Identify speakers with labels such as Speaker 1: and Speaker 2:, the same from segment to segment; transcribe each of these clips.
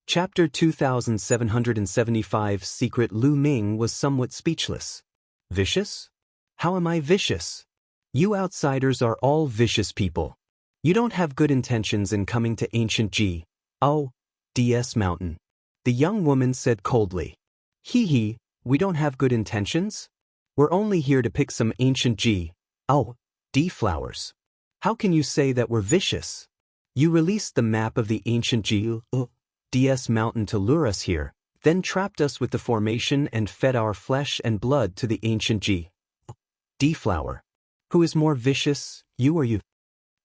Speaker 1: Chapter 2775 Secret. Lu Ming was somewhat speechless. Vicious? How am I vicious? You outsiders are all vicious people. You don't have good intentions in coming to ancient G.O.D.S. Mountain. The young woman said coldly. Hee, we don't have good intentions? We're only here to pick some ancient G.O.D. flowers. How can you say that we're vicious? You released the map of the ancient G.O.D.S. mountain to lure us here, then trapped us with the formation and fed our flesh and blood to the ancient G.O.D. flower. Who is more vicious, you or you?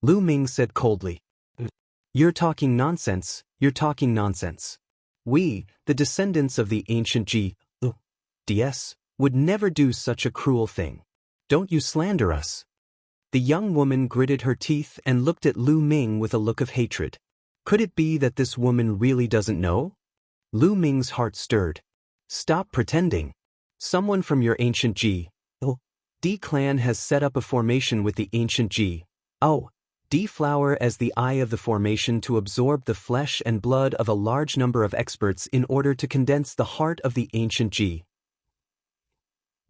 Speaker 1: Lu Ming said coldly. You're talking nonsense, We, the descendants of the ancient G.O.D.S., would never do such a cruel thing. Don't you slander us. The young woman gritted her teeth and looked at Lu Ming with a look of hatred. Could it be that this woman really doesn't know? Lu Ming's heart stirred. Stop pretending. Someone from your ancient G.O.D. clan has set up a formation with the ancient G.O.D. flower as the eye of the formation to absorb the flesh and blood of a large number of experts in order to condense the heart of the ancient G.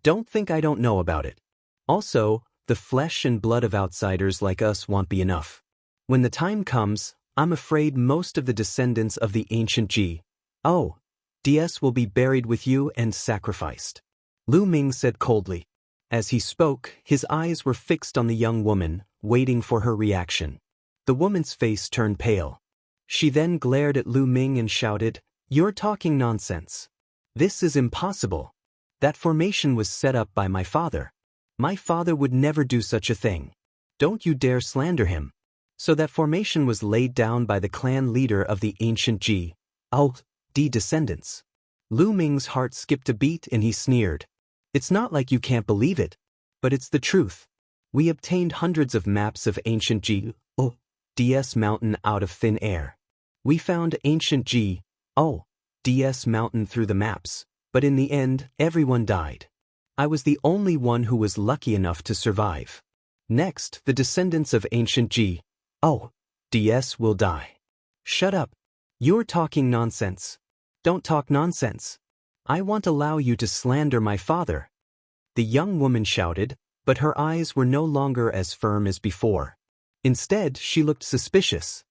Speaker 1: Don't think I don't know about it. Also, the flesh and blood of outsiders like us won't be enough. When the time comes, I'm afraid most of the descendants of the ancient G.O.D.S. will be buried with you and sacrificed. Lu Ming said coldly. As he spoke, his eyes were fixed on the young woman, waiting for her reaction. The woman's face turned pale. She then glared at Lu Ming and shouted, You're talking nonsense. This is impossible. That formation was set up by my father. My father would never do such a thing. Don't you dare slander him. So that formation was laid down by the clan leader of the ancient G.O.D. descendants. Lu Ming's heart skipped a beat and he sneered. It's not like you can't believe it, but it's the truth. We obtained hundreds of maps of ancient G.O.D.S. mountain out of thin air. We found ancient G.O.D.S. mountain through the maps, but in the end, everyone died. I was the only one who was lucky enough to survive. Next, the descendants of ancient G.O.D.S. will die. Shut up. You're talking nonsense. Don't talk nonsense. I won't allow you to slander my father. The young woman shouted, but her eyes were no longer as firm as before. Instead, she looked suspicious.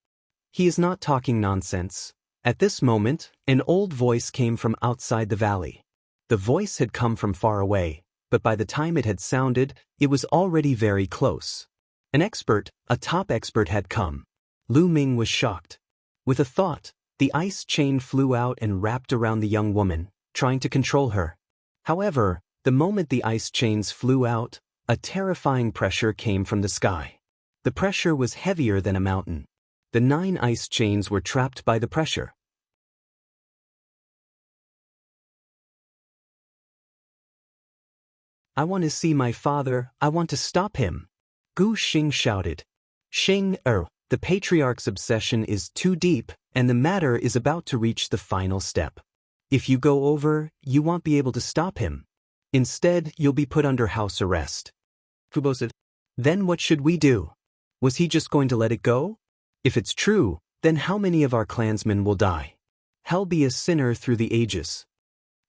Speaker 1: He is not talking nonsense. At this moment, an old voice came from outside the valley. The voice had come from far away, but by the time it had sounded, it was already very close. An expert, a top expert had come. Lu Ming was shocked. With a thought, the ice chain flew out and wrapped around the young woman, trying to control her. However, the moment the ice chains flew out, a terrifying pressure came from the sky. The pressure was heavier than a mountain. The 9 ice chains were trapped by the pressure. I want to see my father, I want to stop him. Gu Xing shouted. The patriarch's obsession is too deep, and the matter is about to reach the final step. If you go over, you won't be able to stop him. Instead, you'll be put under house arrest. Fubo said. Then what should we do? Was he just going to let it go? If it's true, then how many of our clansmen will die? Hell be a sinner through the ages.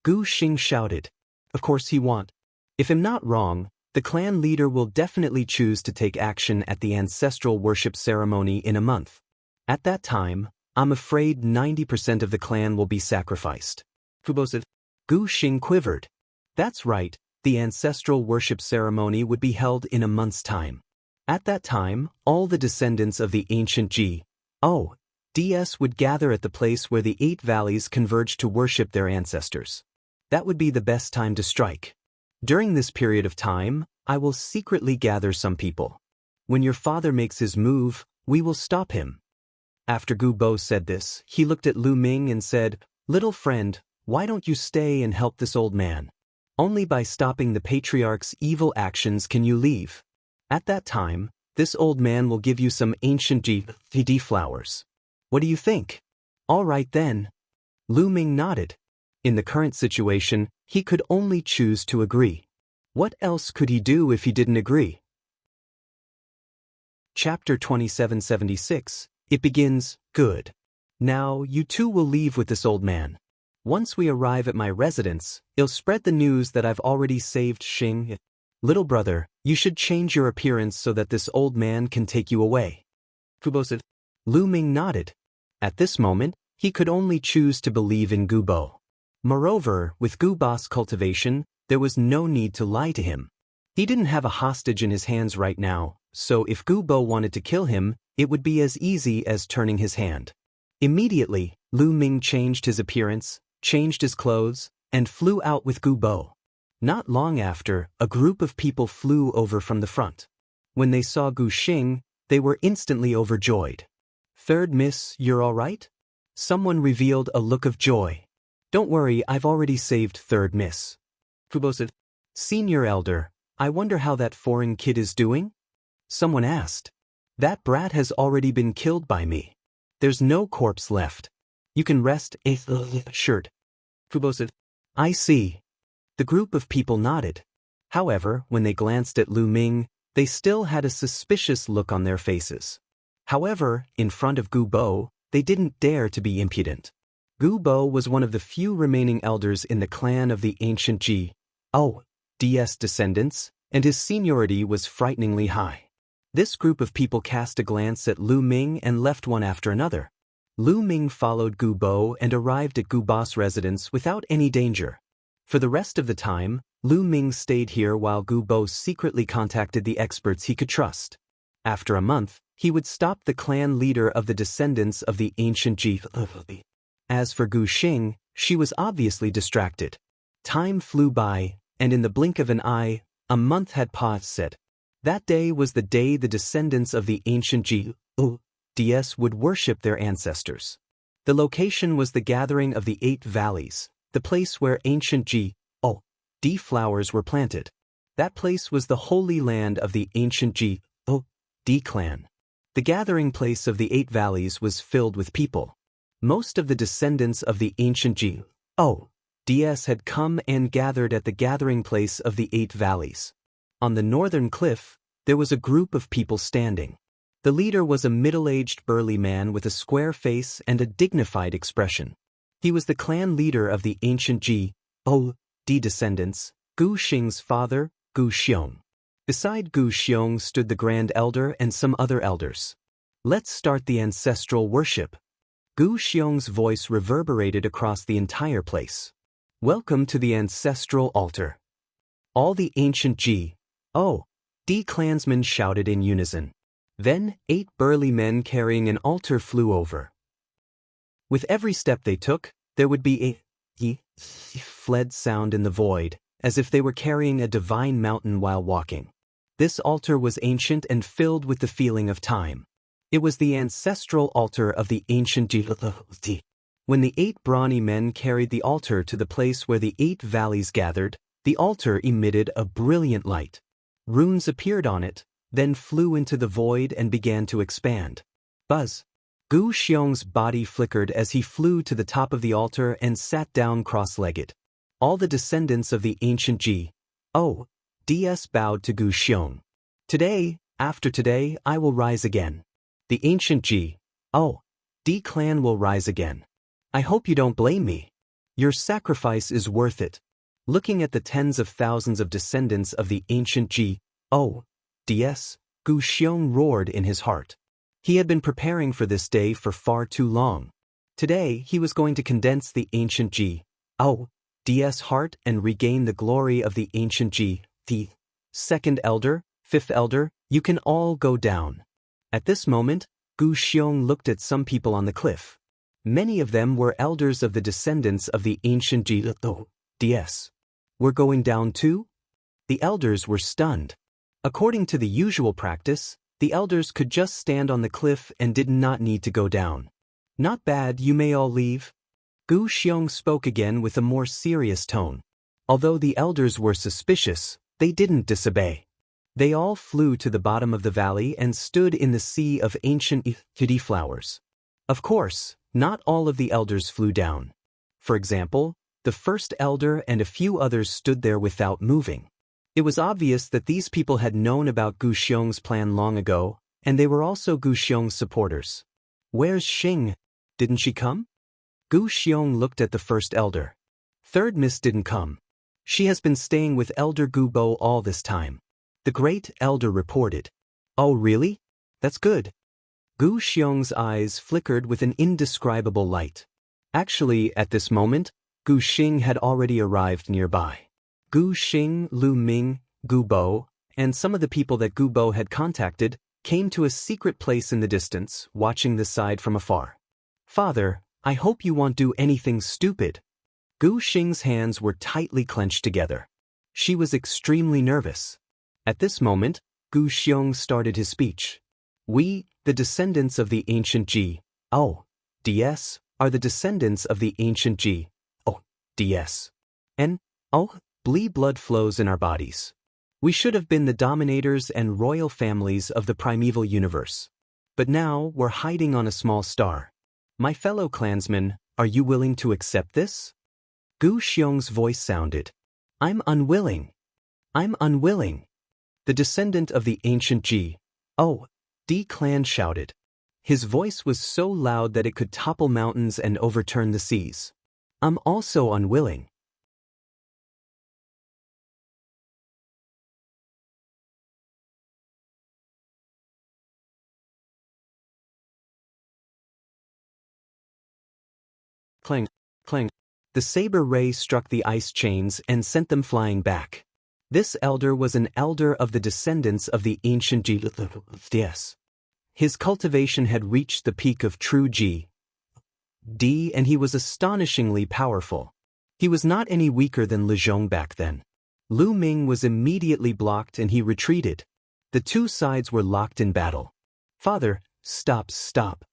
Speaker 1: Gu Xing shouted. Of course he won't. If I'm not wrong, the clan leader will definitely choose to take action at the ancestral worship ceremony in a month. At that time, I'm afraid 90% of the clan will be sacrificed. Fubo said. Gu Xing quivered. That's right, the ancestral worship ceremony would be held in a month's time. At that time, all the descendants of the ancient G.O.D.S. would gather at the place where the 8 valleys converge to worship their ancestors. That would be the best time to strike. During this period of time, I will secretly gather some people. When your father makes his move, we will stop him. After Gu Bo said this, he looked at Lu Ming and said, Little friend, why don't you stay and help this old man? Only by stopping the patriarch's evil actions can you leave. At that time, this old man will give you some ancient G.O.D. flowers. What do you think? All right then. Lu Ming nodded. In the current situation, he could only choose to agree. What else could he do if he didn't agree? Chapter 2776. It begins, good. Now, you two will leave with this old man. Once we arrive at my residence, he'll spread the news that I've already saved Xing. Little brother, you should change your appearance so that this old man can take you away. Gubo said. Lu Ming nodded. At this moment, he could only choose to believe in Gubo. Moreover, with Gubo's cultivation, there was no need to lie to him. He didn't have a hostage in his hands right now, so if Gubo wanted to kill him, it would be as easy as turning his hand. Immediately, Lu Ming changed his appearance, changed his clothes, and flew out with Gubo. Not long after, a group of people flew over from the front. When they saw Gu Xing, they were instantly overjoyed. Third Miss, you're all right? Someone revealed a look of joy. Don't worry, I've already saved Third Miss. Gubo said. Senior Elder, I wonder how that foreign kid is doing? Someone asked. That brat has already been killed by me. There's no corpse left. You can rest assured. Gubo said. I see. The group of people nodded. However, when they glanced at Lu Ming, they still had a suspicious look on their faces. However, in front of Gubo, they didn't dare to be impudent. Gubo was one of the few remaining elders in the clan of the ancient DS descendants, and his seniority was frighteningly high. This group of people cast a glance at Lu Ming and left one after another. Lu Ming followed Gubo and arrived at Gubo's residence without any danger. For the rest of the time, Lu Ming stayed here while Gubo secretly contacted the experts he could trust. After a month, he would stop the clan leader of the descendants of the ancient As for Gu Xing, she was obviously distracted. Time flew by, and in the blink of an eye, a month had passed. That day was the day the descendants of the ancient DS would worship their ancestors. The location was the gathering of the 8 valleys, the place where ancient D flowers were planted. That place was the holy land of the ancient D clan. The gathering place of the 8 valleys was filled with people. Most of the descendants of the ancient DS had come and gathered at the gathering place of the 8 valleys. On the northern cliff, there was a group of people standing. The leader was a middle-aged burly man with a square face and a dignified expression. He was the clan leader of the ancient D descendants, Gu Xing's father, Gu Xiong. Beside Gu Xiong stood the Grand Elder and some other elders. Let's start the ancestral worship. Gu Xiong's voice reverberated across the entire place. Welcome to the ancestral altar. All the ancient D clansmen shouted in unison. Then, 8 burly men carrying an altar flew over. With every step they took, there would be a fled sound in the void, as if they were carrying a divine mountain while walking. This altar was ancient and filled with the feeling of time. It was the ancestral altar of the ancient D. When the 8 brawny men carried the altar to the place where the 8 valleys gathered, the altar emitted a brilliant light. Runes appeared on it, then flew into the void and began to expand. Buzz! Gu Xiong's body flickered as he flew to the top of the altar and sat down cross-legged. All the descendants of the ancient DS bowed to Gu Xiong. Today, after today, I will rise again. The ancient D clan will rise again. I hope you don't blame me. Your sacrifice is worth it. Looking at the tens of thousands of descendants of the ancient DS, Gu Xiong roared in his heart. He had been preparing for this day for far too long. Today, he was going to condense the ancient DS heart and regain the glory of the ancient the second elder, fifth elder, you can all go down. At this moment, Gu Xiong looked at some people on the cliff. Many of them were elders of the descendants of the ancient DS. We're going down too? The elders were stunned. According to the usual practice, the elders could just stand on the cliff and did not need to go down. Not bad, you may all leave. Gu Xiong spoke again with a more serious tone. Although the elders were suspicious, they didn't disobey. They all flew to the bottom of the valley and stood in the sea of ancient kitty flowers. Of course, not all of the elders flew down. For example, the first elder and a few others stood there without moving. It was obvious that these people had known about Gu Xiong's plan long ago, and they were also Gu Xiong's supporters. Where's Xing? didn't she come? Gu Xiong looked at the first elder. Third miss didn't come. She has been staying with Elder Gu Bo all this time. The great elder reported. Oh really? That's good. Gu Xiong's eyes flickered with an indescribable light. Actually, at this moment, Gu Xing had already arrived nearby. Gu Xing, Lu Ming, Gu Bo, and some of the people that Gu Bo had contacted came to a secret place in the distance, watching the side from afar. Father, I hope you won't do anything stupid. Gu Xing's hands were tightly clenched together. She was extremely nervous. At this moment, Gu Xiong started his speech. We, the descendants of the ancient Ji, DS, are the descendants of the ancient Ji, DS. And, blood flows in our bodies. We should have been the dominators and royal families of the primeval universe. But now we're hiding on a small star. My fellow clansmen, are you willing to accept this? Gu Xiong's voice sounded. I'm unwilling. I'm unwilling. The descendant of the ancient Ji, D clan shouted. His voice was so loud that it could topple mountains and overturn the seas. I'm also unwilling. Clang, clang. The saber ray struck the ice chains and sent them flying back. This elder was an elder of the descendants of the ancient Ji. His cultivation had reached the peak of true Ji, and he was astonishingly powerful. He was not any weaker than Lezhong back then. Lu Ming was immediately blocked and he retreated. The two sides were locked in battle. Father, stop.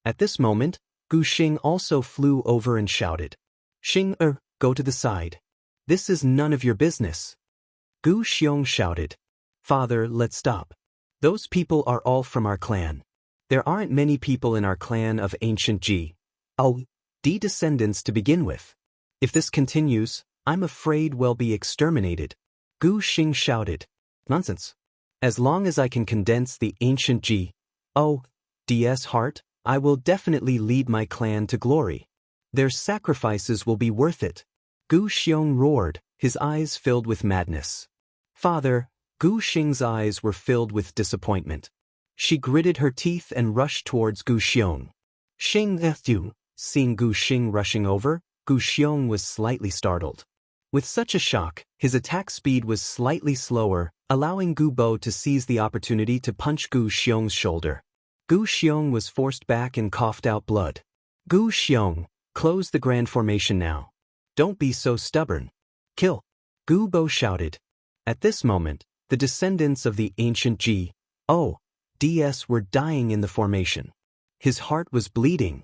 Speaker 1: At this moment, Gu Xing also flew over and shouted. Xing, go to the side. This is none of your business. Gu Xiong shouted. Father, let's stop. Those people are all from our clan. There aren't many people in our clan of ancient Ji, descendants to begin with. If this continues, I'm afraid we'll be exterminated. Gu Xing shouted. Nonsense. As long as I can condense the ancient Ji, DS heart, I will definitely lead my clan to glory. Their sacrifices will be worth it. Gu Xiong roared, his eyes filled with madness. Father, Gu Xing's eyes were filled with disappointment. She gritted her teeth and rushed towards Gu Xiong. Xing, seeing Gu Xing rushing over, Gu Xiong was slightly startled. With such a shock, his attack speed was slightly slower, allowing Gu Bo to seize the opportunity to punch Gu Xiong's shoulder. Gu Xiong was forced back and coughed out blood. Gu Xiong, close the grand formation now. Don't be so stubborn. Kill. Gu Bo shouted. At this moment, the descendants of the ancient Ji, DS were dying in the formation. His heart was bleeding.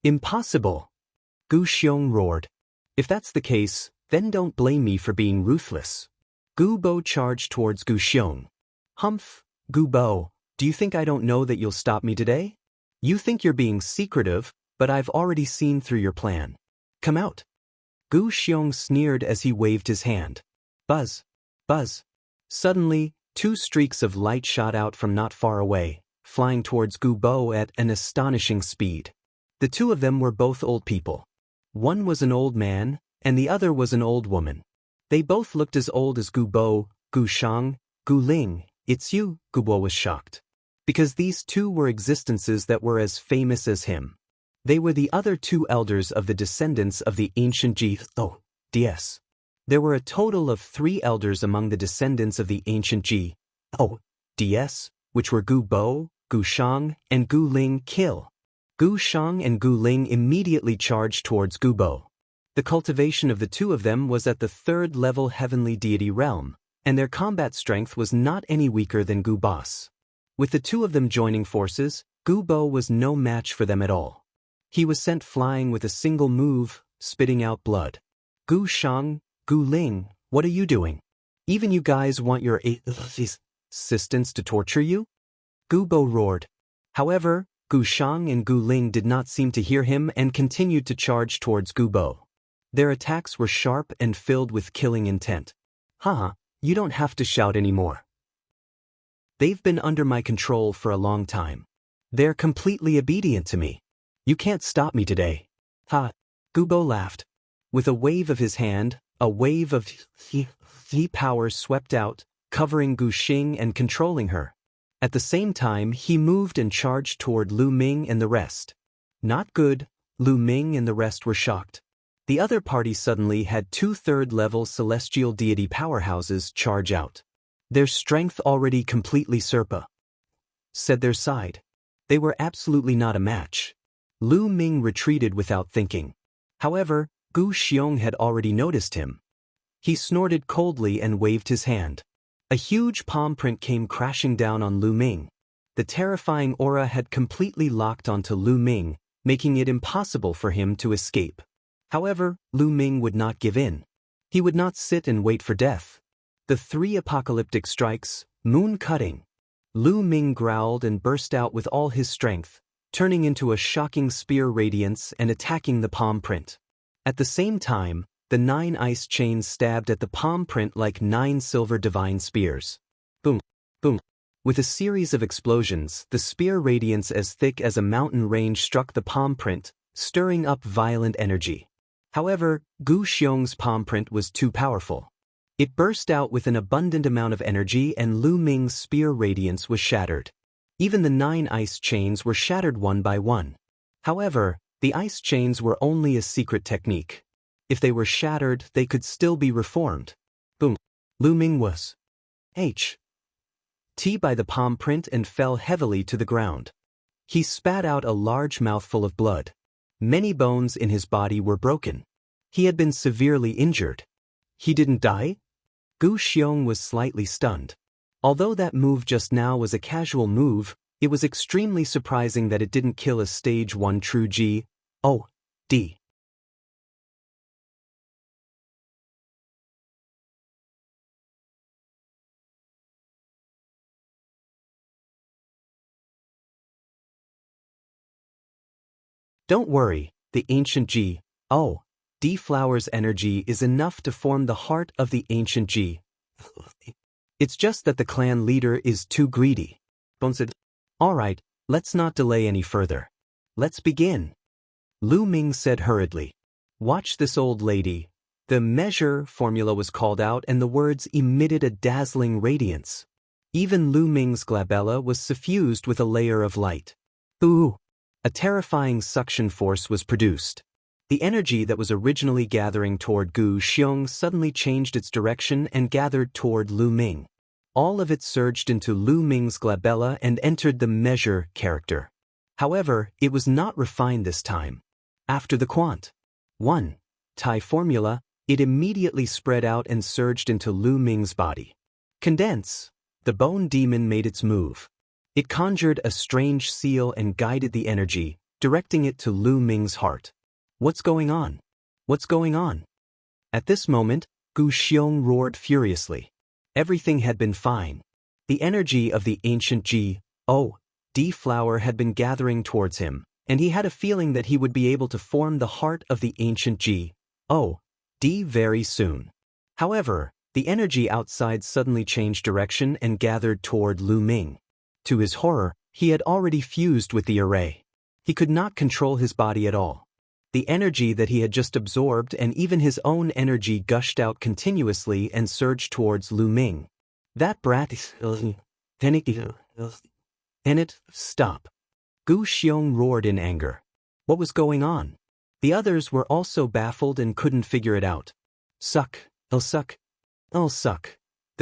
Speaker 1: Impossible. Gu Xiong roared. If that's the case, then don't blame me for being ruthless. Gu Bo charged towards Gu Xiong. Humph, Gu Bo, do you think I don't know that you'll stop me today? You think you're being secretive, but I've already seen through your plan. Come out. Gu Xiong sneered as he waved his hand. Buzz. Buzz. Suddenly, two streaks of light shot out from not far away, flying towards Gu Bo at an astonishing speed. The two of them were both old people. One was an old man, and the other was an old woman. They both looked as old as Gu Bo, Gu Shang, Gu Ling. It's you, Gu Bo was shocked. Because these two were existences that were as famous as him. They were the other two elders of the descendants of the ancient Ji, DS. There were a total of 3 elders among the descendants of the ancient Ji, DS, which were Gu Bo, Gu Shang, and Gu Ling. Kill. Gu Shang and Gu Ling immediately charged towards Gu Bo. The cultivation of the two of them was at the 3rd level heavenly deity realm, and their combat strength was not any weaker than Gu Boss. With the two of them joining forces, Gu Bo was no match for them at all. He was sent flying with a single move, spitting out blood. Gu Shang, Gu Ling, what are you doing? Even you guys want your assistants to torture you? Gu Bo roared. However, Gu Shang and Gu Ling did not seem to hear him and continued to charge towards Gu Bo. Their attacks were sharp and filled with killing intent. You don't have to shout anymore. They've been under my control for a long time. They're completely obedient to me. You can't stop me today. Ha! Gubo laughed. With a wave of his hand, a wave of the power swept out, covering Gu Xing and controlling her. At the same time, he moved and charged toward Lu Ming and the rest. Not good, Lu Ming and the rest were shocked. The other party suddenly had 2 third-level celestial deity powerhouses charge out. Their strength already completely said their side. They were absolutely not a match. Lu Ming retreated without thinking. However, Gu Xiong had already noticed him. He snorted coldly and waved his hand. A huge palm print came crashing down on Lu Ming. The terrifying aura had completely locked onto Lu Ming, making it impossible for him to escape. However, Lu Ming would not give in. He would not sit and wait for death. The 3 apocalyptic strikes, moon-cutting. Lu Ming growled and burst out with all his strength, turning into a shocking spear radiance and attacking the palm print. At the same time, the 9 ice chains stabbed at the palm print like 9 silver divine spears. Boom, boom. With a series of explosions, the spear radiance as thick as a mountain range struck the palm print, stirring up violent energy. However, Gu Xiong's palm print was too powerful. It burst out with an abundant amount of energy and Lu Ming's spear radiance was shattered. Even the 9 ice chains were shattered one by one. However, the ice chains were only a secret technique. If they were shattered, they could still be reformed. Boom. Lu Ming was hit by the palm print and fell heavily to the ground. He spat out a large mouthful of blood. Many bones in his body were broken. He had been severely injured. He didn't die? Gu Xiong was slightly stunned. Although that move just now was a casual move, it was extremely surprising that it didn't kill a stage 1 true G.O.D. Don't worry, the ancient G.O.D. flower's energy is enough to form the heart of the ancient G. It's just that the clan leader is too greedy. Bone said, Alright, let's not delay any further. Let's begin. Lu Ming said hurriedly. Watch this old lady. The measure formula was called out and the words emitted a dazzling radiance. Even Lu Ming's glabella was suffused with a layer of light. Ooh! A terrifying suction force was produced. The energy that was originally gathering toward Gu Xiong suddenly changed its direction and gathered toward Lu Ming. All of it surged into Lu Ming's glabella and entered the measure character. However, it was not refined this time. After the Quant 1 Tai formula, it immediately spread out and surged into Lu Ming's body. Condense. The bone demon made its move. It conjured a strange seal and guided the energy, directing it to Lu Ming's heart. What's going on? What's going on? At this moment, Gu Xiong roared furiously. Everything had been fine. The energy of the ancient G.O.D. flower had been gathering towards him, and he had a feeling that he would be able to form the heart of the ancient G.O.D. very soon. However, the energy outside suddenly changed direction and gathered toward Lu Ming. To his horror, he had already fused with the array. He could not control his body at all. The energy that he had just absorbed and even his own energy gushed out continuously and surged towards Lu Ming. That brat is... Stop. Gu Xiong roared in anger. What was going on? The others were also baffled and couldn't figure it out. Suck. The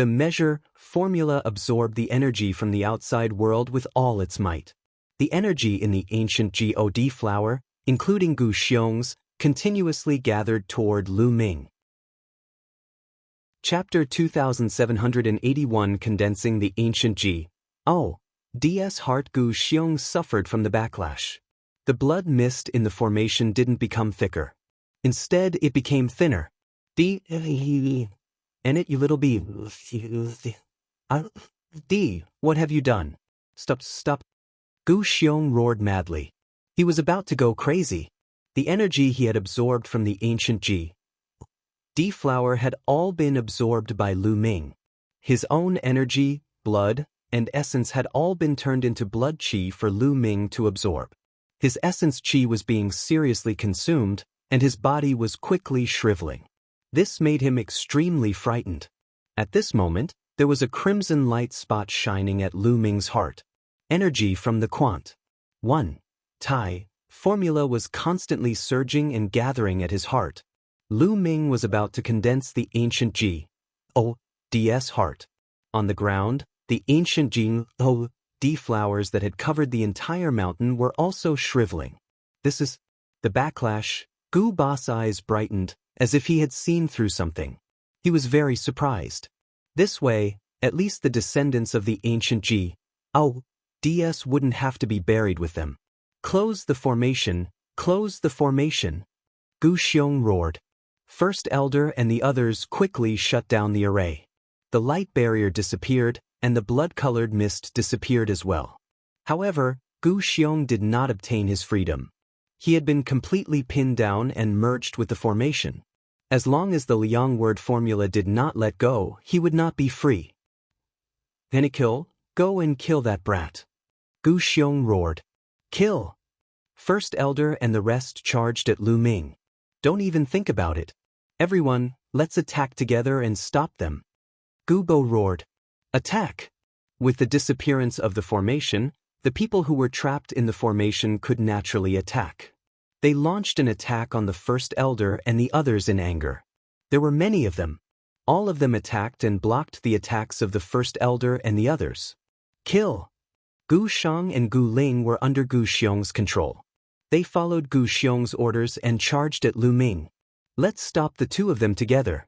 Speaker 1: measure formula absorbed the energy from the outside world with all its might. The energy in the ancient God flower, including Gu Xiong's, continuously gathered toward Lu Ming. Chapter 2781 Condensing the Ancient G.O.D's heart. Gu Xiong suffered from the backlash. The blood mist in the formation didn't become thicker. Instead, it became thinner. And it, you little bee. What have you done? Stop. Gu Xiong roared madly. He was about to go crazy. The energy he had absorbed from the ancient G.D. flower had all been absorbed by Lu Ming. His own energy, blood, and essence had all been turned into blood qi for Lu Ming to absorb. His essence chi was being seriously consumed, and his body was quickly shriveling. This made him extremely frightened. At this moment, there was a crimson light spot shining at Lu Ming's heart. Energy from the Quant 1. Tai formula was constantly surging and gathering at his heart. Lu Ming was about to condense the ancient Ji O DS heart. On the ground, the ancient Ji O D flowers that had covered the entire mountain were also shriveling. This is the backlash. Gu Ba's eyes brightened, as if he had seen through something. He was very surprised. This way, at least the descendants of the ancient Ji O DS wouldn't have to be buried with them. Close the formation, close the formation. Gu Xiong roared. First Elder and the others quickly shut down the array. The light barrier disappeared, and the blood-colored mist disappeared as well. However, Gu Xiong did not obtain his freedom. He had been completely pinned down and merged with the formation. As long as the Liang word formula did not let go, he would not be free. Venikil, go and kill that brat. Gu Xiong roared. Kill! First Elder and the rest charged at Lu Ming. Don't even think about it. Everyone, let's attack together and stop them. Gu Bo roared. Attack! With the disappearance of the formation, the people who were trapped in the formation could naturally attack. They launched an attack on the First Elder and the others in anger. There were many of them. All of them attacked and blocked the attacks of the First Elder and the others. Kill! Gu Shang and Gu Ling were under Gu Xiong's control. They followed Gu Xiong's orders and charged at Lu Ming. Let's stop the two of them together.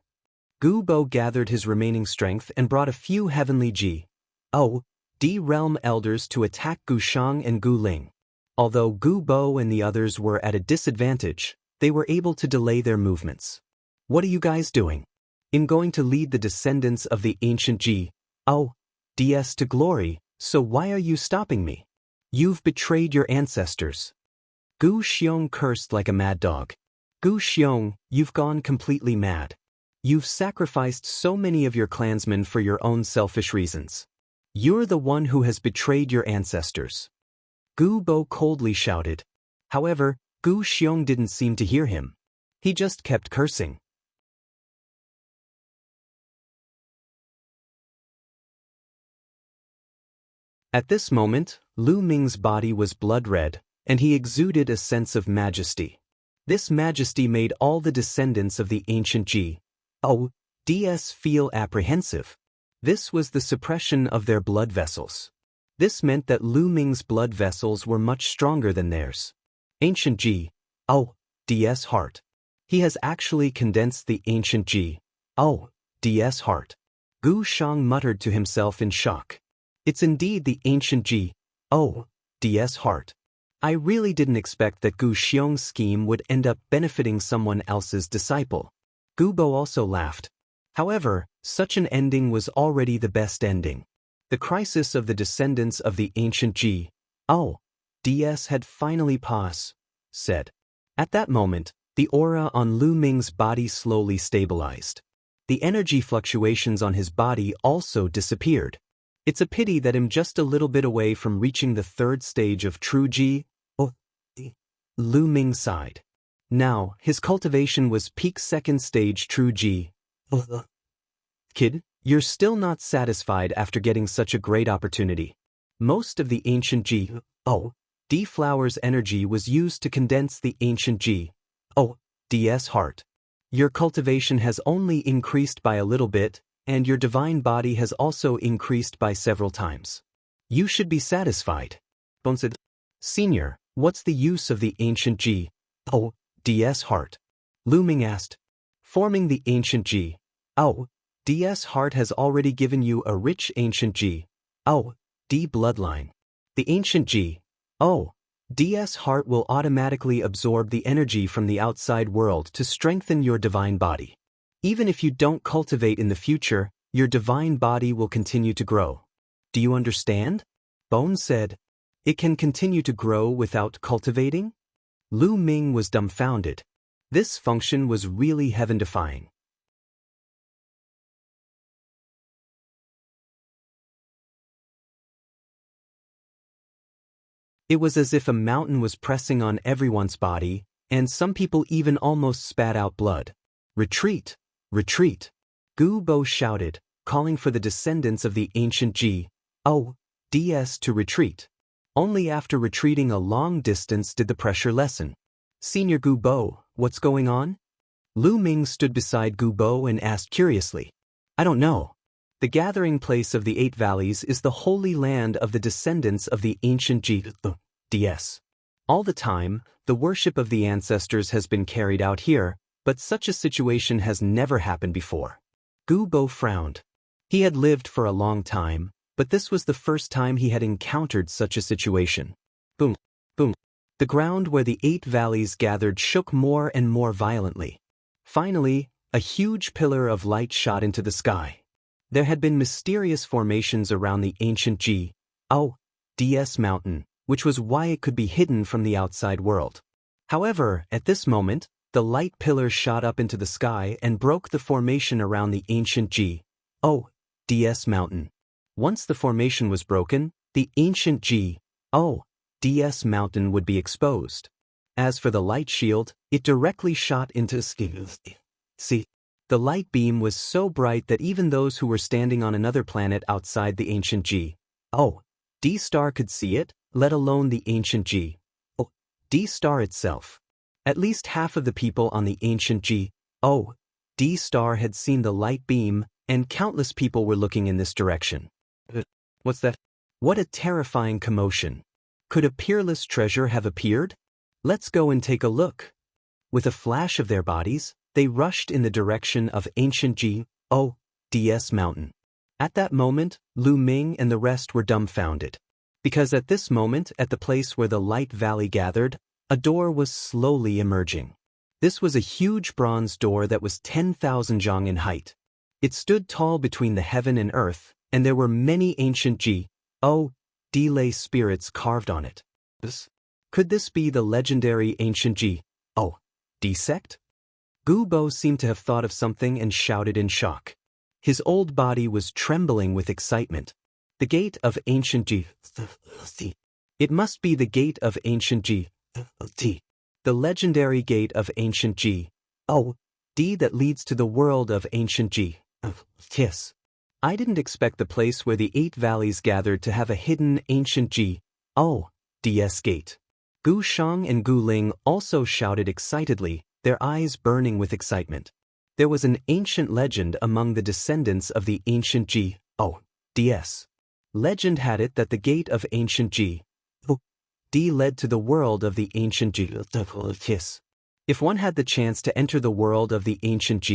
Speaker 1: Gu Bo gathered his remaining strength and brought a few heavenly Ji O D realm elders to attack Gu Shang and Gu Ling. Although Gu Bo and the others were at a disadvantage, they were able to delay their movements. What are you guys doing? I'm going to lead the descendants of the ancient Ji O DS to glory, so why are you stopping me? You've betrayed your ancestors. Gu Xiong cursed like a mad dog. Gu Xiong, you've gone completely mad. You've sacrificed so many of your clansmen for your own selfish reasons. You're the one who has betrayed your ancestors. Gu Bo coldly shouted. However, Gu Xiong didn't seem to hear him. He just kept cursing. At this moment, Lu Ming's body was blood-red, and he exuded a sense of majesty. This majesty made all the descendants of the ancient Ji O DS feel apprehensive. This was the suppression of their blood vessels. This meant that Lu Ming's blood vessels were much stronger than theirs. Ancient Ji O DS heart. He has actually condensed the ancient Ji O DS heart. Gu Shang muttered to himself in shock. It's indeed the ancient Ji O DS heart. I really didn't expect that Gu Xiong's scheme would end up benefiting someone else's disciple. Gu Bo also laughed. However, such an ending was already the best ending. The crisis of the descendants of the ancient Ji O DS had finally said. At that moment, the aura on Lu Ming's body slowly stabilized. The energy fluctuations on his body also disappeared. It's a pity that I'm just a little bit away from reaching the third stage of true Ji O. Lu Ming sighed. Now, his cultivation was peak second stage true Ji O. Kid, you're still not satisfied after getting such a great opportunity. Most of the ancient Ji O D flower's energy was used to condense the ancient Ji O DS heart. Your cultivation has only increased by a little bit, and your divine body has also increased by several times. You should be satisfied. Bone said, Senior, what's the use of the ancient Ji O DS heart? Lu Ming asked. Forming the ancient Ji O DS heart has already given you a rich ancient Ji O D bloodline. The ancient Ji O DS heart will automatically absorb the energy from the outside world to strengthen your divine body. Even if you don't cultivate in the future, your divine body will continue to grow. Do you understand? Bone said. It can continue to grow without cultivating? Lu Ming was dumbfounded. This function was really heaven-defying. It was as if a mountain was pressing on everyone's body, and some people even almost spat out blood. Retreat! Retreat! Gu Bo shouted, calling for the descendants of the ancient DS to retreat. Only after retreating a long distance did the pressure lessen. Senior Gu Bo, what's going on? Lu Ming stood beside Gu Bo and asked curiously. I don't know. The gathering place of the 8 valleys is the holy land of the descendants of the ancient DS. All the time, the worship of the ancestors has been carried out here, but such a situation has never happened before. Gu Bo frowned. He had lived for a long time, but this was the first time he had encountered such a situation. Boom, boom. The ground where the 8 valleys gathered shook more and more violently. Finally, a huge pillar of light shot into the sky. There had been mysterious formations around the ancient DS mountain, which was why it could be hidden from the outside world. However, at this moment, the light pillar shot up into the sky and broke the formation around the ancient DS mountain. Once the formation was broken, the ancient DS mountain would be exposed. As for the light shield, it directly shot into See, the light beam was so bright that even those who were standing on another planet outside the ancient D star could see it, let alone the ancient D star itself. At least half of the people on the ancient D star had seen the light beam, and countless people were looking in this direction. What's that? What a terrifying commotion. Could a peerless treasure have appeared? Let's go and take a look. With a flash of their bodies, they rushed in the direction of ancient DS mountain. At that moment, Lu Ming and the rest were dumbfounded. Because at this moment, at the place where the light valley gathered, a door was slowly emerging. This was a huge bronze door that was 10,000 zhang in height. It stood tall between the heaven and earth, and there were many ancient lay spirits carved on it. Could this be the legendary ancient D sect? Gu Bo seemed to have thought of something and shouted in shock. His old body was trembling with excitement. The gate of ancient It must be the gate of ancient the legendary gate of ancient that leads to the world of ancient Yes. I didn't expect the place where the 8 valleys gathered to have a hidden ancient DS gate. Gu Shang and Gu Ling also shouted excitedly, their eyes burning with excitement. There was an ancient legend among the descendants of the ancient DS. Legend had it that the gate of ancient D led to the world of the ancient Yes. If one had the chance to enter the world of the ancient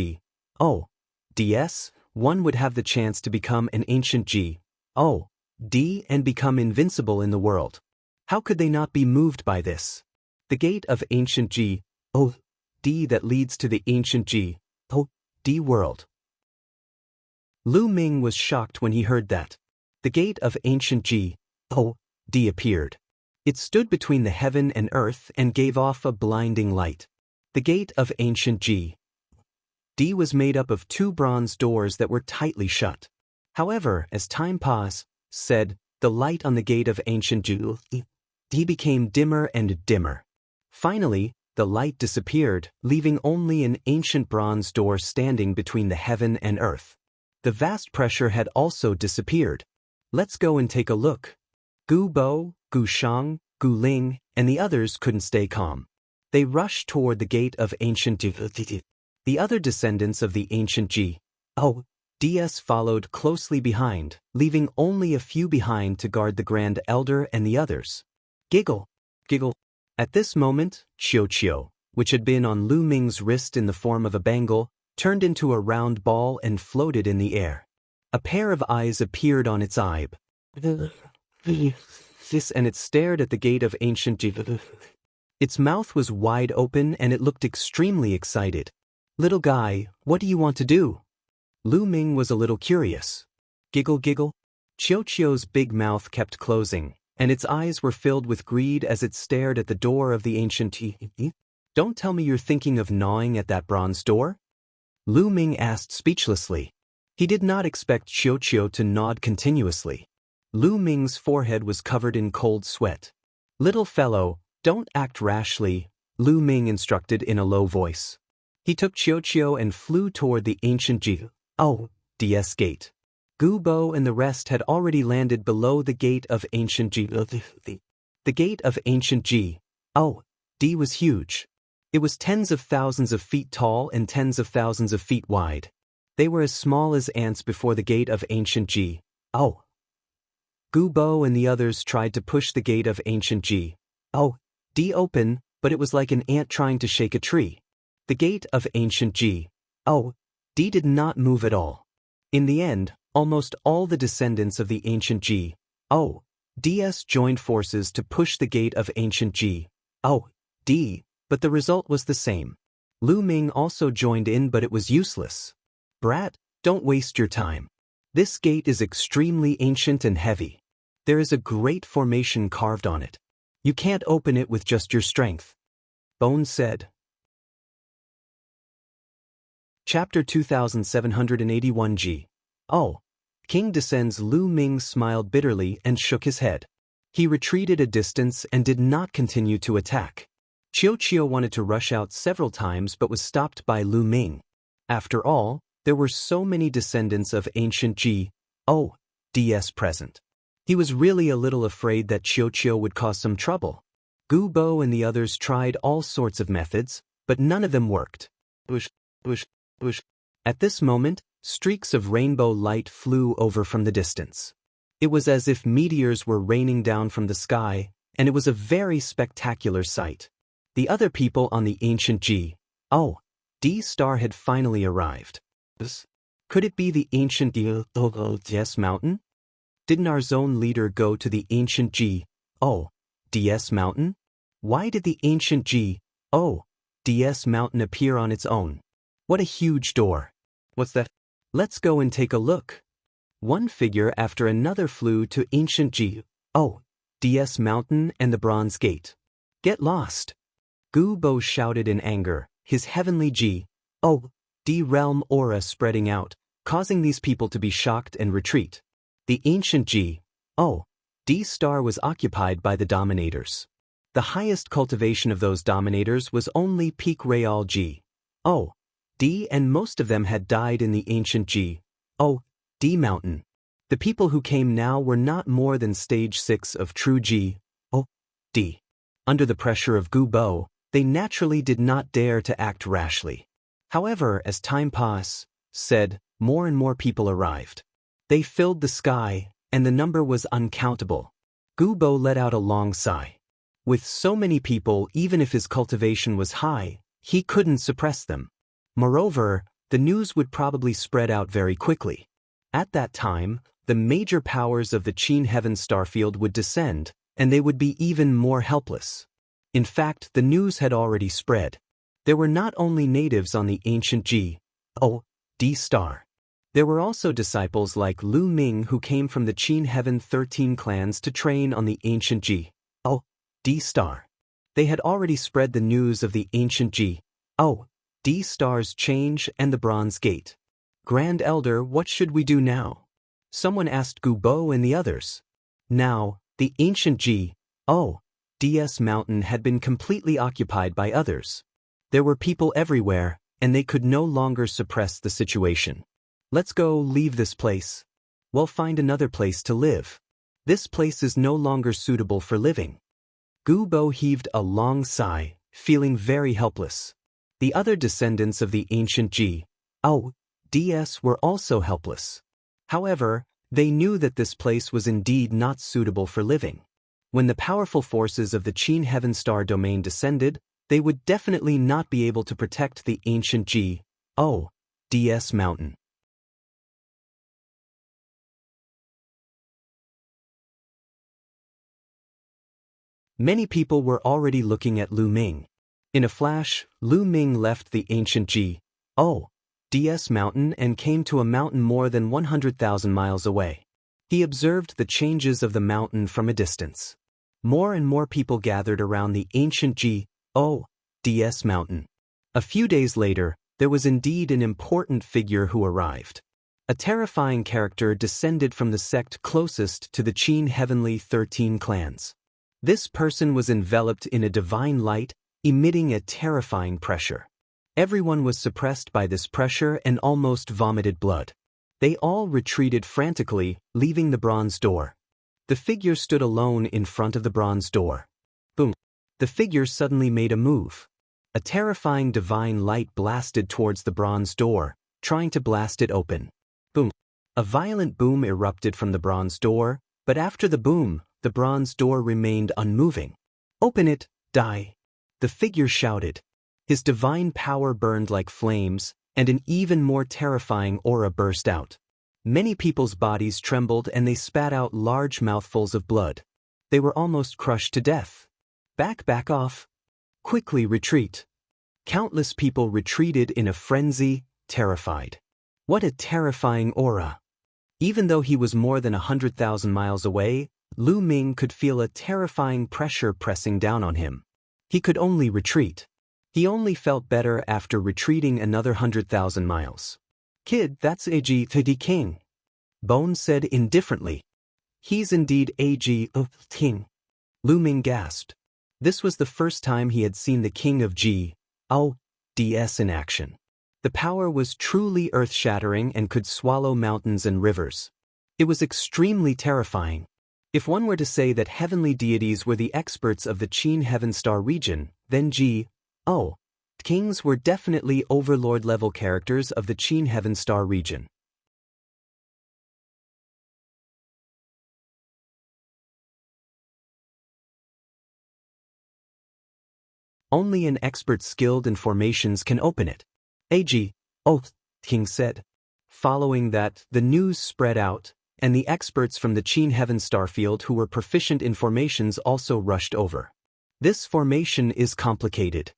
Speaker 1: DS, one would have the chance to become an ancient D and become invincible in the world. How could they not be moved by this? The gate of ancient D that leads to the ancient D world. Lu Ming was shocked when he heard that. The gate of ancient D appeared. It stood between the heaven and earth and gave off a blinding light. The gate of ancient D was made up of 2 bronze doors that were tightly shut. However, as time passed, the light on the gate of ancient D became dimmer and dimmer. Finally, the light disappeared, leaving only an ancient bronze door standing between the heaven and earth. The vast pressure had also disappeared. Let's go and take a look. Gu Bo, Gu Shang, Gu Ling, and the others couldn't stay calm. They rushed toward the gate of ancient The other descendants of the ancient DS followed closely behind, leaving only a few behind to guard the Grand Elder and the others. Giggle, giggle. At this moment, Qiu, which had been on Lu Ming's wrist in the form of a bangle, turned into a round ball and floated in the air. A pair of eyes appeared on its eye. And it stared at the gate of ancient Its mouth was wide open and it looked extremely excited. Little guy, what do you want to do? Lu Ming was a little curious. Giggle, giggle. Qiu's big mouth kept closing, and its eyes were filled with greed as it stared at the door of the ancient Don't tell me you're thinking of gnawing at that bronze door? Lu Ming asked speechlessly. He did not expect Qiu to nod continuously. Lu Ming's forehead was covered in cold sweat. Little fellow, don't act rashly, Lu Ming instructed in a low voice. He took Qiuqiu and flew toward the ancient DS gate. Gu Bo and the rest had already landed below the gate of ancient The gate of ancient D was huge. It was tens of thousands of feet tall and tens of thousands of feet wide. They were as small as ants before the gate of ancient Gu Bo and the others tried to push the gate of ancient D open, but it was like an ant trying to shake a tree. The gate of ancient D did not move at all. In the end, almost all the descendants of the ancient DS joined forces to push the gate of ancient D, but the result was the same. Lu Ming also joined in, but it was useless. Brat, don't waste your time. This gate is extremely ancient and heavy. There is a great formation carved on it. You can't open it with just your strength. Bones said. Chapter 2781 G. King descends. Lu Ming smiled bitterly and shook his head. He retreated a distance and did not continue to attack. Qiuqiu wanted to rush out several times but was stopped by Lu Ming. After all, there were so many descendants of ancient DS present. He was really a little afraid that Qiuqiu would cause some trouble. Gu Bo and the others tried all sorts of methods, but none of them worked. At this moment, streaks of rainbow light flew over from the distance. It was as if meteors were raining down from the sky, and it was a very spectacular sight. The other people on the ancient D star had finally arrived. Could it be the ancient DS mountain? Didn't our zone leader go to the ancient DS mountain? Why did the ancient DS mountain appear on its own? What a huge door. What's that? Let's go and take a look. One figure after another flew to ancient DS mountain and the bronze gate. Get lost. Gu Bo shouted in anger, his heavenly D realm aura spreading out, causing these people to be shocked and retreat. The ancient D star was occupied by the dominators. The highest cultivation of those dominators was only peak Real D, and most of them had died in the ancient D mountain. The people who came now were not more than stage 6 of true D. Under the pressure of Gu Bo, they naturally did not dare to act rashly. However, as time passed, more and more people arrived. They filled the sky, and the number was uncountable. Gu Bo let out a long sigh. With so many people, even if his cultivation was high, he couldn't suppress them. Moreover, the news would probably spread out very quickly. At that time, the major powers of the Qin Heaven starfield would descend, and they would be even more helpless. In fact, the news had already spread. There were not only natives on the ancient D star. There were also disciples like Lu Ming who came from the Qin Heaven 13 clans to train on the ancient D star. They had already spread the news of the ancient D star's change and the bronze gate. Grand Elder, what should we do now? Someone asked Gu Bo and the others. Now, the ancient DS mountain had been completely occupied by others. There were people everywhere, and they could no longer suppress the situation. Let's go leave this place. We'll find another place to live. This place is no longer suitable for living. Gu Bo heaved a long sigh, feeling very helpless. The other descendants of the ancient DS were also helpless. However, they knew that this place was indeed not suitable for living. When the powerful forces of the Qin Heaven Star domain descended, they would definitely not be able to protect the ancient DS mountain. Many people were already looking at Lu Ming. In a flash, Lu Ming left the ancient DS mountain and came to a mountain more than 100,000 miles away. He observed the changes of the mountain from a distance. More and more people gathered around the ancient DS mountain. A few days later, there was indeed an important figure who arrived. A terrifying character descended from the sect closest to the Qin Heavenly 13 clans. This person was enveloped in a divine light, emitting a terrifying pressure. Everyone was suppressed by this pressure and almost vomited blood. They all retreated frantically, leaving the bronze door. The figure stood alone in front of the bronze door. Boom! The figure suddenly made a move. A terrifying divine light blasted towards the bronze door, trying to blast it open. Boom! A violent boom erupted from the bronze door, but after the boom, the bronze door remained unmoving. "Open it, die!" the figure shouted. His divine power burned like flames, and an even more terrifying aura burst out. Many people's bodies trembled and they spat out large mouthfuls of blood. They were almost crushed to death. Back off. Quickly retreat." Countless people retreated in a frenzy, terrified. What a terrifying aura. Even though he was more than 100,000 miles away, Lu Ming could feel a terrifying pressure pressing down on him. He could only retreat. He only felt better after retreating another 100,000 miles. "Kid, that's AG the king," Bone said indifferently. "He's indeed AG of king," Lu Ming gasped. This was the first time he had seen the king of Ds in action. The power was truly earth-shattering and could swallow mountains and rivers. It was extremely terrifying. If one were to say that heavenly deities were the experts of the Qin Heaven Star region, then kings were definitely overlord-level characters of the Qin Heaven Star region. Only an expert skilled in formations can open it. King said. Following that, the news spread out, and the experts from the Qin Heaven Star field who were proficient in formations also rushed over. This formation is complicated.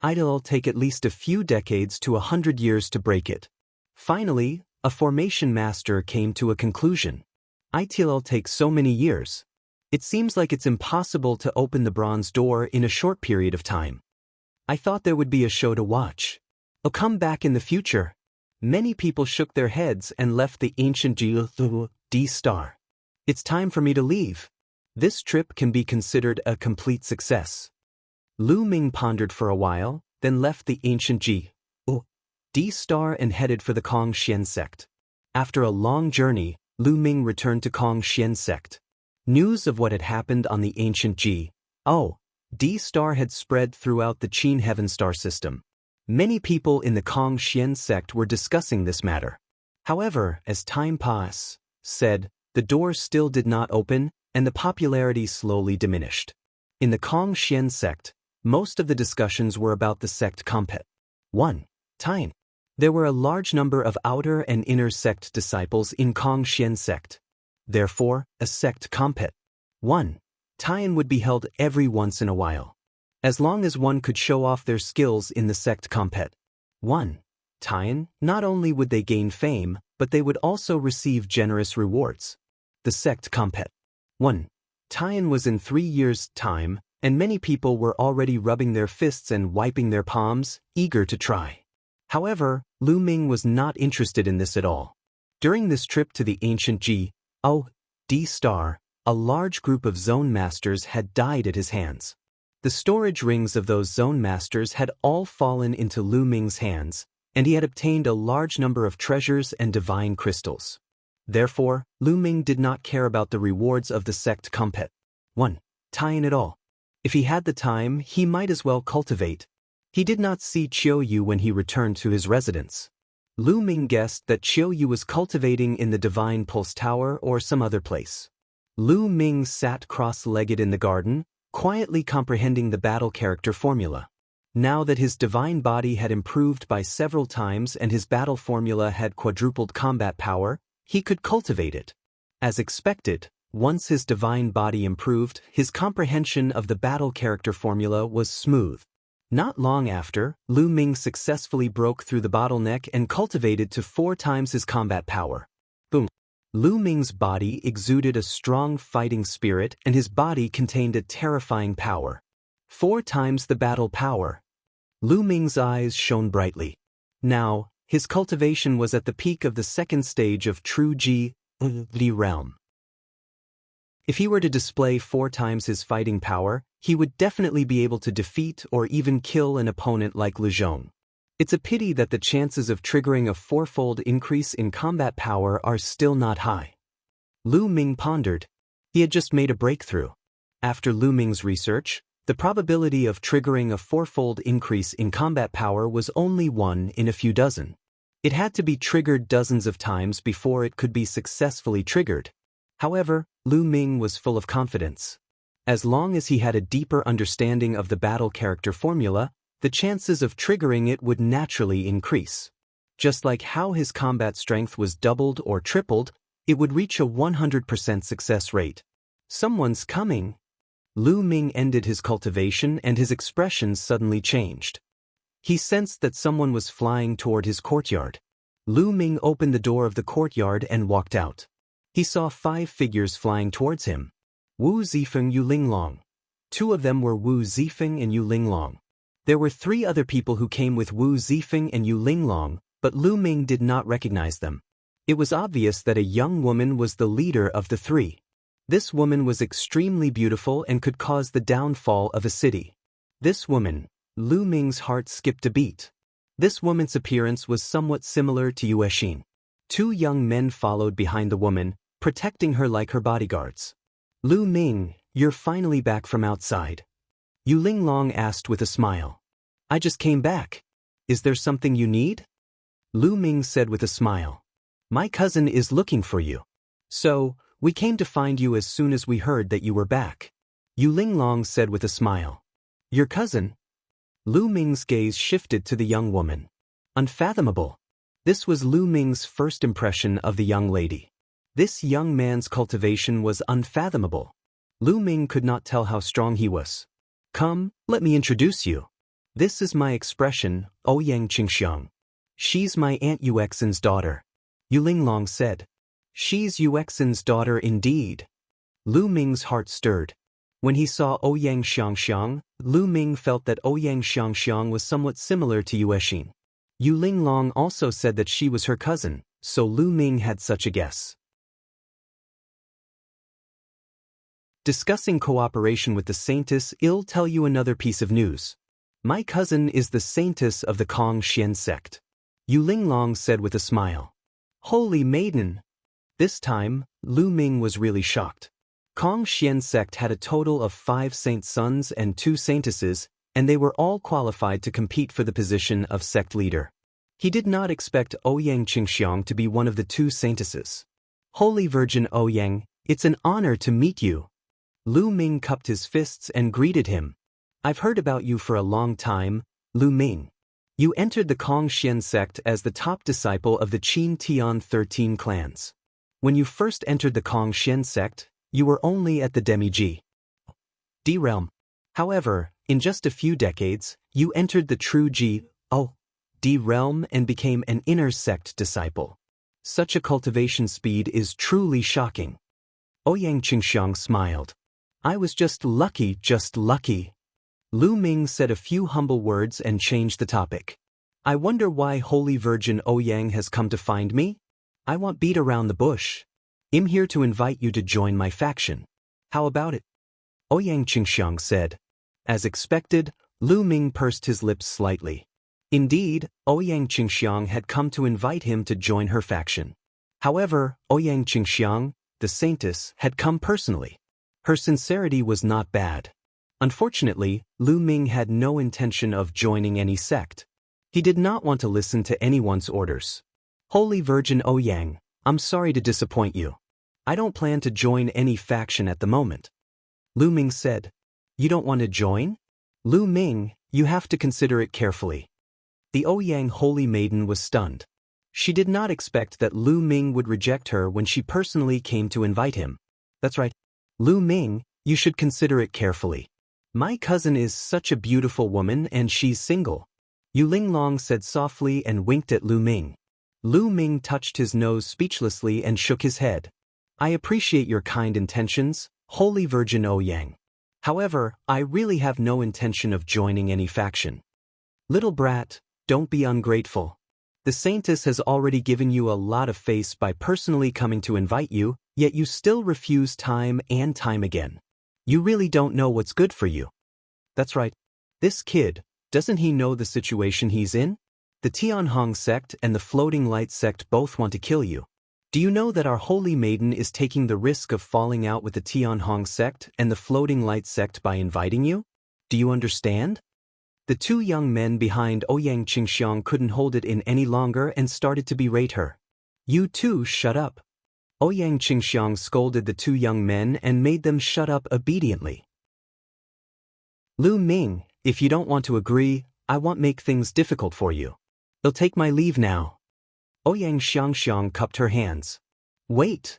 Speaker 1: It'll take at least a few decades to 100 years to break it. Finally, a formation master came to a conclusion. It'll take so many years. It seems like it's impossible to open the bronze door in a short period of time. I thought there would be a show to watch. I'll come back in the future. Many people shook their heads and left the ancient D-Star. It's time for me to leave. This trip can be considered a complete success. Lu Ming pondered for a while, then left the ancient D-Star and headed for the Kong-Xian sect. After a long journey, Lu Ming returned to Kong-Xian sect. News of what had happened on the ancient D-Star had spread throughout the Qin Heaven Star system. Many people in the Kong-Xian sect were discussing this matter. However, as time passed, the door still did not open, and the popularity slowly diminished. In the Kong-Xian sect, most of the discussions were about the sect compet. 1. Time. There were a large number of outer and inner sect disciples in Kong-Xian sect. Therefore, a sect compet. 1. Time would be held every once in a while. As long as one could show off their skills in the sect compet. 1. Time, not only would they gain fame, but they would also receive generous rewards. The sect compet. 1. Time was in 3 years' time, and many people were already rubbing their fists and wiping their palms, eager to try. However, Lu Ming was not interested in this at all. During this trip to the ancient D-Star, a large group of zone masters had died at his hands. The storage rings of those zone masters had all fallen into Lu Ming's hands, and he had obtained a large number of treasures and divine crystals. Therefore, Lu Ming did not care about the rewards of the sect compet. 1. Time at all. If he had the time, he might as well cultivate. He did not see Qiu Yu when he returned to his residence. Lu Ming guessed that Qiu Yu was cultivating in the Divine Pulse Tower or some other place. Lu Ming sat cross-legged in the garden, quietly comprehending the battle character formula. Now that his divine body had improved by several times and his battle formula had quadrupled combat power, he could cultivate it. As expected, once his divine body improved, his comprehension of the battle character formula was smooth. Not long after, Lu Ming successfully broke through the bottleneck and cultivated to 4 times his combat power. Boom! Lu Ming's body exuded a strong fighting spirit and his body contained a terrifying power. 4 times the battle power. Lu Ming's eyes shone brightly. Now, his cultivation was at the peak of the second stage of true Ji realm. If he were to display 4 times his fighting power, he would definitely be able to defeat or even kill an opponent like Lu Zhong. It's a pity that the chances of triggering a 4-fold increase in combat power are still not high. Lu Ming pondered. He had just made a breakthrough. After Lu Ming's research, the probability of triggering a 4-fold increase in combat power was only 1 in a few dozen. It had to be triggered dozens of times before it could be successfully triggered. However, Lu Ming was full of confidence. As long as he had a deeper understanding of the battle character formula, the chances of triggering it would naturally increase. Just like how his combat strength was doubled or tripled, it would reach a 100% success rate. Someone's coming. Lu Ming ended his cultivation and his expression suddenly changed. He sensed that someone was flying toward his courtyard. Lu Ming opened the door of the courtyard and walked out. He saw 5 figures flying towards him. Wu Zifeng, Yu Linglong. 2 of them were Wu Zifeng and Yu Linglong. There were 3 other people who came with Wu Zifeng and Yu Linglong, but Lu Ming did not recognize them. It was obvious that a young woman was the leader of the 3. This woman was extremely beautiful and could cause the downfall of a city. This woman, Lu Ming's heart skipped a beat. This woman's appearance was somewhat similar to Yue Xin. 2 young men followed behind the woman, protecting her like her bodyguards. Lu Ming, you're finally back from outside. Yu Linglong asked with a smile. I just came back. Is there something you need? Lu Ming said with a smile. My cousin is looking for you. So, we came to find you as soon as we heard that you were back. Yu Linglong said with a smile. Your cousin? Lu Ming's gaze shifted to the young woman. Unfathomable. This was Lu Ming's first impression of the young lady. This young man's cultivation was unfathomable. Lu Ming could not tell how strong he was. Come, let me introduce you. This is my expression, Ouyang Qingxiang. She's my Aunt Yuexin's daughter. Yu Linglong said. She's Yuexin's daughter indeed. Lu Ming's heart stirred. When he saw Ouyang Xiangxiang, Lu Ming felt that Ouyang Xiangxiang was somewhat similar to Yue Xin. Yu Linglong also said that she was her cousin, so Lu Ming had such a guess. Discussing cooperation with the Saintess, I'll tell you another piece of news. My cousin is the Saintess of the Kong Xian sect. Yu Linglong said with a smile. Holy maiden! This time, Lu Ming was really shocked. Kong Xian sect had a total of 5 saint sons and 2 saintesses, and they were all qualified to compete for the position of sect leader. He did not expect Ouyang Qingxiang to be one of the 2 saintesses. Holy Virgin Ouyang, it's an honor to meet you. Lu Ming cupped his fists and greeted him. I've heard about you for a long time, Lu Ming. You entered the Kong Xian sect as the top disciple of the Qin Tian 13 clans. When you first entered the Kong Xian sect, you were only at the demi-G D realm. However, in just a few decades, you entered the true G D realm and became an inner sect disciple. Such a cultivation speed is truly shocking. Ouyang Qingxiang smiled. I was just lucky, just lucky. Lu Ming said a few humble words and changed the topic. I wonder why Holy Virgin Ouyang has come to find me? I won't beat around the bush. I'm here to invite you to join my faction. How about it? Ouyang Qingxiang said. As expected, Lu Ming pursed his lips slightly. Indeed, Ouyang Qingxiang had come to invite him to join her faction. However, Ouyang Qingxiang, the saintess, had come personally. Her sincerity was not bad. Unfortunately, Lu Ming had no intention of joining any sect. He did not want to listen to anyone's orders. Holy Virgin Ouyang, I'm sorry to disappoint you. I don't plan to join any faction at the moment. Lu Ming said. You don't want to join? Lu Ming, you have to consider it carefully. The Ouyang Holy Maiden was stunned. She did not expect that Lu Ming would reject her when she personally came to invite him. That's right. Lu Ming, you should consider it carefully. My cousin is such a beautiful woman and she's single. Yu Linglong said softly and winked at Lu Ming. Lu Ming touched his nose speechlessly and shook his head. I appreciate your kind intentions, Holy Virgin Ouyang. However, I really have no intention of joining any faction. Little brat, don't be ungrateful. The saintess has already given you a lot of face by personally coming to invite you, yet you still refuse time and time again. You really don't know what's good for you. That's right. This kid, doesn't he know the situation he's in? The Tianhong sect and the Floating Light sect both want to kill you. Do you know that our holy maiden is taking the risk of falling out with the Tianhong sect and the Floating Light sect by inviting you? Do you understand? The two young men behind Ouyang Qingxiang couldn't hold it in any longer and started to berate her. You two shut up. Ouyang Qingxiang scolded the two young men and made them shut up obediently. Lu Ming, if you don't want to agree, I won't make things difficult for you. I'll take my leave now. Ouyang Xiangxiang cupped her hands. Wait!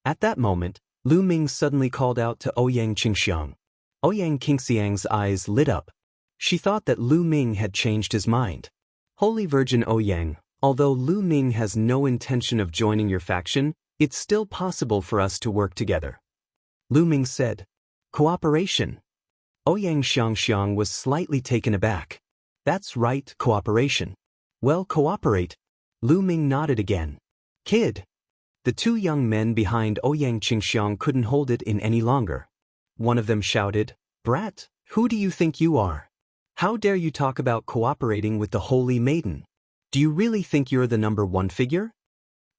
Speaker 1: At that moment, Lu Ming suddenly called out to Ouyang Qingxiang. Ouyang Qingxiang's eyes lit up. She thought that Lu Ming had changed his mind. Holy Virgin Ouyang, although Lu Ming has no intention of joining your faction, it's still possible for us to work together. Lu Ming said. Cooperation. Ouyang Xiangxiang was slightly taken aback. That's right, cooperation. Well, cooperate. Lu Ming nodded again. Kid. The two young men behind Ouyang Qingxiang couldn't hold it in any longer. One of them shouted, Brat, who do you think you are? How dare you talk about cooperating with the Holy Maiden? Do you really think you're the number one figure?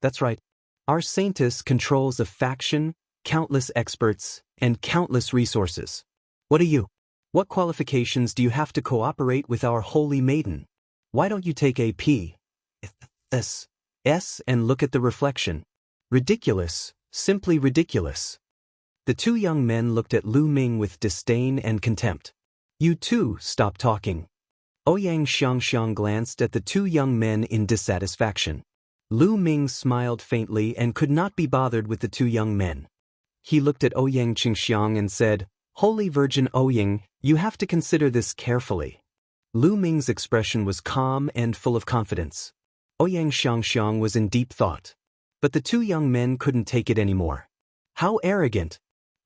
Speaker 1: That's right. Our saintess controls a faction, countless experts, and countless resources. What are you? What qualifications do you have to cooperate with our Holy Maiden? Why don't you take a S and look at the reflection? Ridiculous, simply ridiculous. The two young men looked at Lu Ming with disdain and contempt. You two, stop talking. Ouyang Xiangxiang glanced at the two young men in dissatisfaction. Lu Ming smiled faintly and could not be bothered with the two young men. He looked at Ouyang Qingxiang and said, Holy Virgin Ouyang, you have to consider this carefully. Lu Ming's expression was calm and full of confidence. Ouyang Xiangxiang was in deep thought. But the two young men couldn't take it anymore. How arrogant!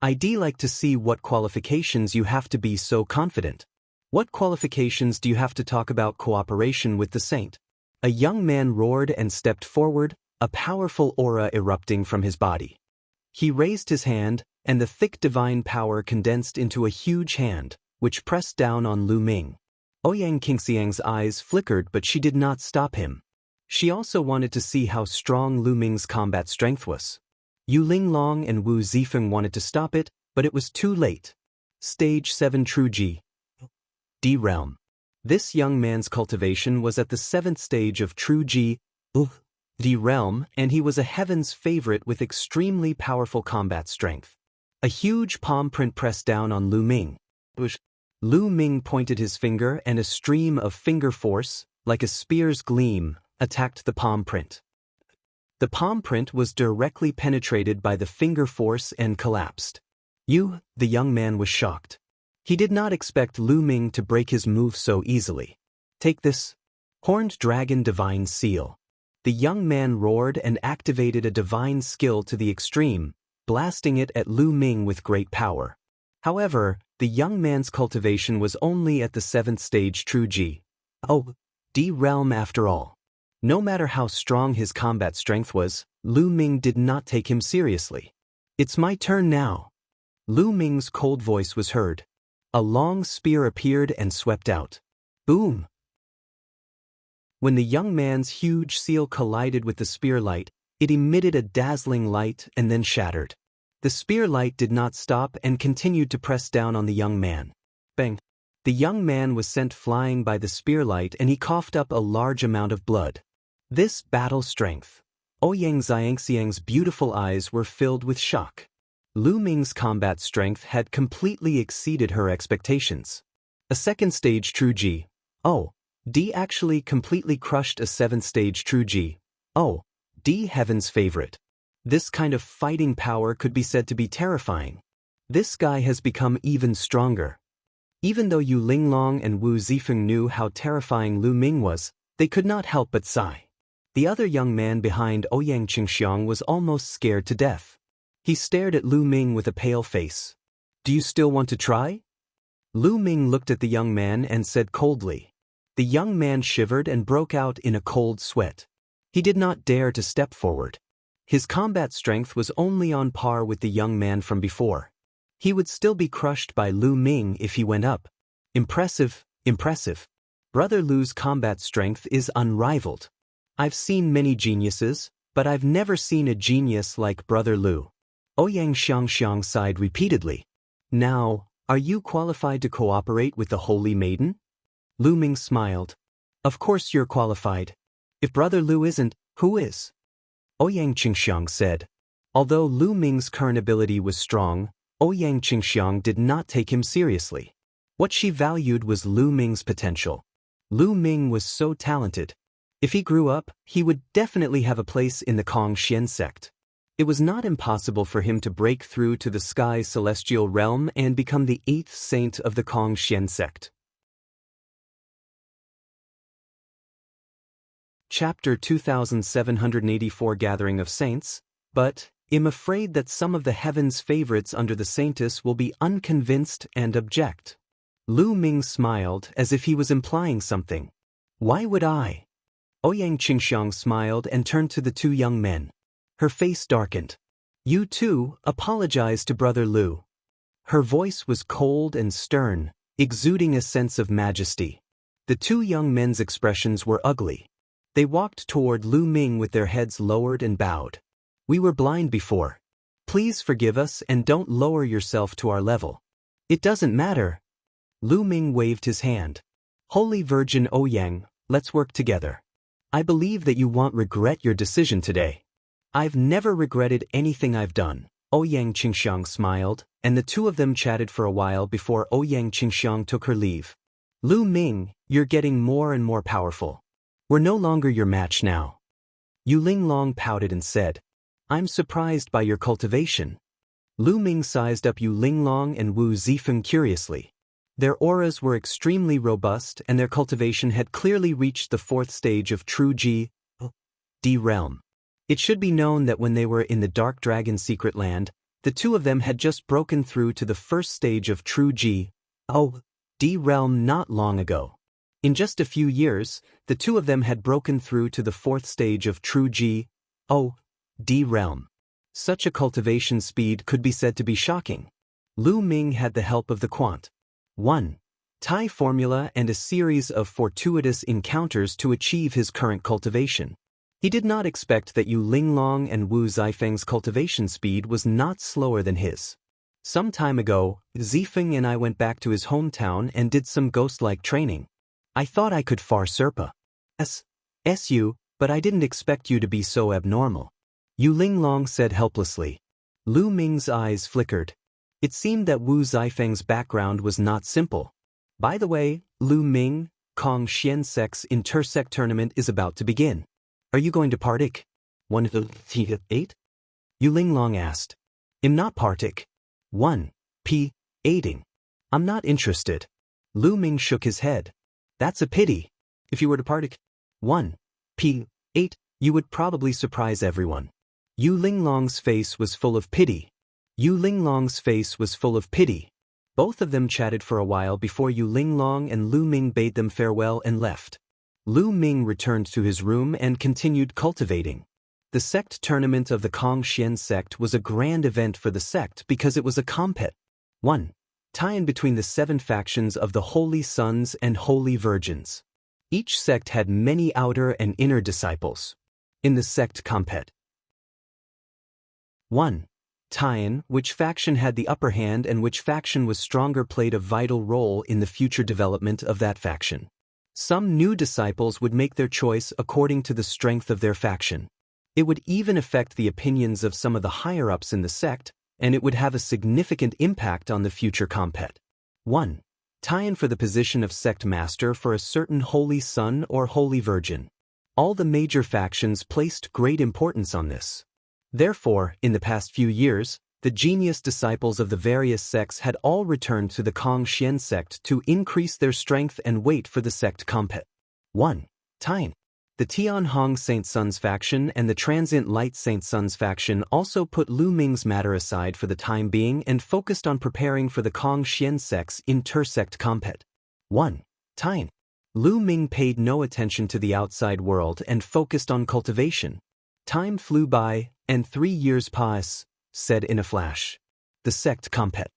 Speaker 1: I'd like to see what qualifications you have to be so confident. What qualifications do you have to talk about cooperation with the saint? A young man roared and stepped forward, a powerful aura erupting from his body. He raised his hand, and the thick divine power condensed into a huge hand, which pressed down on Lu Ming. Ouyang Qingxiang's eyes flickered, but she did not stop him. She also wanted to see how strong Lu Ming's combat strength was. Yu Linglong and Wu Zifeng wanted to stop it, but it was too late. Stage 7 True G. D Realm. This young man's cultivation was at the 7th stage of True G. D Realm, and he was a heaven's favorite with extremely powerful combat strength. A huge palm print pressed down on Lu Ming. Lu Ming pointed his finger, and a stream of finger force, like a spear's gleam, attacked the palm print. The palm print was directly penetrated by the finger force and collapsed. The young man was shocked. He did not expect Lu Ming to break his move so easily. Take this. Horned Dragon Divine Seal. The young man roared and activated a divine skill to the extreme, blasting it at Lu Ming with great power. However, the young man's cultivation was only at the 7th stage True G. D Realm after all. No matter how strong his combat strength was, Lu Ming did not take him seriously. It's my turn now. Lu Ming's cold voice was heard. A long spear appeared and swept out. Boom! When the young man's huge seal collided with the spear light, it emitted a dazzling light and then shattered. The spear light did not stop and continued to press down on the young man. Bang! The young man was sent flying by the spear light and he coughed up a large amount of blood. This battle strength. Ouyang Xiangxiang's beautiful eyes were filled with shock. Lu Ming's combat strength had completely exceeded her expectations. A 2nd stage True G. D actually completely crushed a 7th stage True G. D heaven's favorite. This kind of fighting power could be said to be terrifying. This guy has become even stronger. Even though Yu Linglong and Wu Zifeng knew how terrifying Lu Ming was, they could not help but sigh. The other young man behind Ouyang Qingxiang was almost scared to death. He stared at Lu Ming with a pale face. Do you still want to try? Lu Ming looked at the young man and said coldly. The young man shivered and broke out in a cold sweat. He did not dare to step forward. His combat strength was only on par with the young man from before. He would still be crushed by Lu Ming if he went up. Impressive, impressive. Brother Lu's combat strength is unrivaled. I've seen many geniuses, but I've never seen a genius like Brother Lu. Ouyang Xiangxiang sighed repeatedly. Now, are you qualified to cooperate with the Holy Maiden? Lu Ming smiled. Of course you're qualified. If Brother Lu isn't, who is? Ouyang Qingxiang said. Although Lu Ming's current ability was strong, Ouyang Qingxiang did not take him seriously. What she valued was Lu Ming's potential. Lu Ming was so talented. If he grew up, he would definitely have a place in the Kongxian sect. It was not impossible for him to break through to the sky's celestial realm and become the 8th saint of the Kongxian sect. Chapter 2784 Gathering of Saints. But I'm afraid that some of the heaven's favorites under the saintess will be unconvinced and object. Lu Ming smiled as if he was implying something. Why would I? Ouyang Qingxiang smiled and turned to the two young men. Her face darkened. You too, apologize to Brother Lu. Her voice was cold and stern, exuding a sense of majesty. The two young men's expressions were ugly. They walked toward Lu Ming with their heads lowered and bowed. We were blind before. Please forgive us and don't lower yourself to our level. It doesn't matter. Lu Ming waved his hand. Holy Virgin Ouyang, let's work together. I believe that you won't regret your decision today. I've never regretted anything I've done. Ouyang Qingxiang smiled, and the two of them chatted for a while before Ouyang Qingxiang took her leave. Lu Ming, you're getting more and more powerful. We're no longer your match now. Yu Linglong pouted and said, I'm surprised by your cultivation. Lu Ming sized up Yu Linglong and Wu Zifeng curiously. Their auras were extremely robust and their cultivation had clearly reached the 4th stage of true D realm. It should be known that when they were in the Dark Dragon secret land, the two of them had just broken through to the 1st stage of true D realm not long ago. In just a few years, the two of them had broken through to the 4th stage of true D realm. Such a cultivation speed could be said to be shocking. Lu Ming had the help of the Quant 1 Tai formula and a series of fortuitous encounters to achieve his current cultivation. He did not expect that Yu Linglong and Wu Zifeng's cultivation speed was not slower than his. Some time ago, Zifeng and I went back to his hometown and did some ghost-like training. I thought I could far surpa you, but I didn't expect you to be so abnormal. Yu Linglong said helplessly. Lu Ming's eyes flickered. It seemed that Wu Zifeng's background was not simple. By the way, Lu Ming, Kongxian Sect's intersect tournament is about to begin. Are you going to partic? 1-8? Yu Linglong asked. I'm not partic. 1-8ing. I'm not interested. Lu Ming shook his head. That's a pity. If you were to partic 1-8, you would probably surprise everyone. Yu Linglong's face was full of pity. Both of them chatted for a while before Yu Linglong and Lu Ming bade them farewell and left. Lu Ming returned to his room and continued cultivating. The sect tournament of the Kongxian sect was a grand event for the sect because it was a compet 1 tie-in between the 7 factions of the Holy Sons and Holy Virgins. Each sect had many outer and inner disciples. In the sect compet 1 tie-in, which faction had the upper hand and which faction was stronger played a vital role in the future development of that faction. Some new disciples would make their choice according to the strength of their faction. It would even affect the opinions of some of the higher-ups in the sect, and it would have a significant impact on the future compet 1 tie-in for the position of sect master for a certain Holy Son or Holy Virgin. All the major factions placed great importance on this. Therefore, in the past few years, the genius disciples of the various sects had all returned to the Kongxian sect to increase their strength and weight for the sect compet 1 tie-in. The Tianhong Saint Sons faction and the Transient Light Saint Sons faction also put Lu Ming's matter aside for the time being and focused on preparing for the Kongxian sect's intersect compet 1 tie-in. Lu Ming paid no attention to the outside world and focused on cultivation. Time flew by, and 3 years passed, said in a flash. The sect compet.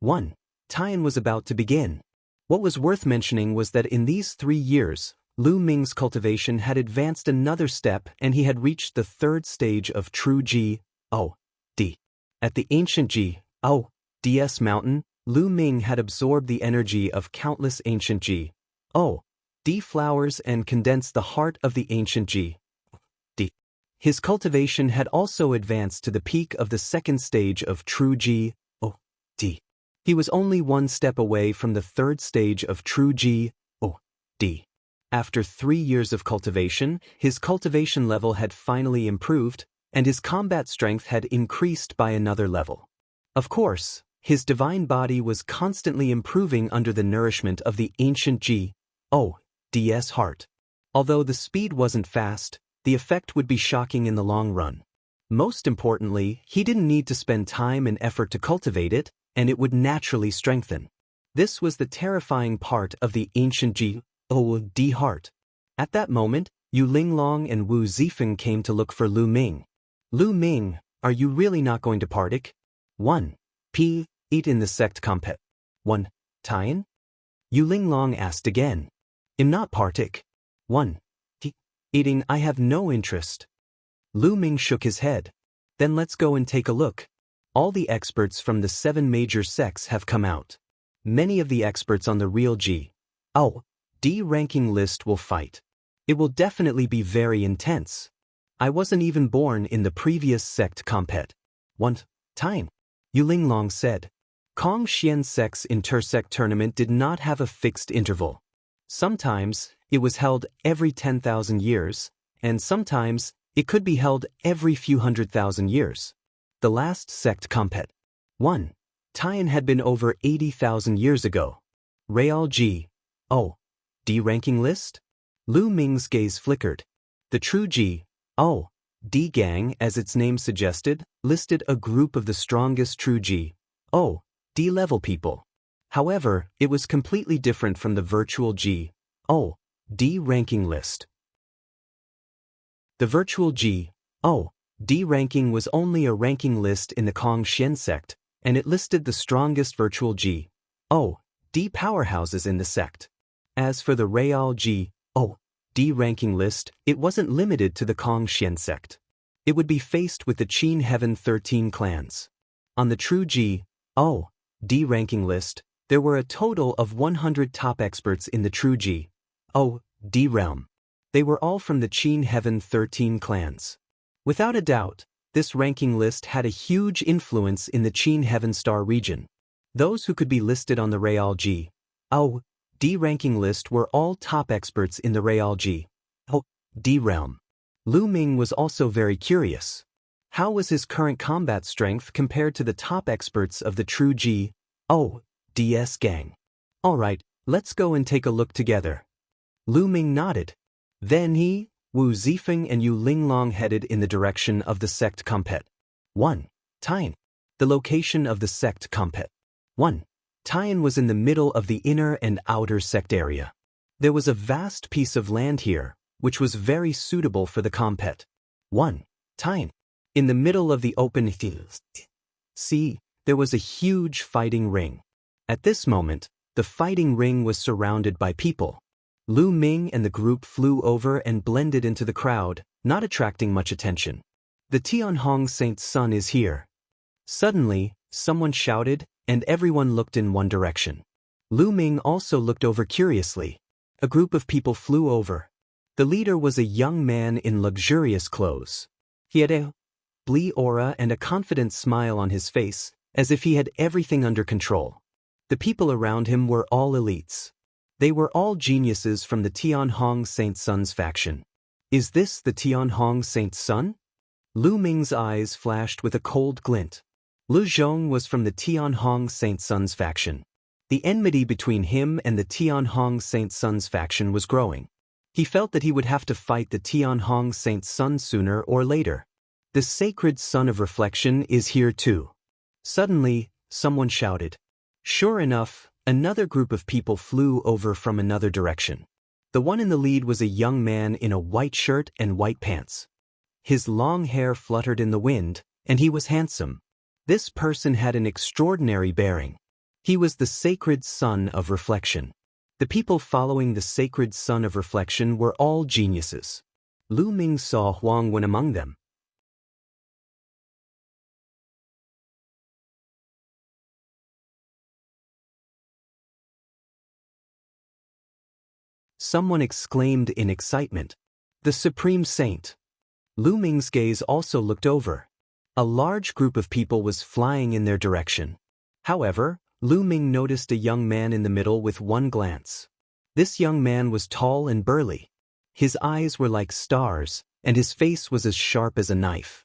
Speaker 1: 1. Tian was about to begin. What was worth mentioning was that in these 3 years, Lu Ming's cultivation had advanced another step and he had reached the 3rd stage of true G-O-D. At the ancient G-O-DS mountain, Lu Ming had absorbed the energy of countless ancient G-O-D flowers and condensed the heart of the ancient G-D. His cultivation had also advanced to the peak of the 2nd stage of true G-O-D. He was only 1 step away from the 3rd stage of true G-O-D. After 3 years of cultivation, his cultivation level had finally improved, and his combat strength had increased by another level. Of course, his divine body was constantly improving under the nourishment of the ancient G-O-DS heart. Although the speed wasn't fast, the effect would be shocking in the long run. Most importantly, he didn't need to spend time and effort to cultivate it, and it would naturally strengthen. This was the terrifying part of the ancient G-O-D heart. At that moment, Yu Linglong and Wu Zifeng came to look for Lu Ming. Lu Ming, are you really not going to partic? 1. P. Eat in the sect compet. 1. Tian? Yu Linglong asked again. Im not partic. 1. T. Eating I have no interest. Lu Ming shook his head. Then let's go and take a look. All the experts from the 7 major sects have come out. Many of the experts on the real G-O-D ranking list will fight. It will definitely be very intense. I wasn't even born in the previous sect compet. 1. Time. Yu Linglong said. Kong Xian sect's intersect tournament did not have a fixed interval. Sometimes, it was held every 10,000 years, and sometimes, it could be held every few 100,000 years. The last sect compet. 1. Tian had been over 80,000 years ago. Real G-O-D ranking list? Lu Ming's gaze flickered. The true G-O-D gang, as its name suggested, listed a group of the strongest true G-O-D level people. However, it was completely different from the virtual G-O-D ranking list. The virtual G-O-D ranking was only a ranking list in the Kong Xian sect, and it listed the strongest virtual G-O-D powerhouses in the sect. As for the Real G-O-D ranking list, it wasn't limited to the Kong Xian sect. It would be faced with the Qin Heaven 13 clans. On the true G-O-D ranking list, there were a total of 100 top experts in the true G-O-D realm. They were all from the Qin Heaven 13 clans. Without a doubt, this ranking list had a huge influence in the Qin Heaven Star region. Those who could be listed on the Real G-O-D ranking list were all top experts in the Real G-O-D realm. Lu Ming was also very curious. How was his current combat strength compared to the top experts of the true G-O-DS gang? Alright, let's go and take a look together. Lu Ming nodded. Then he, Wu Zifeng and Yu Linglong headed in the direction of the sect compet. 1. Tian. The location of the sect compet. 1. Tian was in the middle of the inner and outer sect area. There was a vast piece of land here, which was very suitable for the compet. 1. Tian. In the middle of the open sea, there was a huge fighting ring. At this moment, the fighting ring was surrounded by people. Lu Ming and the group flew over and blended into the crowd, not attracting much attention. The Tianhong Saint's son is here. Suddenly, someone shouted, and everyone looked in one direction. Lu Ming also looked over curiously. A group of people flew over. The leader was a young man in luxurious clothes. He had a blue aura and a confident smile on his face, as if he had everything under control. The people around him were all elites. They were all geniuses from the Tianhong Saint Sun's faction. Is this the Tianhong Saint Sun? Lu Ming's eyes flashed with a cold glint. Lu Zhong was from the Tianhong Saint Sun's faction. The enmity between him and the Tianhong Saint Sun's faction was growing. He felt that he would have to fight the Tianhong Saint Sun sooner or later. The sacred sun of reflection is here too. Suddenly, someone shouted. Sure enough, another group of people flew over from another direction. The one in the lead was a young man in a white shirt and white pants. His long hair fluttered in the wind, and he was handsome. This person had an extraordinary bearing. He was the sacred son of reflection. The people following the sacred son of reflection were all geniuses. Lu Ming saw Huang Wen among them. Someone exclaimed in excitement, "The Supreme Saint!" Lu Ming's gaze also looked over. A large group of people was flying in their direction. However, Lu Ming noticed a young man in the middle with one glance. This young man was tall and burly. His eyes were like stars, and his face was as sharp as a knife.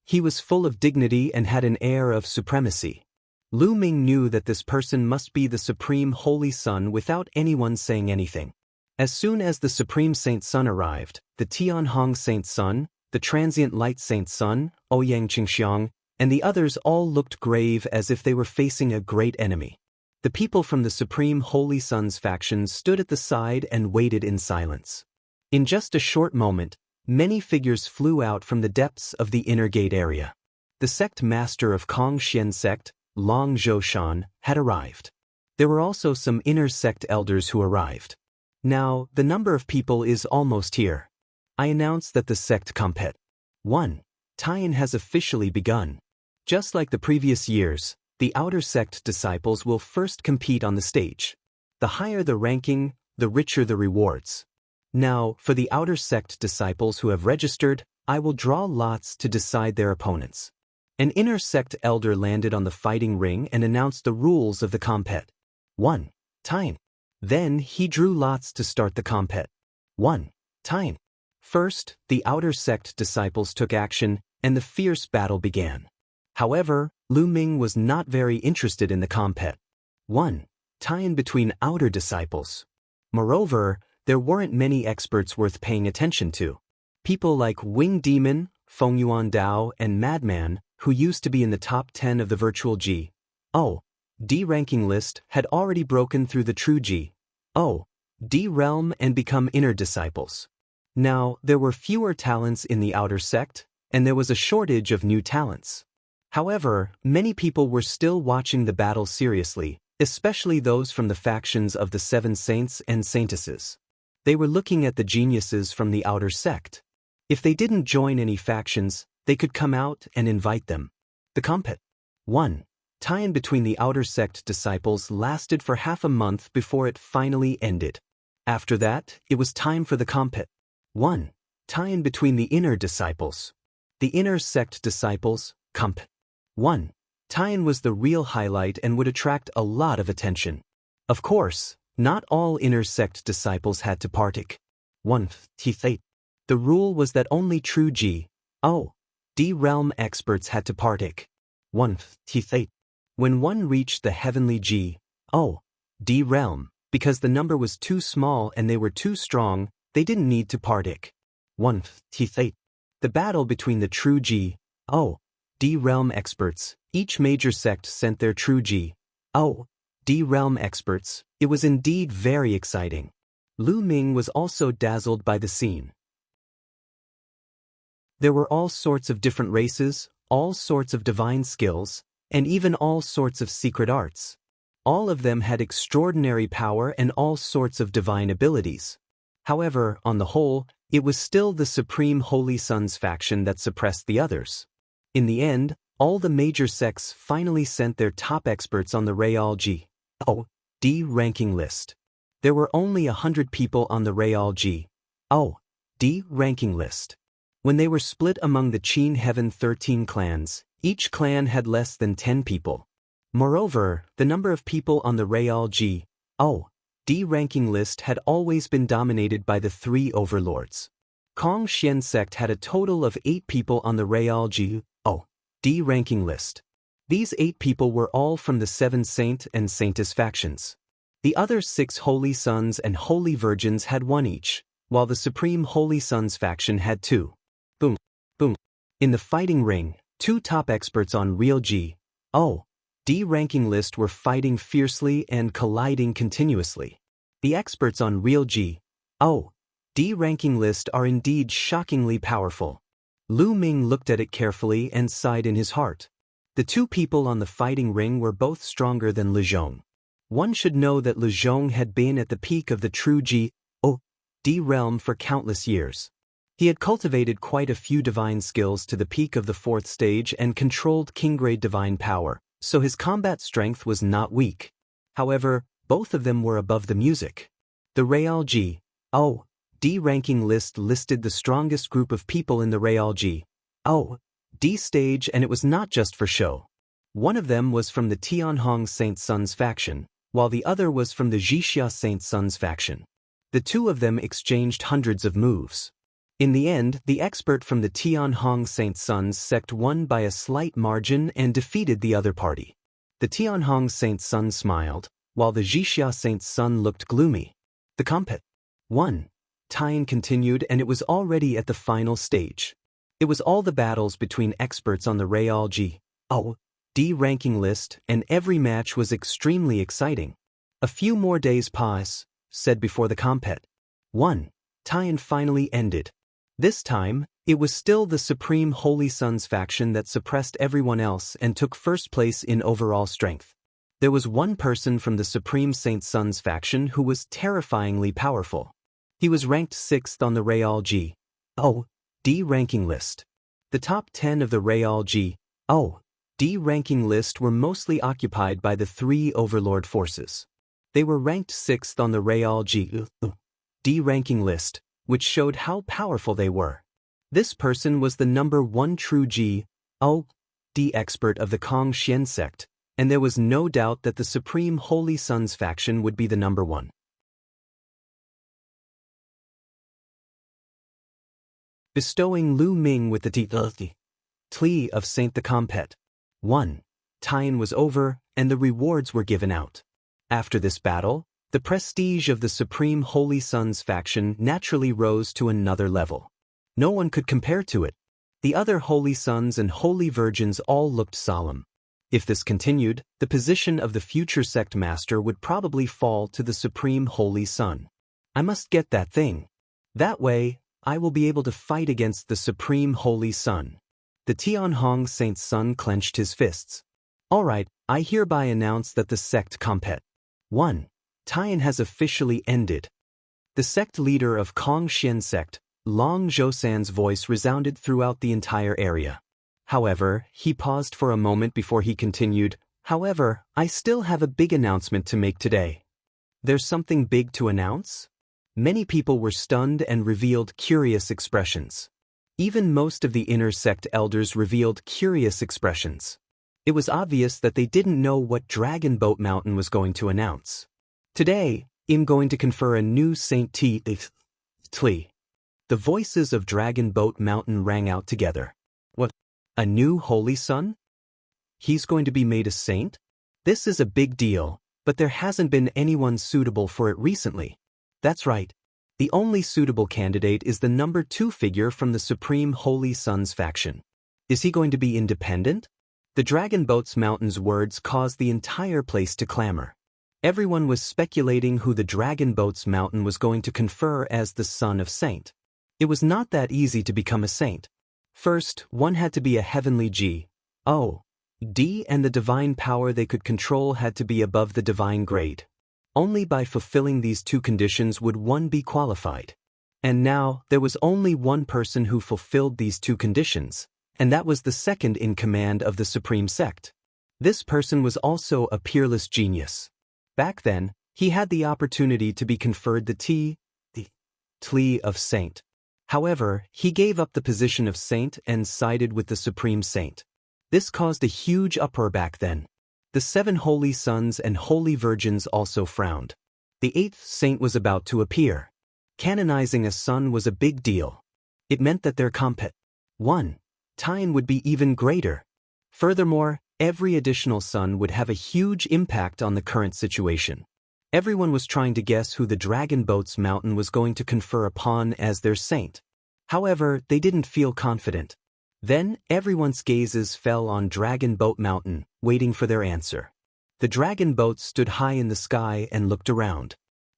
Speaker 1: He was full of dignity and had an air of supremacy. Lu Ming knew that this person must be the Supreme Holy Sun without anyone saying anything. As soon as the Supreme Saint Sun arrived, the Tianhong Saint Sun, the Transient Light Saint Sun, Ouyang Qingxiang, and the others all looked grave as if they were facing a great enemy. The people from the Supreme Holy Sun's faction stood at the side and waited in silence. In just a short moment, many figures flew out from the depths of the inner gate area. The sect master of Kong Xian sect, Long Zhoushan, had arrived. There were also some inner sect elders who arrived. Now, the number of people is almost here. I announce that the sect compet 1. Tie-in has officially begun. Just like the previous years, the outer sect disciples will first compete on the stage. The higher the ranking, the richer the rewards. Now, for the outer sect disciples who have registered, I will draw lots to decide their opponents. An inner sect elder landed on the fighting ring and announced the rules of the compet. 1. Tie-in. Then he drew lots to start the compet. 1. Tie-in. First, the outer sect disciples took action, and the fierce battle began. However, Lu Ming was not very interested in the compet. 1. Tie-in between outer disciples. Moreover, there weren't many experts worth paying attention to. People like Wing Demon, Feng Yuan Dao, and Madman, who used to be in the top 10 of the virtual G.O.D ranking list, had already broken through the true G.O.D realm and become inner disciples. Now, there were fewer talents in the outer sect, and there was a shortage of new talents. However, many people were still watching the battle seriously, especially those from the factions of the Seven Saints and Saintesses. They were looking at the geniuses from the outer sect. If they didn't join any factions, they could come out and invite them. The compet. 1. Tie-in between the outer sect disciples lasted for half a month before it finally ended. After that, it was time for the compet. 1. Tie-in between the inner disciples. The inner sect disciples, compet. 1. Tie-in was the real highlight and would attract a lot of attention. Of course, not all inner sect disciples had to partake. 1. The rule was that only true G.O.D realm experts had to partake. 1. When one reached the heavenly G.O.D realm, because the number was too small and they were too strong, they didn't need to partake. 1. The battle between the true G.O.D realm experts, each major sect sent their true G.O.D realm experts. It was indeed very exciting. Lu Ming was also dazzled by the scene. There were all sorts of different races, all sorts of divine skills, and even all sorts of secret arts. All of them had extraordinary power and all sorts of divine abilities. However, on the whole, it was still the Supreme Holy Sun's faction that suppressed the others. In the end, all the major sects finally sent their top experts on the Real G.O.D ranking list. There were only 100 people on the Real G.O.D ranking list. When they were split among the Qin Heaven 13 clans, each clan had less than 10 people. Moreover, the number of people on the Real G.O.D ranking list had always been dominated by the three overlords. Kong Xian sect had a total of 8 people on the Real G.O.D ranking list. These 8 people were all from the Seven Saint and Saintess factions. The other 6 Holy Sons and Holy Virgins had 1 each, while the Supreme Holy Sons faction had 2. Boom, boom. In the fighting ring, 2 top experts on Real G.O.D ranking list were fighting fiercely and colliding continuously. The experts on Real G Oh, D ranking list are indeed shockingly powerful. Lu Ming looked at it carefully and sighed in his heart. The two people on the fighting ring were both stronger than Li Zhong. One should know that Li Zhong had been at the peak of the true D realm for countless years. He had cultivated quite a few divine skills to the peak of the 4th stage and controlled king-grade divine power, so his combat strength was not weak. However, both of them were above the music. The Real D ranking list listed the strongest group of people in the Real D stage, and it was not just for show. One of them was from the Tianhong Saint Sun's faction, while the other was from the Jixia Saint Sun's faction. The two of them exchanged hundreds of moves. In the end, the expert from the Tianhong Saint Sun's sect won by a slight margin and defeated the other party. The Tianhong Saint Sun smiled, while the Jixia Saint Sun looked gloomy. The compet 1. Tian continued, and it was already at the final stage. It was all the battles between experts on the Real D ranking list, and every match was extremely exciting. A few more days said before the compet 1. Tian finally ended. This time, it was still the Supreme Holy Sun's faction that suppressed everyone else and took first place in overall strength. There was one person from the Supreme Saint Sun's faction who was terrifyingly powerful. He was ranked 6th on the Real D ranking list. The top 10 of the Real D ranking list were mostly occupied by the 3 overlord forces. They were ranked 6th on the Real D ranking list, which showed how powerful they were. This person was the number 1 true D expert of the Kongxian sect, and there was no doubt that the Supreme Holy Sun's faction would be the number 1. Bestowing Lu Ming with the Tli of Saint the Compet 1. Tian was over, and the rewards were given out. After this battle, the prestige of the Supreme Holy Sun's faction naturally rose to another level. No one could compare to it. The other Holy Sons and Holy Virgins all looked solemn. If this continued, the position of the future sect master would probably fall to the Supreme Holy Sun. I must get that thing. That way, I will be able to fight against the Supreme Holy Sun. The Tianhong Saint Sun clenched his fists. All right, I hereby announce that the sect compet 1. Tian has officially ended. The sect leader of Kongxian sect, Long Zhousan's voice resounded throughout the entire area. However, he paused for a moment before he continued, however, I still have a big announcement to make today. There's something big to announce? Many people were stunned and revealed curious expressions. Even most of the inner sect elders revealed curious expressions. It was obvious that they didn't know what Dragon Boat Mountain was going to announce. Today, I'm going to confer a new Saint Tli. The voices of Dragon Boat Mountain rang out together. What? A new Holy Sun? He's going to be made a saint? This is a big deal, but there hasn't been anyone suitable for it recently. That's right. The only suitable candidate is the number 2 figure from the Supreme Holy Sun's faction. Is he going to be independent? The Dragon Boats Mountain's words caused the entire place to clamor. Everyone was speculating who the Dragon Boats Mountain was going to confer as the son of saint. It was not that easy to become a saint. First, one had to be a heavenly D, and the divine power they could control had to be above the divine grade. Only by fulfilling these 2 conditions would one be qualified. And now, there was only one person who fulfilled these 2 conditions, and that was the second in command of the Supreme Sect. This person was also a peerless genius. Back then, he had the opportunity to be conferred the Tli of Saint. However, he gave up the position of saint and sided with the Supreme Saint. This caused a huge uproar back then. The 7 Holy Sons and Holy Virgins also frowned. The 8th saint was about to appear. Canonizing a son was a big deal. It meant that their compet 1. Tian would be even greater. Furthermore, every additional son would have a huge impact on the current situation. Everyone was trying to guess who the Dragon Boats Mountain was going to confer upon as their saint. However, they didn't feel confident. Then, everyone's gazes fell on Dragon Boat Mountain, waiting for their answer. The dragon boats stood high in the sky and looked around.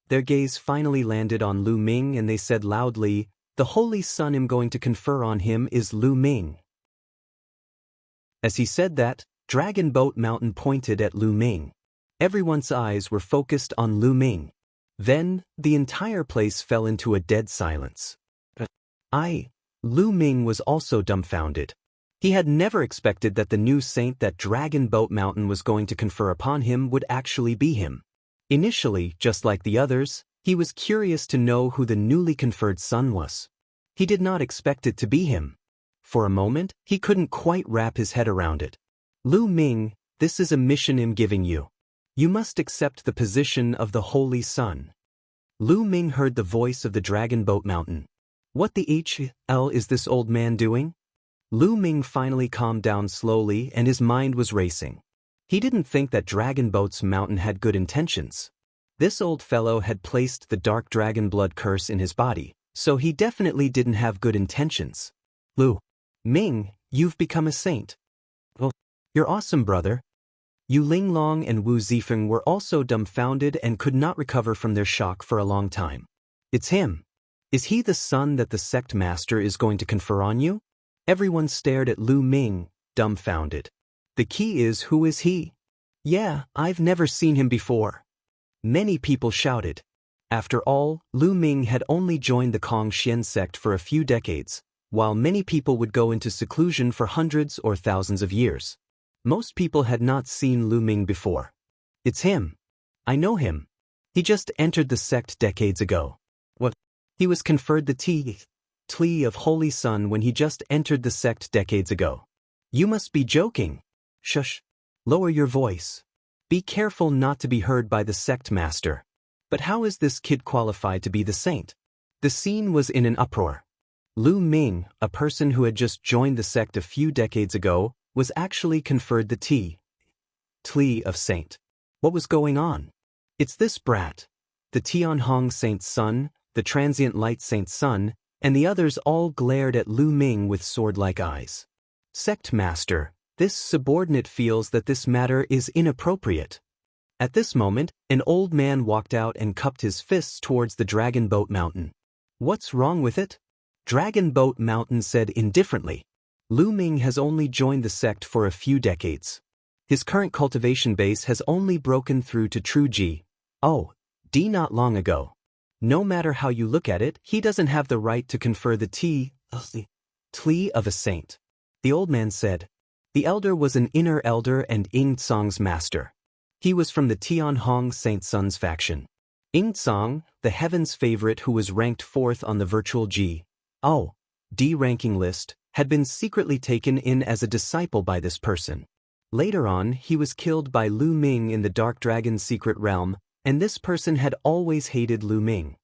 Speaker 1: their gaze finally landed on Lu Ming and they said loudly, "The Holy Sun I'm going to confer on him is Lu Ming." As he said that, Dragon Boat Mountain pointed at Lu Ming. Everyone's eyes were focused on Lu Ming. Then, the entire place fell into a dead silence. Lu Ming was also dumbfounded. He had never expected that the new saint that Dragon Boat Mountain was going to confer upon him would actually be him. Initially, just like the others, he was curious to know who the newly conferred sun was. He did not expect it to be him. For a moment, he couldn't quite wrap his head around it. "Lu Ming, this is a mission I'm giving you. You must accept the position of the Holy Sun." Lu Ming heard the voice of the Dragon Boat Mountain. What the hell is this old man doing? Lu Ming finally calmed down slowly and his mind was racing. He didn't think that Dragon Boat's Mountain had good intentions. This old fellow had placed the dark dragon blood curse in his body, so he definitely didn't have good intentions. "Lu Ming, you've become a saint. Well, you're awesome, brother." Yu Linglong and Wu Zifeng were also dumbfounded and could not recover from their shock for a long time. "It's him. Is he the son that the sect master is going to confer on you?" Everyone stared at Lu Ming, dumbfounded. "The key is, who is he?" "Yeah, I've never seen him before." Many people shouted. After all, Lu Ming had only joined the Kongxian sect for a few decades, while many people would go into seclusion for hundreds or thousands of years. Most people had not seen Lu Ming before. "It's him. I know him. He just entered the sect decades ago." "What? He was conferred the Tlea of Holy Sun when he just entered the sect decades ago." "You must be joking." "Shush. Lower your voice. Be careful not to be heard by the sect master." "But how is this kid qualified to be the saint?" The scene was in an uproar. Lu Ming, a person who had just joined the sect a few decades ago, was actually conferred the Tlea of Saint. What was going on? "It's this brat. The Tianhong Saint's son, the Transient Light Saint's son, and the others all glared at Lu Ming with sword-like eyes. "Sect master, this subordinate feels that this matter is inappropriate." At this moment, an old man walked out and cupped his fists towards the Dragon Boat Mountain. "What's wrong with it?" Dragon Boat Mountain said indifferently. "Lu Ming has only joined the sect for a few decades. His current cultivation base has only broken through to true G. D not long ago. No matter how you look at it, he doesn't have the right to confer the Tlea of a saint." The old man said. The elder was an inner elder and Ying Tsang's master. He was from the Tianhong Saint Sun's faction. Ying Tsang, the heaven's favorite who was ranked 4th on the virtual D ranking list, had been secretly taken in as a disciple by this person. Later on, he was killed by Lu Ming in the Dark Dragon's secret realm, and this person had always hated Lu Ming.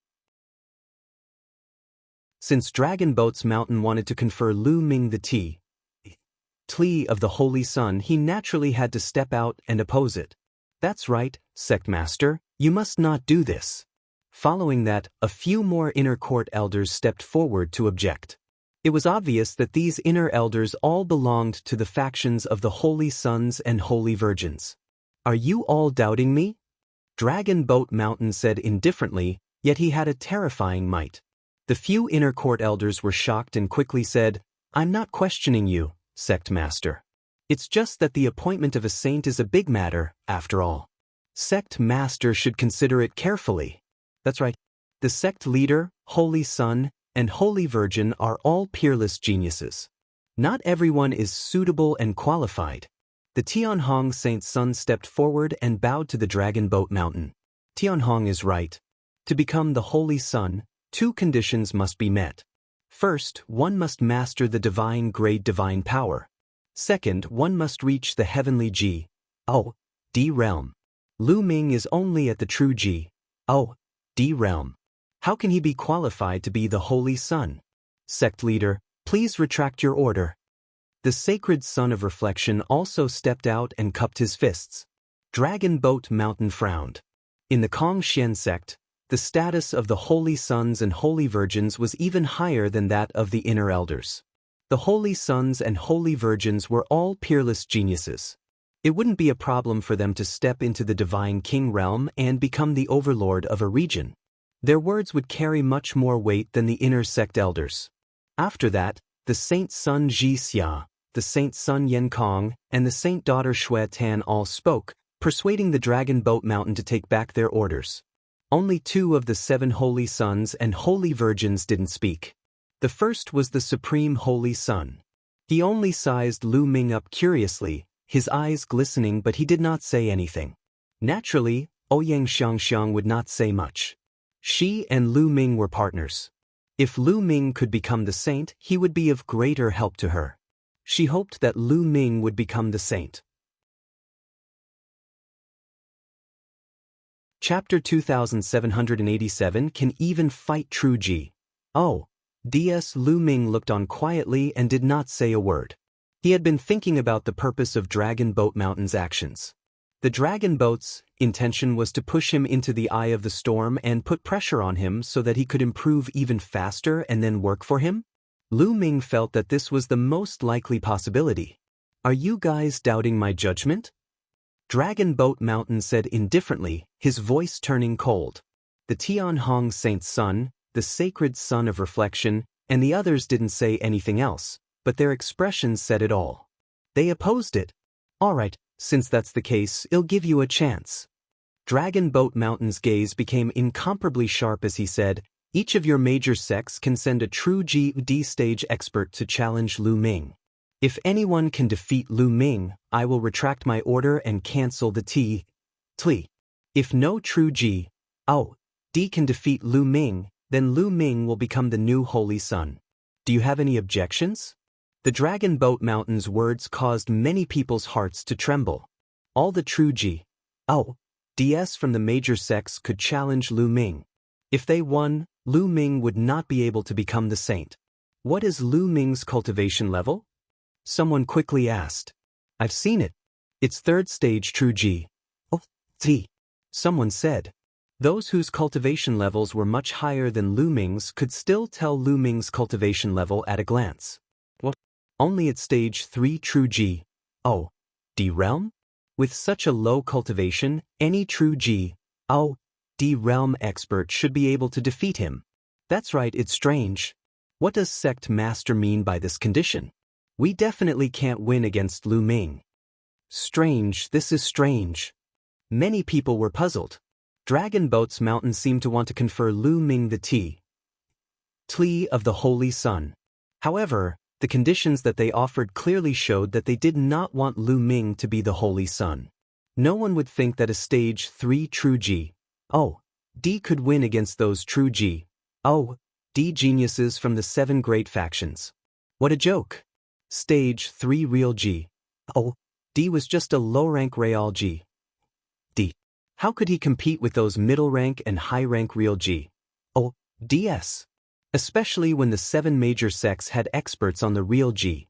Speaker 1: Since Dragon Boat's Mountain wanted to confer Lu Ming the Tlea of the Holy Sun, he naturally had to step out and oppose it. "That's right, sect master, you must not do this." Following that, a few more inner court elders stepped forward to object. It was obvious that these inner elders all belonged to the factions of the Holy Sons and Holy Virgins. "Are you all doubting me?" Dragon Boat Mountain said indifferently, yet he had a terrifying might. The few inner court elders were shocked and quickly said, "I'm not questioning you, sect master. It's just that the appointment of a saint is a big matter, after all. Sect master should consider it carefully." That's right. The sect leader, Holy Sun, and Holy Virgin are all peerless geniuses. Not everyone is suitable and qualified. The Tianhong Saint Sun stepped forward and bowed to the Dragon Boat Mountain. "Tianhong is right. To become the Holy Sun, 2 conditions must be met. First, one must master the divine grade divine power. Second, one must reach the heavenly D realm. Lu Ming is only at the true D realm. How can he be qualified to be the Holy Sun? Sect leader, please retract your order." The sacred Son of Reflection also stepped out and cupped his fists. Dragon Boat Mountain frowned. In the Kongxian sect, the status of the Holy Sons and Holy Virgins was even higher than that of the inner elders. The Holy Sons and Holy Virgins were all peerless geniuses. It wouldn't be a problem for them to step into the divine king realm and become the overlord of a region. Their words would carry much more weight than the inner sect elders. After that, the Saint Sun Jixia, the Saint Sun Yenkong, and the Saint Daughter Shui Tan all spoke, persuading the Dragon Boat Mountain to take back their orders. Only 2 of the 7 holy sons and holy virgins didn't speak. The first was the Supreme Holy Son. He only sized Lu Ming up curiously, his eyes glistening, but he did not say anything. Naturally, Ouyang Xiangxiang would not say much. She and Lu Ming were partners. If Lu Ming could become the saint, he would be of greater help to her. She hoped that Lu Ming would become the saint. Chapter 2787 Can even fight True Ji. Oh. DS Lu Ming looked on quietly and did not say a word. He had been thinking about the purpose of Dragon Boat Mountain's actions. The Dragon Boat's intention was to push him into the eye of the storm and put pressure on him so that he could improve even faster and then work for him? Lu Ming felt that this was the most likely possibility. Are you guys doubting my judgment? Dragon Boat Mountain said indifferently, his voice turning cold. The Tianhong Saint's son, the sacred son of reflection, and the others didn't say anything else, but their expressions said it all. They opposed it. All right, since that's the case, I'll give you a chance. Dragon Boat Mountain's gaze became incomparably sharp as he said, each of your major sects can send a true GD stage expert to challenge Lu Ming. If anyone can defeat Lu Ming, I will retract my order and cancel the T. If no true D can defeat Lu Ming, then Lu Ming will become the new Holy Son. Do you have any objections? The Dragon Boat Mountain's words caused many people's hearts to tremble. All the true DS from the major sects could challenge Lu Ming. If they won, Lu Ming would not be able to become the saint. What is Lu Ming's cultivation level? Someone quickly asked. I've seen it. It's 3rd stage true G. Someone said. Those whose cultivation levels were much higher than Lu Ming's could still tell Lu Ming's cultivation level at a glance. What? Only at stage 3 true G. D realm? With such a low cultivation, any true G. D realm expert should be able to defeat him. That's right, it's strange. What does sect master mean by this condition? We definitely can't win against Lu Ming. Strange, this is strange. Many people were puzzled. Dragon Boat's Mountain seemed to want to confer Lu Ming the T of the Holy Sun. However, the conditions that they offered clearly showed that they did not want Lu Ming to be the Holy Sun. No one would think that a stage 3 true G. D could win against those true G. D geniuses from the 7 great factions. What a joke. Stage 3 real G. D was just a low-rank Real G. D. How could he compete with those middle-rank and high-rank real G. DS? Especially when the 7 major sects had experts on the real G.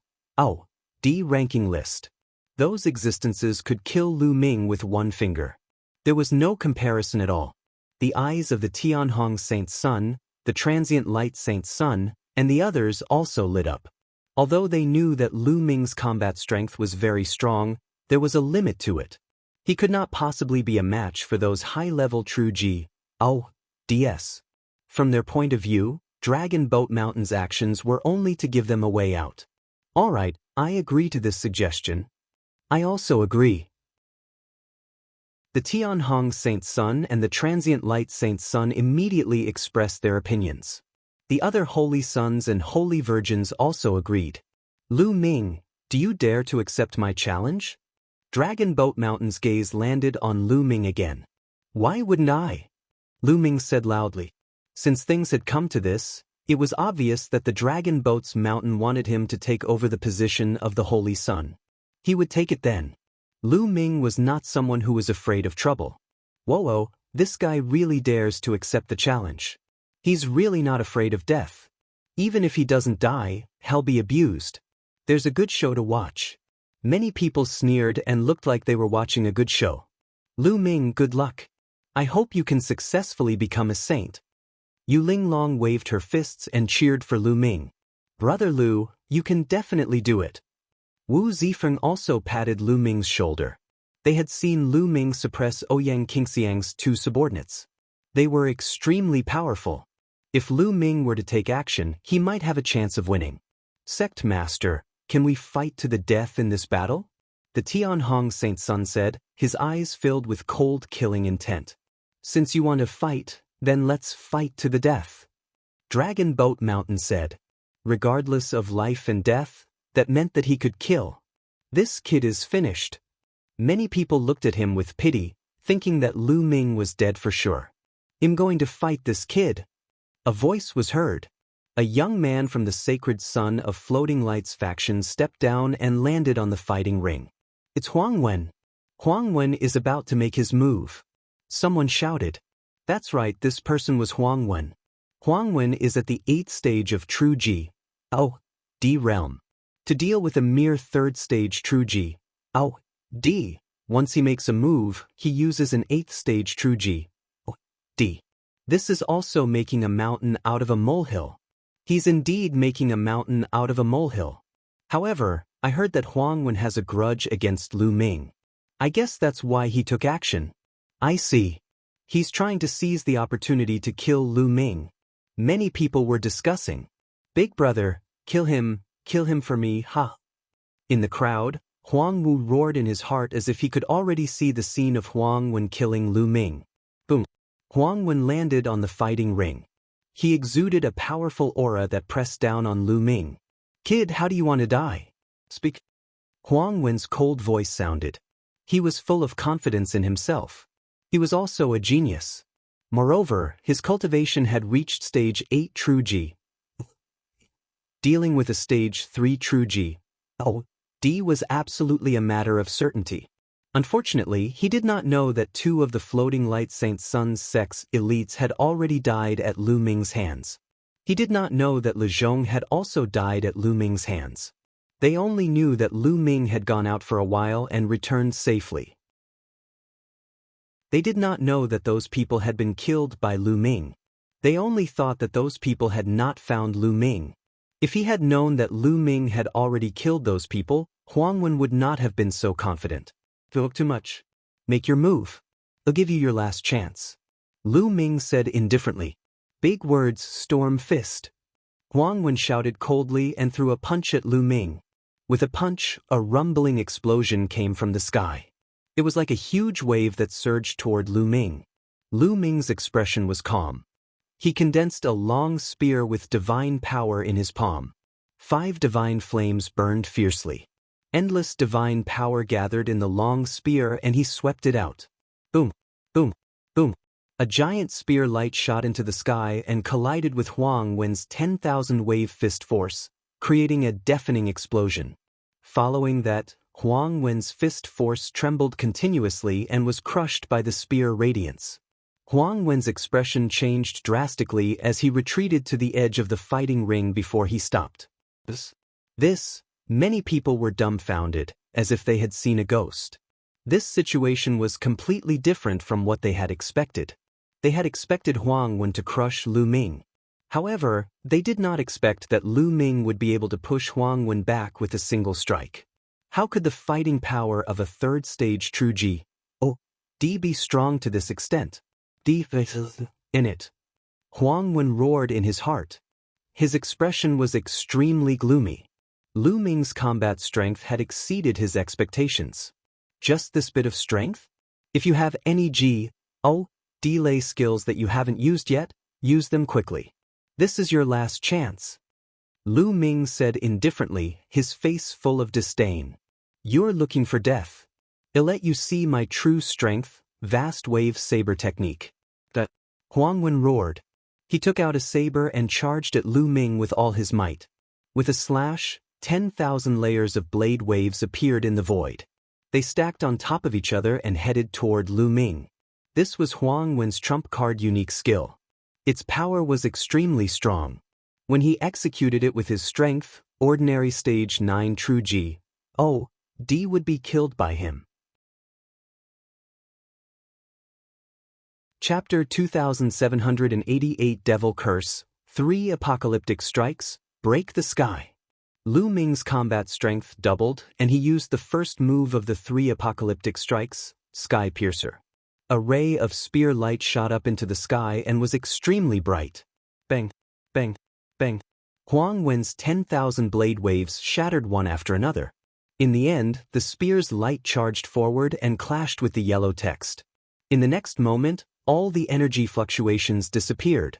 Speaker 1: D ranking list. Those existences could kill Lu Ming with one finger. There was no comparison at all. The eyes of the Tianhong Saint's son, the Transient Light Saint's son, and the others also lit up. Although they knew that Lu Ming's combat strength was very strong, there was a limit to it. He could not possibly be a match for those high-level true G. DS. From their point of view, Dragon Boat Mountain's actions were only to give them a way out. All right, I agree to this suggestion. I also agree. The Tianhong Saint's son and the Transient Light Saint's son immediately expressed their opinions. The other holy sons and holy virgins also agreed. Lu Ming, do you dare to accept my challenge? Dragon Boat Mountain's gaze landed on Lu Ming again. Why wouldn't I? Lu Ming said loudly. Since things had come to this, it was obvious that the Dragon Boat's Mountain wanted him to take over the position of the Holy Sun. He would take it then. Lu Ming was not someone who was afraid of trouble. Whoa, this guy really dares to accept the challenge. He's really not afraid of death. Even if he doesn't die, he'll be abused. There's a good show to watch. Many people sneered and looked like they were watching a good show. Lu Ming, good luck. I hope you can successfully become a saint. Yu Linglong waved her fists and cheered for Lu Ming. Brother Lu, you can definitely do it. Wu Zifeng also patted Lu Ming's shoulder. They had seen Lu Ming suppress Ouyang Qingxiang's two subordinates. They were extremely powerful. If Lu Ming were to take action, he might have a chance of winning. Sect Master, can we fight to the death in this battle? The Tianhong Saint Sun said, his eyes filled with cold killing intent. Since you want to fight, then let's fight to the death. Dragon Boat Mountain said. Regardless of life and death, that meant that he could kill. This kid is finished. Many people looked at him with pity, thinking that Lu Ming was dead for sure. I'm going to fight this kid. A voice was heard. A young man from the Sacred Son of Floating Lights faction stepped down and landed on the fighting ring. It's Huang Wen. Huang Wen is about to make his move. Someone shouted. That's right, this person was Huang Wen. Huang Wen is at the 8th stage of True Ji, D realm. To deal with a mere 3rd stage True Ji, D. Once he makes a move, he uses an 8th stage True Ji, D. This is also making a mountain out of a molehill. He's indeed making a mountain out of a molehill. However, I heard that Huang Wen has a grudge against Lu Ming. I guess that's why he took action. I see. He's trying to seize the opportunity to kill Lu Ming. Many people were discussing. Big brother, kill him for me, ha. In the crowd, Huang Wu roared in his heart as if he could already see the scene of Huang Wen killing Lu Ming. Boom. Huang Wen landed on the fighting ring. He exuded a powerful aura that pressed down on Lu Ming. Kid, how do you want to die? Speak. Huang Wen's cold voice sounded. He was full of confidence in himself. He was also a genius. Moreover, his cultivation had reached stage 8 True Ji. Dealing with a stage 3 True Ji, D was absolutely a matter of certainty. Unfortunately, he did not know that 2 of the Floating Light Saint Sun's sex elites had already died at Lu Ming's hands. He did not know that Le Zhong had also died at Lu Ming's hands. They only knew that Lu Ming had gone out for a while and returned safely. They did not know that those people had been killed by Lu Ming. They only thought that those people had not found Lu Ming. If he had known that Lu Ming had already killed those people, Huang Wen would not have been so confident. Talk too much. Make your move. I'll give you your last chance. Lu Ming said indifferently. Big words, storm fist. Huang Wen shouted coldly and threw a punch at Lu Ming. With a punch, a rumbling explosion came from the sky. It was like a huge wave that surged toward Lu Ming. Lu Ming's expression was calm. He condensed a long spear with divine power in his palm. 5 divine flames burned fiercely. Endless divine power gathered in the long spear and he swept it out. Boom, boom, boom. A giant spear light shot into the sky and collided with Huang Wen's 10,000 wave fist force, creating a deafening explosion. Following that, Huang Wen's fist force trembled continuously and was crushed by the spear radiance. Huang Wen's expression changed drastically as he retreated to the edge of the fighting ring before he stopped. Many people were dumbfounded, as if they had seen a ghost. This situation was completely different from what they had expected. They had expected Huang Wen to crush Lu Ming. However, they did not expect that Lu Ming would be able to push Huang Wen back with a single strike. How could the fighting power of a 3rd stage True Ji, D be strong to this extent? D in it. Huang Wen roared in his heart. His expression was extremely gloomy. Lu Ming's combat strength had exceeded his expectations. Just this bit of strength? If you have any D skills that you haven't used yet, use them quickly. This is your last chance. Lu Ming said indifferently, his face full of disdain. You're looking for death. I'll let you see my true strength, vast wave saber technique. That Huang Wen roared. He took out a saber and charged at Lu Ming with all his might. With a slash, 10,000 layers of blade waves appeared in the void. They stacked on top of each other and headed toward Lu Ming. This was Huang Wen's trump card unique skill. Its power was extremely strong. When he executed it with his strength, ordinary stage 9 True Ji, D would be killed by him. Chapter 2788 Devil Curse, 3 Apocalyptic Strikes, Break the Sky. Lu Ming's combat strength doubled, and he used the first move of the 3 apocalyptic strikes, Sky Piercer. A ray of spear light shot up into the sky and was extremely bright. Bang, bang, bang. Huang Wen's 10,000 blade waves shattered one after another. In the end, the spear's light charged forward and clashed with the yellow text. In the next moment, all the energy fluctuations disappeared.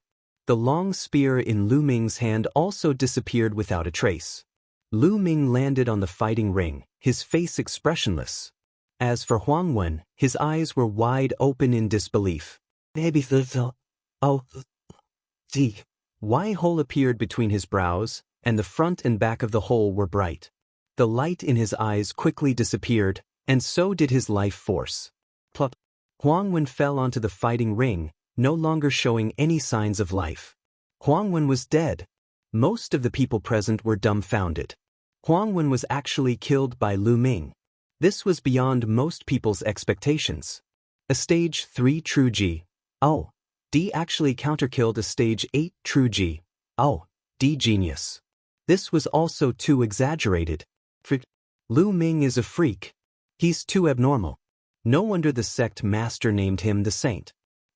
Speaker 1: The long spear in Lu Ming's hand also disappeared without a trace. Lu Ming landed on the fighting ring, his face expressionless. As for Huang Wen, his eyes were wide open in disbelief. Y hole appeared between his brows, and the front and back of the hole were bright. The light in his eyes quickly disappeared, and so did his life force. Plop. Huang Wen fell onto the fighting ring, no longer showing any signs of life. Huang Wen was dead. Most of the people present were dumbfounded. Huang Wen was actually killed by Lu Ming. This was beyond most people's expectations. A stage 3 true G. Oh. D actually counterkilled a stage 8 true G. Oh. D genius. This was also too exaggerated. Lu Ming is a freak. He's too abnormal. No wonder the sect master named him the saint.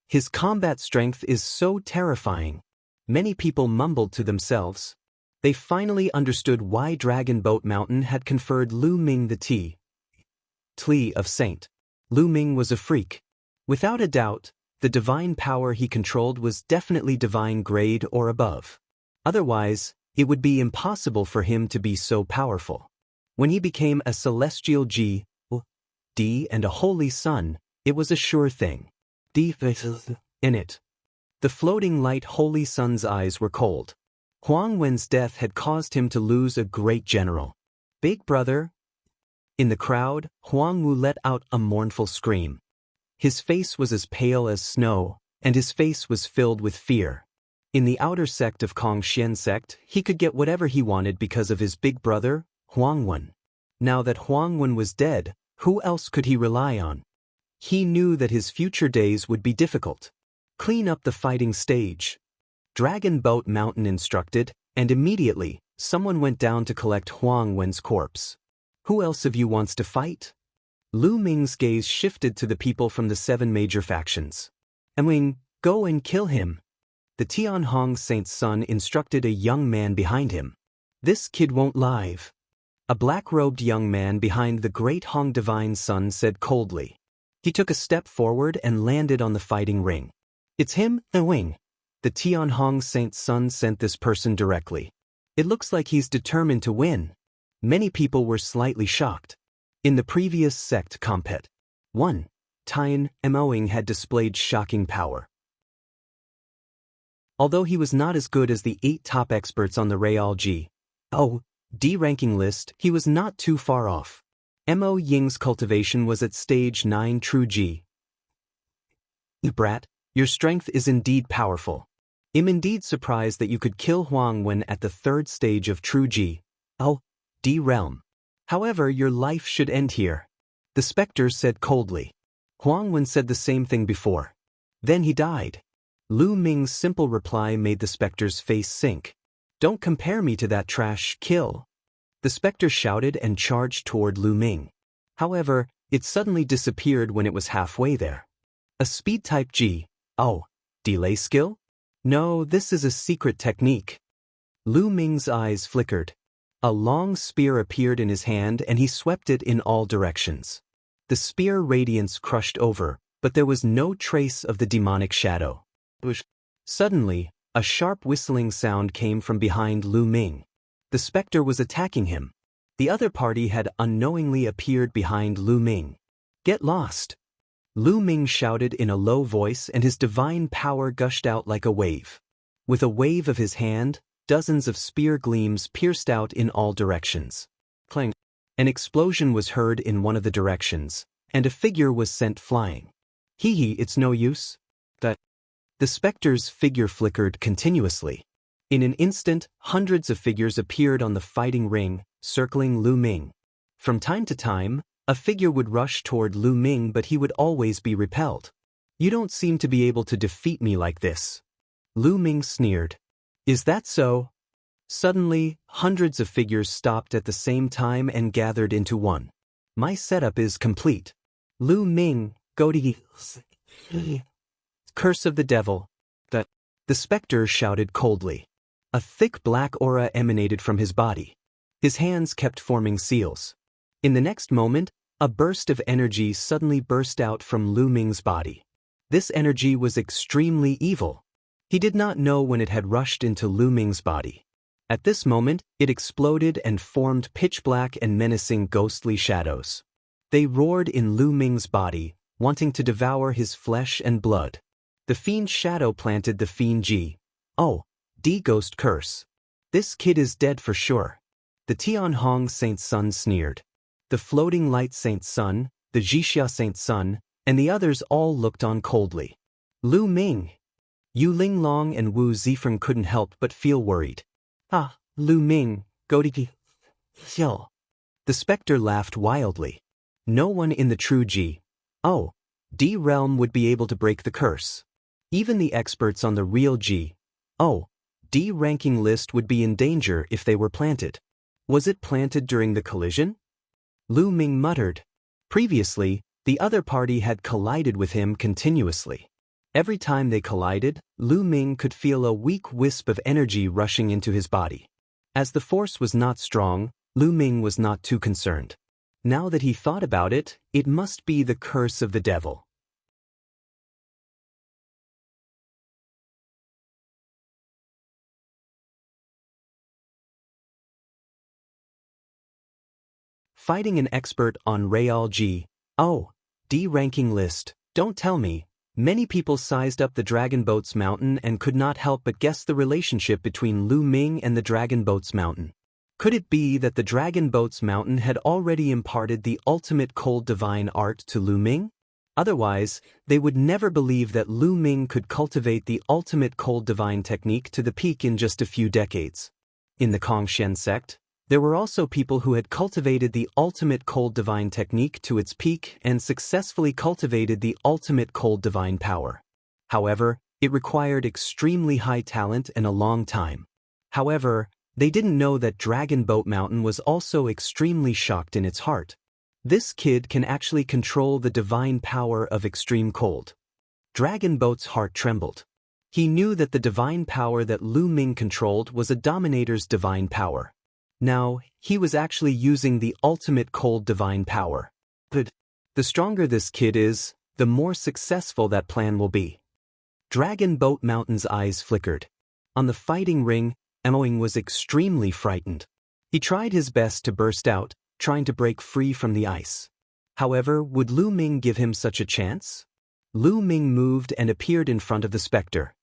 Speaker 1: His combat strength is so terrifying. Many people mumbled to themselves. They finally understood why Dragon Boat Mountain had conferred Lu Ming the Tli of Saint. Lu Ming was a freak. Without a doubt, the divine power he controlled was definitely divine grade or above. Otherwise, it would be impossible for him to be so powerful. When he became a celestial G, D and a holy sun, it was a sure thing. In it. The floating light holy sun's eyes were cold. Huang Wen's death had caused him to lose a great general. Big brother. In the crowd, Huang Wu let out a mournful scream. His face was as pale as snow, and his face was filled with fear. In the outer sect of Kong Xian sect, he could get whatever he wanted because of his big brother, Huang Wen. Now that Huang Wen was dead, who else could he rely on? He knew that his future days would be difficult. Clean up the fighting stage. Dragon Boat Mountain instructed, and immediately, someone went down to collect Huang Wen's corpse. Who else of you wants to fight? Lu Ming's gaze shifted to the people from the 7 major factions. Emwing, go and kill him. The Tianhong Saint's son instructed a young man behind him. This kid won't live. A black-robed young man behind the great Hong Divine Son said coldly. He took a step forward and landed on the fighting ring. It's him, Emwing. The Tianhong Saint's son sent this person directly. It looks like he's determined to win. Many people were slightly shocked. In the previous sect compet, 1. Tian Emwing had displayed shocking power. Although he was not as good as the 8 top experts on the Real D ranking list, he was not too far off. Mo Ying's cultivation was at stage 9 true G. Brat, your strength is indeed powerful. I'm indeed surprised that you could kill Huang Wen at the 3rd stage of true G. D realm. However, your life should end here. The specter said coldly. Huang Wen said the same thing before. Then he died. Lu Ming's simple reply made the specter's face sink. Don't compare me to that trash, kill. The specter shouted and charged toward Lu Ming. However, it suddenly disappeared when it was halfway there. A speed type G. Delay skill? No, this is a secret technique. Lu Ming's eyes flickered. A long spear appeared in his hand and he swept it in all directions. The spear radiance crushed over, but there was no trace of the demonic shadow. Suddenly, a sharp whistling sound came from behind Lu Ming. The specter was attacking him. The other party had unknowingly appeared behind Lu Ming. Get lost! Lu Ming shouted in a low voice and his divine power gushed out like a wave. With a wave of his hand, dozens of spear gleams pierced out in all directions. Clang! An explosion was heard in one of the directions, and a figure was sent flying. Hee, it's no use. The specter's figure flickered continuously. In an instant, hundreds of figures appeared on the fighting ring, circling Lu Ming. From time to time, a figure would rush toward Lu Ming, but he would always be repelled. You don't seem to be able to defeat me like this. Lu Ming sneered. Is that so? Suddenly, hundreds of figures stopped at the same time and gathered into one. My setup is complete. Lu Ming, go to Curse of the devil. The specter shouted coldly. A thick black aura emanated from his body. His hands kept forming seals. In the next moment, a burst of energy suddenly burst out from Lu Ming's body. This energy was extremely evil. He did not know when it had rushed into Lu Ming's body. At this moment, it exploded and formed pitch-black and menacing ghostly shadows. They roared in Lu Ming's body, wanting to devour his flesh and blood. The fiend shadow planted the fiend D ghost curse. This kid is dead for sure. The Tianhong Saint Sun sneered. The floating light Saint Sun, the Jixia Saint Sun, and the others all looked on coldly. Lu Ming. Yu Linglong and Wu Zifeng couldn't help but feel worried. Lu Ming, go to Xiao. The specter laughed wildly. No one in the true D realm would be able to break the curse. Even the experts on the real D ranking list would be in danger if they were planted. Was it planted during the collision? Lu Ming muttered. Previously, the other party had collided with him continuously. Every time they collided, Lu Ming could feel a weak wisp of energy rushing into his body. As the force was not strong, Lu Ming was not too concerned. Now that he thought about it, it must be the curse of the devil. Fighting an expert on Real D ranking list. Don't tell me. Many people sized up the Dragon Boats Mountain and could not help but guess the relationship between Lu Ming and the Dragon Boats Mountain. Could it be that the Dragon Boats Mountain had already imparted the ultimate cold divine art to Lu Ming? Otherwise, they would never believe that Lu Ming could cultivate the ultimate cold divine technique to the peak in just a few decades. In the Kongshen sect, there were also people who had cultivated the ultimate cold divine technique to its peak and successfully cultivated the ultimate cold divine power. However, it required extremely high talent and a long time. However, they didn't know that Dragon Boat Mountain was also extremely shocked in its heart. This kid can actually control the divine power of extreme cold. Dragon Boat's heart trembled. He knew that the divine power that Lu Ming controlled was a dominator's divine power. Now, he was actually using the ultimate cold divine power. But the stronger this kid is, the more successful that plan will be. Dragon Boat Mountain's eyes flickered. On the fighting ring, Emoing was extremely frightened. He tried his best to burst out, trying to break free from the ice. However, would Lu Ming give him such a chance? Lu Ming moved and appeared in front of the specter.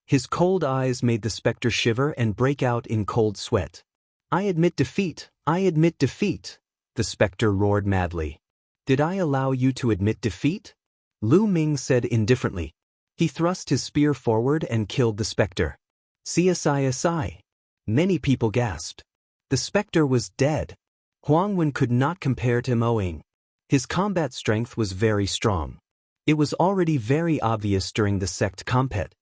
Speaker 1: His cold eyes made the specter shiver and break out in cold sweat. I admit defeat, the specter roared madly. Did I allow you to admit defeat? Lu Ming said indifferently. He thrust his spear forward and killed the specter. CSI. Many people gasped. The specter was dead. Huang Wen could not compare to Moing. His combat strength was very strong. It was already very obvious during the sect compet.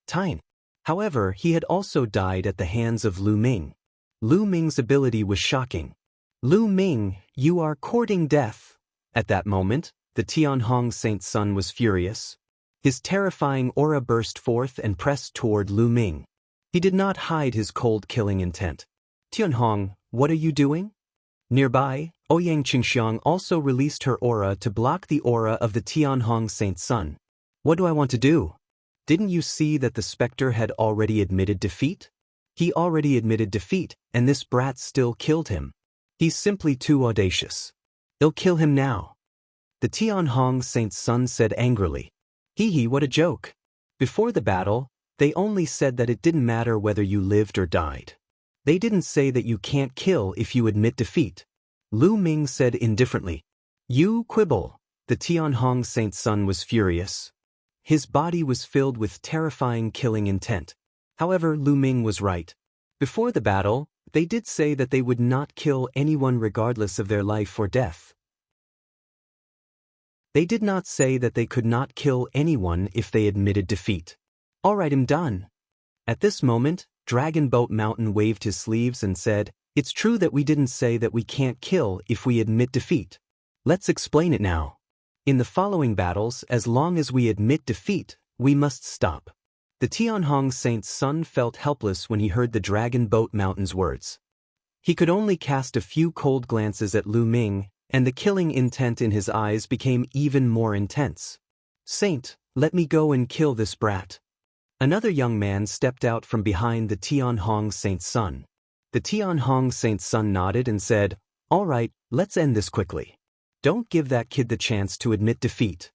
Speaker 1: Time. However, he had also died at the hands of Lu Ming. Lu Ming's ability was shocking. Lu Ming, you are courting death. At that moment, the Tianhong Saint Sun was furious. His terrifying aura burst forth and pressed toward Lu Ming. He did not hide his cold killing intent. Tianhong, what are you doing? Nearby, Ouyang Qingxiang also released her aura to block the aura of the Tianhong Saint Sun. What do I want to do? Didn't you see that the specter had already admitted defeat? He already admitted defeat, and this brat still killed him. He's simply too audacious. I'll kill him now. The Tianhong Saint Sun said angrily. What a joke. Before the battle, they only said that it didn't matter whether you lived or died. They didn't say that you can't kill if you admit defeat. Lu Ming said indifferently. You quibble. The Tianhong Saint Sun was furious. His body was filled with terrifying killing intent. However, Lu Ming was right. Before the battle, they did say that they would not kill anyone regardless of their life or death. They did not say that they could not kill anyone if they admitted defeat. Alright, I'm done. At this moment, Dragon Boat Mountain waved his sleeves and said, "It's true that we didn't say that we can't kill if we admit defeat. Let's explain it now. In the following battles, as long as we admit defeat, we must stop." The Tianhong Saint's son felt helpless when he heard the Dragon Boat Mountain's words. He could only cast a few cold glances at Lu Ming, and the killing intent in his eyes became even more intense. "Saint, let me go and kill this brat." Another young man stepped out from behind the Tianhong Saint's son. The Tianhong Saint's son nodded and said, "All right, let's end this quickly. Don't give that kid the chance to admit defeat."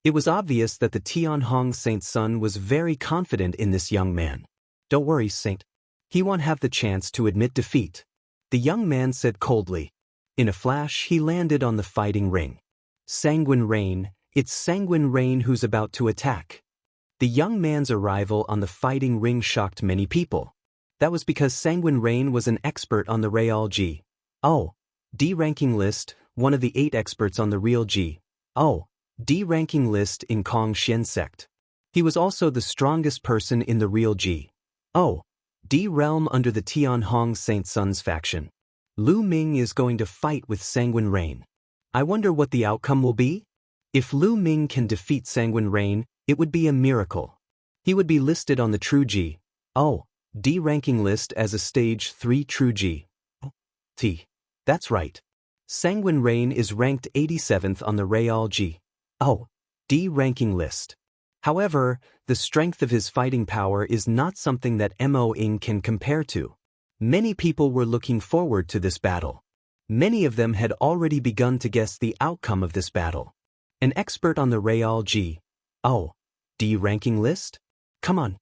Speaker 1: It was obvious that the Tianhong Saint's son was very confident in this young man. "Don't worry, Saint. He won't have the chance to admit defeat," the young man said coldly. In a flash, he landed on the fighting ring. "Sanguine Rain, it's Sanguine Rain who's about to attack." The young man's arrival on the fighting ring shocked many people. That was because Sanguine Rain was an expert on the Real D ranking list, one of the 8 experts on the Real D ranking list in Kong Xian sect. He was also the strongest person in the Real D realm under the Tianhong Saint Sun's faction. Lu Ming is going to fight with Sanguine Rain. I wonder what the outcome will be? If Lu Ming can defeat Sanguine Rain, it would be a miracle. He would be listed on the True D ranking list as a Stage 3 True T. That's right. Sanguine Rain is ranked 87th on the Real D ranking list. However, the strength of his fighting power is not something that Mo Ing can compare to. Many people were looking forward to this battle. Many of them had already begun to guess the outcome of this battle. An expert on the Real D ranking list? Come on.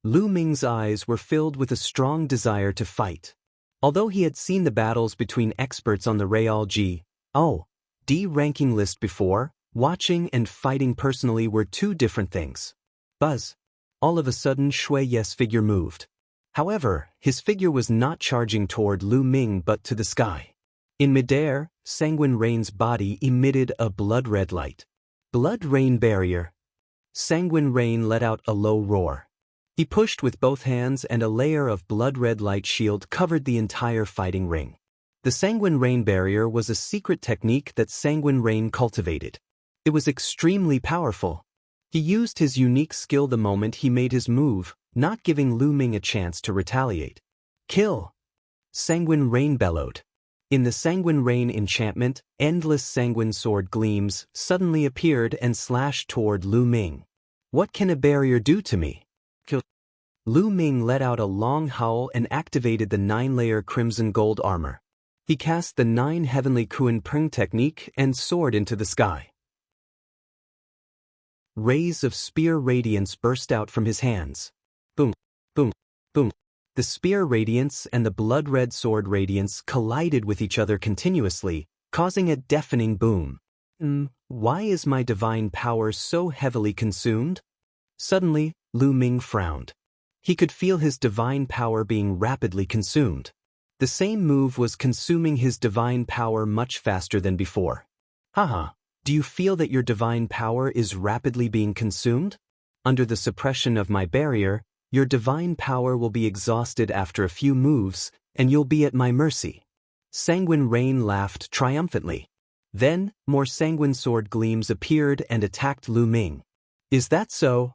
Speaker 1: Lu Ming's eyes were filled with a strong desire to fight. Although he had seen the battles between experts on the Real D ranking list before, watching and fighting personally were two different things. Buzz. All of a sudden Shui Ye's figure moved. However, his figure was not charging toward Lu Ming but to the sky. In midair, Sanguine Rain's body emitted a blood-red light. Blood Rain Barrier. Sanguine Rain let out a low roar. He pushed with both hands and a layer of blood-red light shield covered the entire fighting ring. The Sanguine Rain Barrier was a secret technique that Sanguine Rain cultivated. It was extremely powerful. He used his unique skill the moment he made his move, not giving Lu Ming a chance to retaliate. "Kill!" Sanguine Rain bellowed. In the Sanguine Rain enchantment, endless sanguine sword gleams suddenly appeared and slashed toward Lu Ming. "What can a barrier do to me?" Kill. Lu Ming let out a long howl and activated the 9-layer crimson gold armor. He cast the 9 heavenly Kuan Peng technique and soared into the sky. Rays of spear radiance burst out from his hands. Boom, boom, boom. The spear radiance and the blood-red sword radiance collided with each other continuously, causing a deafening boom. Why is my divine power so heavily consumed? Suddenly, Lu Ming frowned. He could feel his divine power being rapidly consumed. The same move was consuming his divine power much faster than before. Haha, do you feel that your divine power is rapidly being consumed? Under the suppression of my barrier, your divine power will be exhausted after a few moves, and you'll be at my mercy. Sanguine Rain laughed triumphantly. Then, more sanguine sword gleams appeared and attacked Lu Ming. Is that so?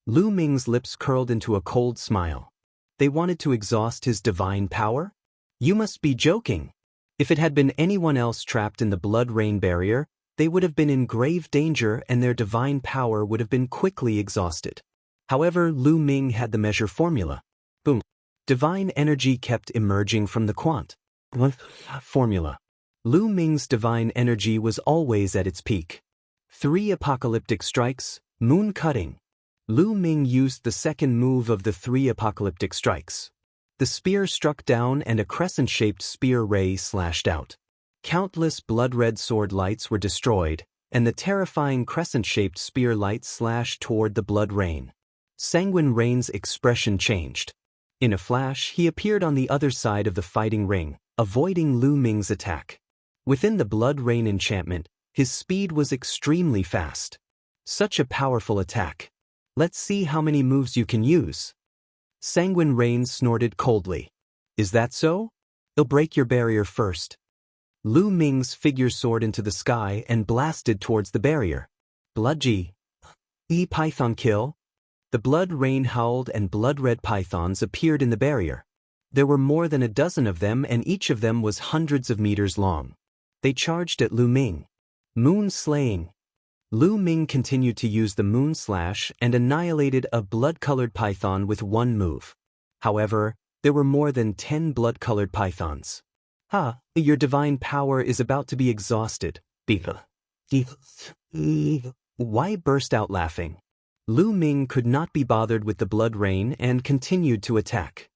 Speaker 1: Lu Ming's lips curled into a cold smile. They wanted to exhaust his divine power? You must be joking. If it had been anyone else trapped in the blood rain barrier, they would have been in grave danger and their divine power would have been quickly exhausted. However, Lu Ming had the measure formula. Boom. Divine energy kept emerging from the quant formula. Lu Ming's divine energy was always at its peak. 3 apocalyptic strikes, moon cutting. Lu Ming used the second move of the 3 apocalyptic strikes. The spear struck down and a crescent-shaped spear ray slashed out. Countless blood-red sword lights were destroyed, and the terrifying crescent-shaped spear light slashed toward the blood rain. Sanguine Rain's expression changed. In a flash, he appeared on the other side of the fighting ring, avoiding Lu Ming's attack. Within the blood rain enchantment, his speed was extremely fast. Such a powerful attack. Let's see how many moves you can use. Sanguine Rain snorted coldly. Is that so? I'll break your barrier first. Lu Ming's figure soared into the sky and blasted towards the barrier. Bloodgy. Python kill? The blood rain howled and blood-red pythons appeared in the barrier. There were more than a dozen of them and each of them was hundreds of meters long. They charged at Lu Ming. Moon slaying. Lu Ming continued to use the moon slash and annihilated a blood-colored python with one move. However, there were more than 10 blood-colored pythons. Your divine power is about to be exhausted. Why burst out laughing? Lu Ming could not be bothered with the blood rain and continued to attack.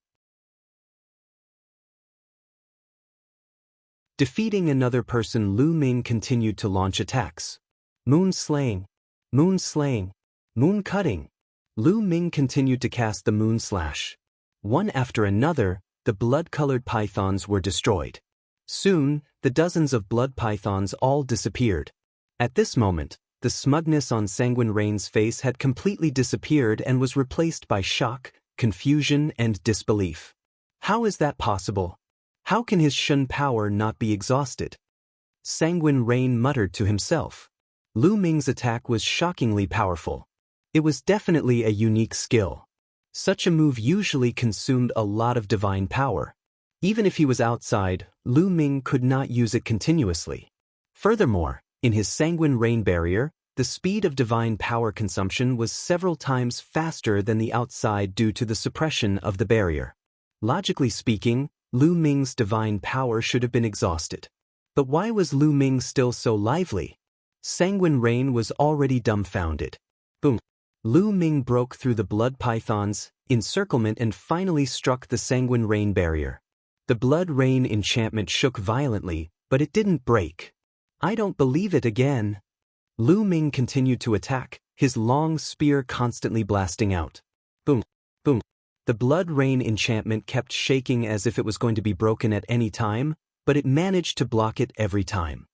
Speaker 1: Defeating another person, Lu Ming continued to launch attacks. Moon slaying, moon slaying, moon cutting. Lu Ming continued to cast the moon slash. One after another, the blood-colored pythons were destroyed. Soon, the dozens of blood pythons all disappeared. At this moment, the smugness on Sanguine Rain's face had completely disappeared and was replaced by shock, confusion, and disbelief. How is that possible? How can his Shun power not be exhausted? Sanguine Rain muttered to himself. Lu Ming's attack was shockingly powerful. It was definitely a unique skill. Such a move usually consumed a lot of divine power. Even if he was outside, Lu Ming could not use it continuously. Furthermore, in his Sanguine Rain barrier, the speed of divine power consumption was several times faster than the outside due to the suppression of the barrier. Logically speaking, Lu Ming's divine power should have been exhausted. But why was Lu Ming still so lively? Sanguine Rain was already dumbfounded. Boom! Lu Ming broke through the blood python's encirclement and finally struck the Sanguine Rain barrier. The blood rain enchantment shook violently, but it didn't break. I don't believe it again. Lu Ming continued to attack, his long spear constantly blasting out. Boom! Boom! The blood rain enchantment kept shaking as if it was going to be broken at any time, but it managed to block it every time.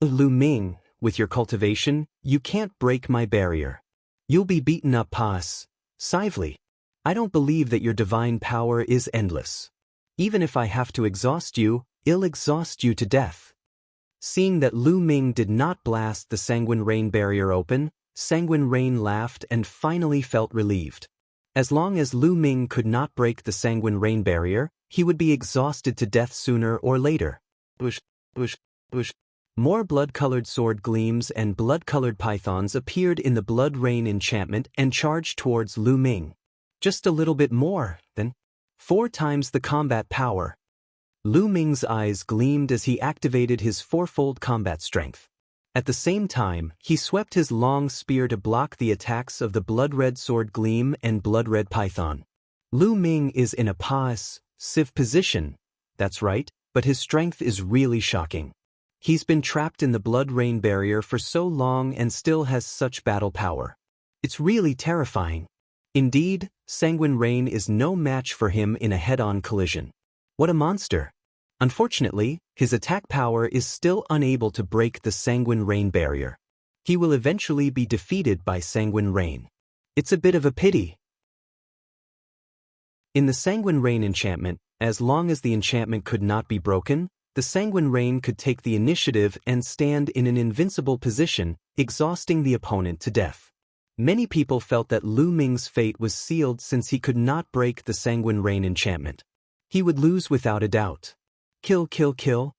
Speaker 1: Lu Ming, with your cultivation, you can't break my barrier. You'll be beaten up passively. I don't believe that your divine power is endless. Even if I have to exhaust you, I'll exhaust you to death. Seeing that Lu Ming did not blast the Sanguine Rain barrier open, Sanguine Rain laughed and finally felt relieved. As long as Lu Ming could not break the Sanguine Rain barrier, he would be exhausted to death sooner or later. Bush, bush, bush. More blood-colored sword gleams and blood-colored pythons appeared in the blood rain enchantment and charged towards Lu Ming. Just a little bit more, then 4 times the combat power. Lu Ming's eyes gleamed as he activated his 4-fold combat strength. At the same time, he swept his long spear to block the attacks of the blood-red sword gleam and blood-red python. Lu Ming is in a passive position, that's right, but his strength is really shocking. He's been trapped in the blood rain barrier for so long and still has such battle power. It's really terrifying. Indeed, Sanguine Rain is no match for him in a head-on collision. What a monster! Unfortunately, his attack power is still unable to break the Sanguine Rain barrier. He will eventually be defeated by Sanguine Rain. It's a bit of a pity. In the Sanguine Rain enchantment, as long as the enchantment could not be broken, the Sanguine Rain could take the initiative and stand in an invincible position, exhausting the opponent to death. Many people felt that Lu Ming's fate was sealed since he could not break the Sanguine Rain enchantment. He would lose without a doubt. Kill, kill, kill.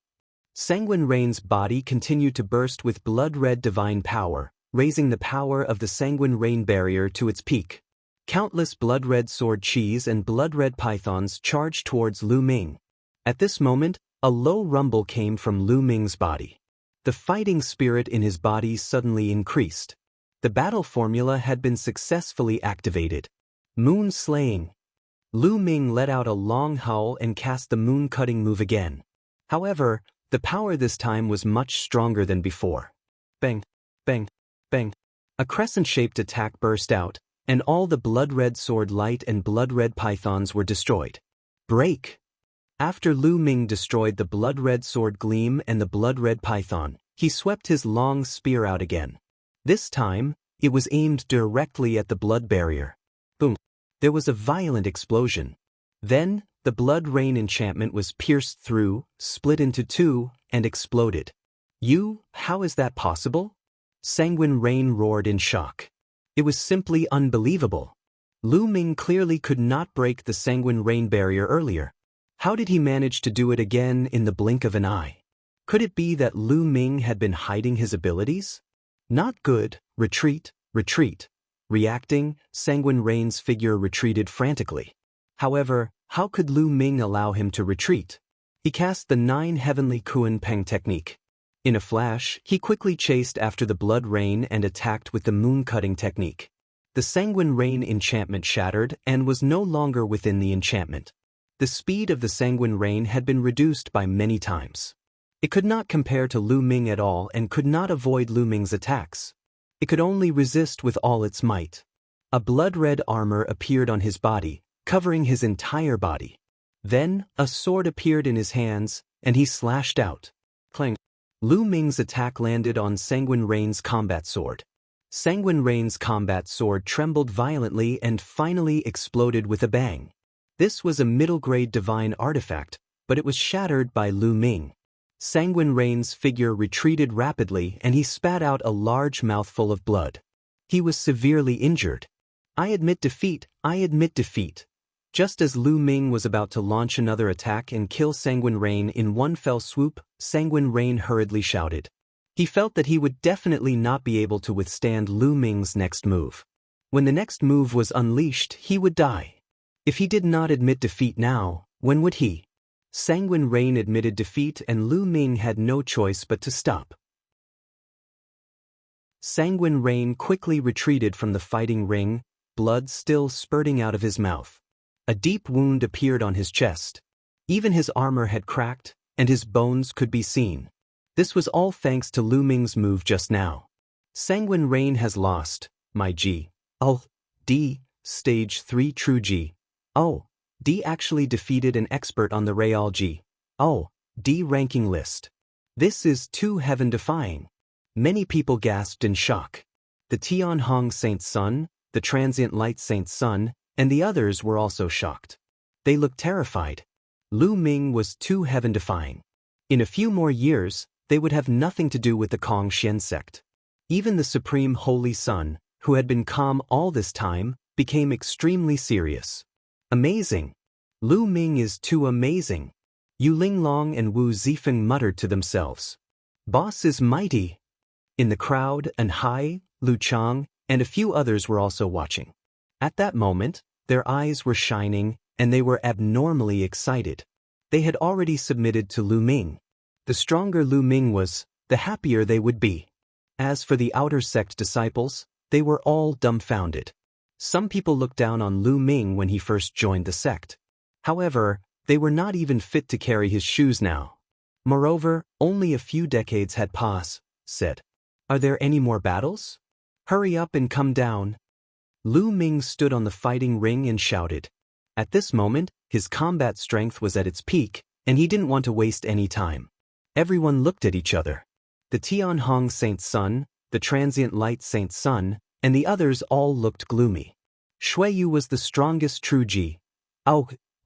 Speaker 1: Sanguine Rain's body continued to burst with blood-red divine power, raising the power of the Sanguine Rain barrier to its peak. Countless blood-red sword cheese and blood-red pythons charged towards Lu Ming. At this moment, a low rumble came from Lu Ming's body. The fighting spirit in his body suddenly increased. The battle formula had been successfully activated. Moon slaying. Lu Ming let out a long howl and cast the moon-cutting move again. However, the power this time was much stronger than before. Bang, bang, bang. A crescent-shaped attack burst out, and all the blood-red sword light and blood-red pythons were destroyed. Break! After Lu Ming destroyed the blood-red sword gleam and the blood-red python, he swept his long spear out again. This time, it was aimed directly at the blood barrier. Boom! There was a violent explosion. Then, the blood rain enchantment was pierced through, split into two, and exploded. How is that possible? Sanguine Rain roared in shock. It was simply unbelievable. Lu Ming clearly could not break the Sanguine Rain barrier earlier. How did he manage to do it again in the blink of an eye? Could it be that Lu Ming had been hiding his abilities? Not good. Retreat, retreat. Reacting, Sanguine Rain's figure retreated frantically. However, how could Lu Ming allow him to retreat? He cast the 9 Heavenly Kuan Peng technique. In a flash, he quickly chased after the blood rain and attacked with the moon cutting technique. The Sanguine Rain enchantment shattered and was no longer within the enchantment. The speed of the Sanguine Rain had been reduced by many times. It could not compare to Lu Ming at all and could not avoid Lu Ming's attacks. It could only resist with all its might. A blood-red armor appeared on his body, covering his entire body. Then, a sword appeared in his hands, and he slashed out. Clang. Lu Ming's attack landed on Sanguine Rain's combat sword. Sanguine Rain's combat sword trembled violently and finally exploded with a bang. This was a middle-grade divine artifact, but it was shattered by Lu Ming. Sanguine Rain's figure retreated rapidly and he spat out a large mouthful of blood. He was severely injured. I admit defeat, I admit defeat. Just as Lu Ming was about to launch another attack and kill Sanguine Rain in one fell swoop, Sanguine Rain hurriedly shouted. He felt that he would definitely not be able to withstand Lu Ming's next move. When the next move was unleashed, he would die. If he did not admit defeat now, when would he? Sanguine Rain admitted defeat and Lu Ming had no choice but to stop. Sanguine Rain quickly retreated from the fighting ring, blood still spurting out of his mouth. A deep wound appeared on his chest. Even his armor had cracked, and his bones could be seen. This was all thanks to Lu Ming's move just now. Sanguine Rain has lost, my G. Oh, D, Stage 3 True G. Oh, D actually defeated an expert on the Real G. Oh, D ranking list. This is too heaven-defying. Many people gasped in shock. The Tianhong Saint's son, the Transient Light Saint's son, and the others were also shocked. They looked terrified. Lu Ming was too heaven-defying. In a few more years, they would have nothing to do with the Kongxian sect. Even the Supreme Holy Sun, who had been calm all this time, became extremely serious. Amazing. Lu Ming is too amazing. Yu Linglong and Wu Zifeng muttered to themselves. Boss is mighty. In the crowd, An Hai, Lu Chang, and a few others were also watching. At that moment, their eyes were shining, and they were abnormally excited. They had already submitted to Lu Ming. The stronger Lu Ming was, the happier they would be. As for the outer sect disciples, they were all dumbfounded. Some people looked down on Lu Ming when he first joined the sect. However, they were not even fit to carry his shoes now. Moreover, only a few decades had passed, said. Are there any more battles? Hurry up and come down. Lu Ming stood on the fighting ring and shouted. At this moment, his combat strength was at its peak, and he didn't want to waste any time. Everyone looked at each other. The Tianhong Saint's son, the Transient Light Saint's son, and the others all looked gloomy. Shuiyu was the strongest true G.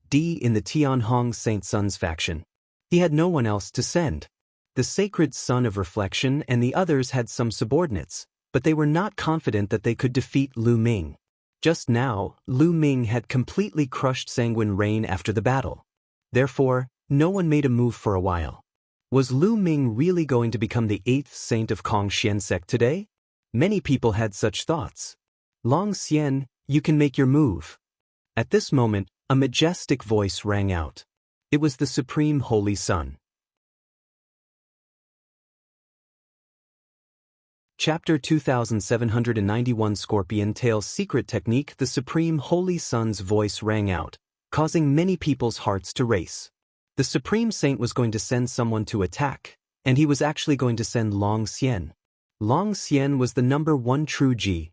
Speaker 1: D in the Tianhong Saint's son's faction. He had no one else to send. The Sacred Son of Reflection and the others had some subordinates, but they were not confident that they could defeat Lu Ming. Just now, Lu Ming had completely crushed Sanguine Rain after the battle. Therefore, no one made a move for a while. Was Lu Ming really going to become the 8th saint of Kongxian sect today? Many people had such thoughts. Long Xian, you can make your move. At this moment, a majestic voice rang out. It was the Supreme Holy Sun. Chapter 2791 Scorpion Tail's secret technique. The Supreme Holy Sun's voice rang out, causing many people's hearts to race. The Supreme Saint was going to send someone to attack, and he was actually going to send Long Xian. Long Xian was the #1 true G.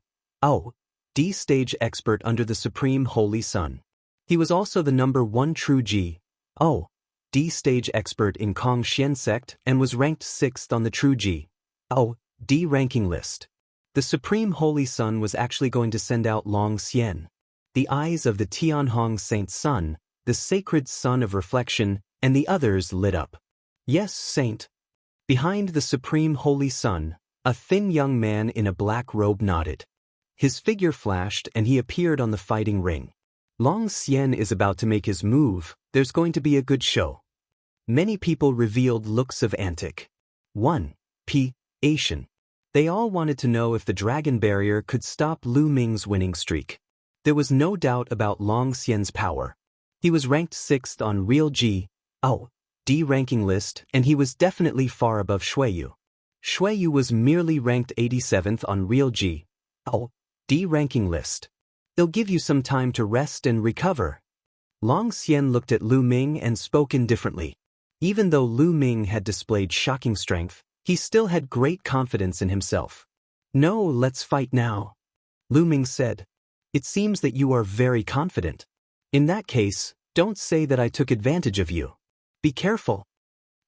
Speaker 1: D stage expert under the Supreme Holy Sun. He was also the #1 true G. D stage expert in Kongxian sect and was ranked 6th on the true G. D ranking list. The Supreme Holy Sun was actually going to send out Long Xian. the eyes of the Tianhong Saint Sun, the sacred sun of reflection, and the others lit up. Yes, Saint. Behind the supreme holy sun, a thin young man in a black robe nodded. His figure flashed and he appeared on the fighting ring. Long Xian is about to make his move, there's going to be a good show. Many people revealed looks of antic. 1. Asian. They all wanted to know if the dragon barrier could stop Lu Ming's winning streak. There was no doubt about Long Xian's power. He was ranked 6th on Real D ranking list, and he was definitely far above Xueyu. Xueyu was merely ranked 87th on Real D ranking list. They'll give you some time to rest and recover. Long Xian looked at Lu Ming and spoke indifferently. Even though Lu Ming had displayed shocking strength, he still had great confidence in himself. No, let's fight now. Lu Ming said. It seems that you are very confident. In that case, don't say that I took advantage of you. Be careful.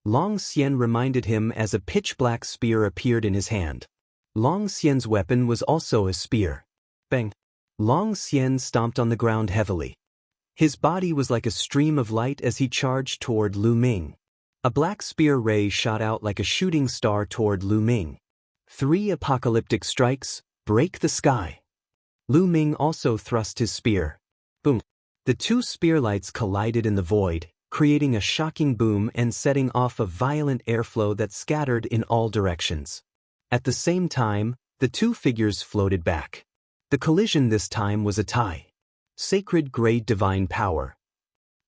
Speaker 1: Long Xian reminded him as a pitch-black spear appeared in his hand. Long Xian's weapon was also a spear. Bang. Long Xian stomped on the ground heavily. His body was like a stream of light as he charged toward Lu Ming. A black spear ray shot out like a shooting star toward Lu Ming. 3 apocalyptic strikes, break the sky. Lu Ming also thrust his spear. Boom. The 2 spear lights collided in the void, creating a shocking boom and setting off a violent airflow that scattered in all directions. At the same time, the 2 figures floated back. The collision this time was a tie. Sacred grade divine power.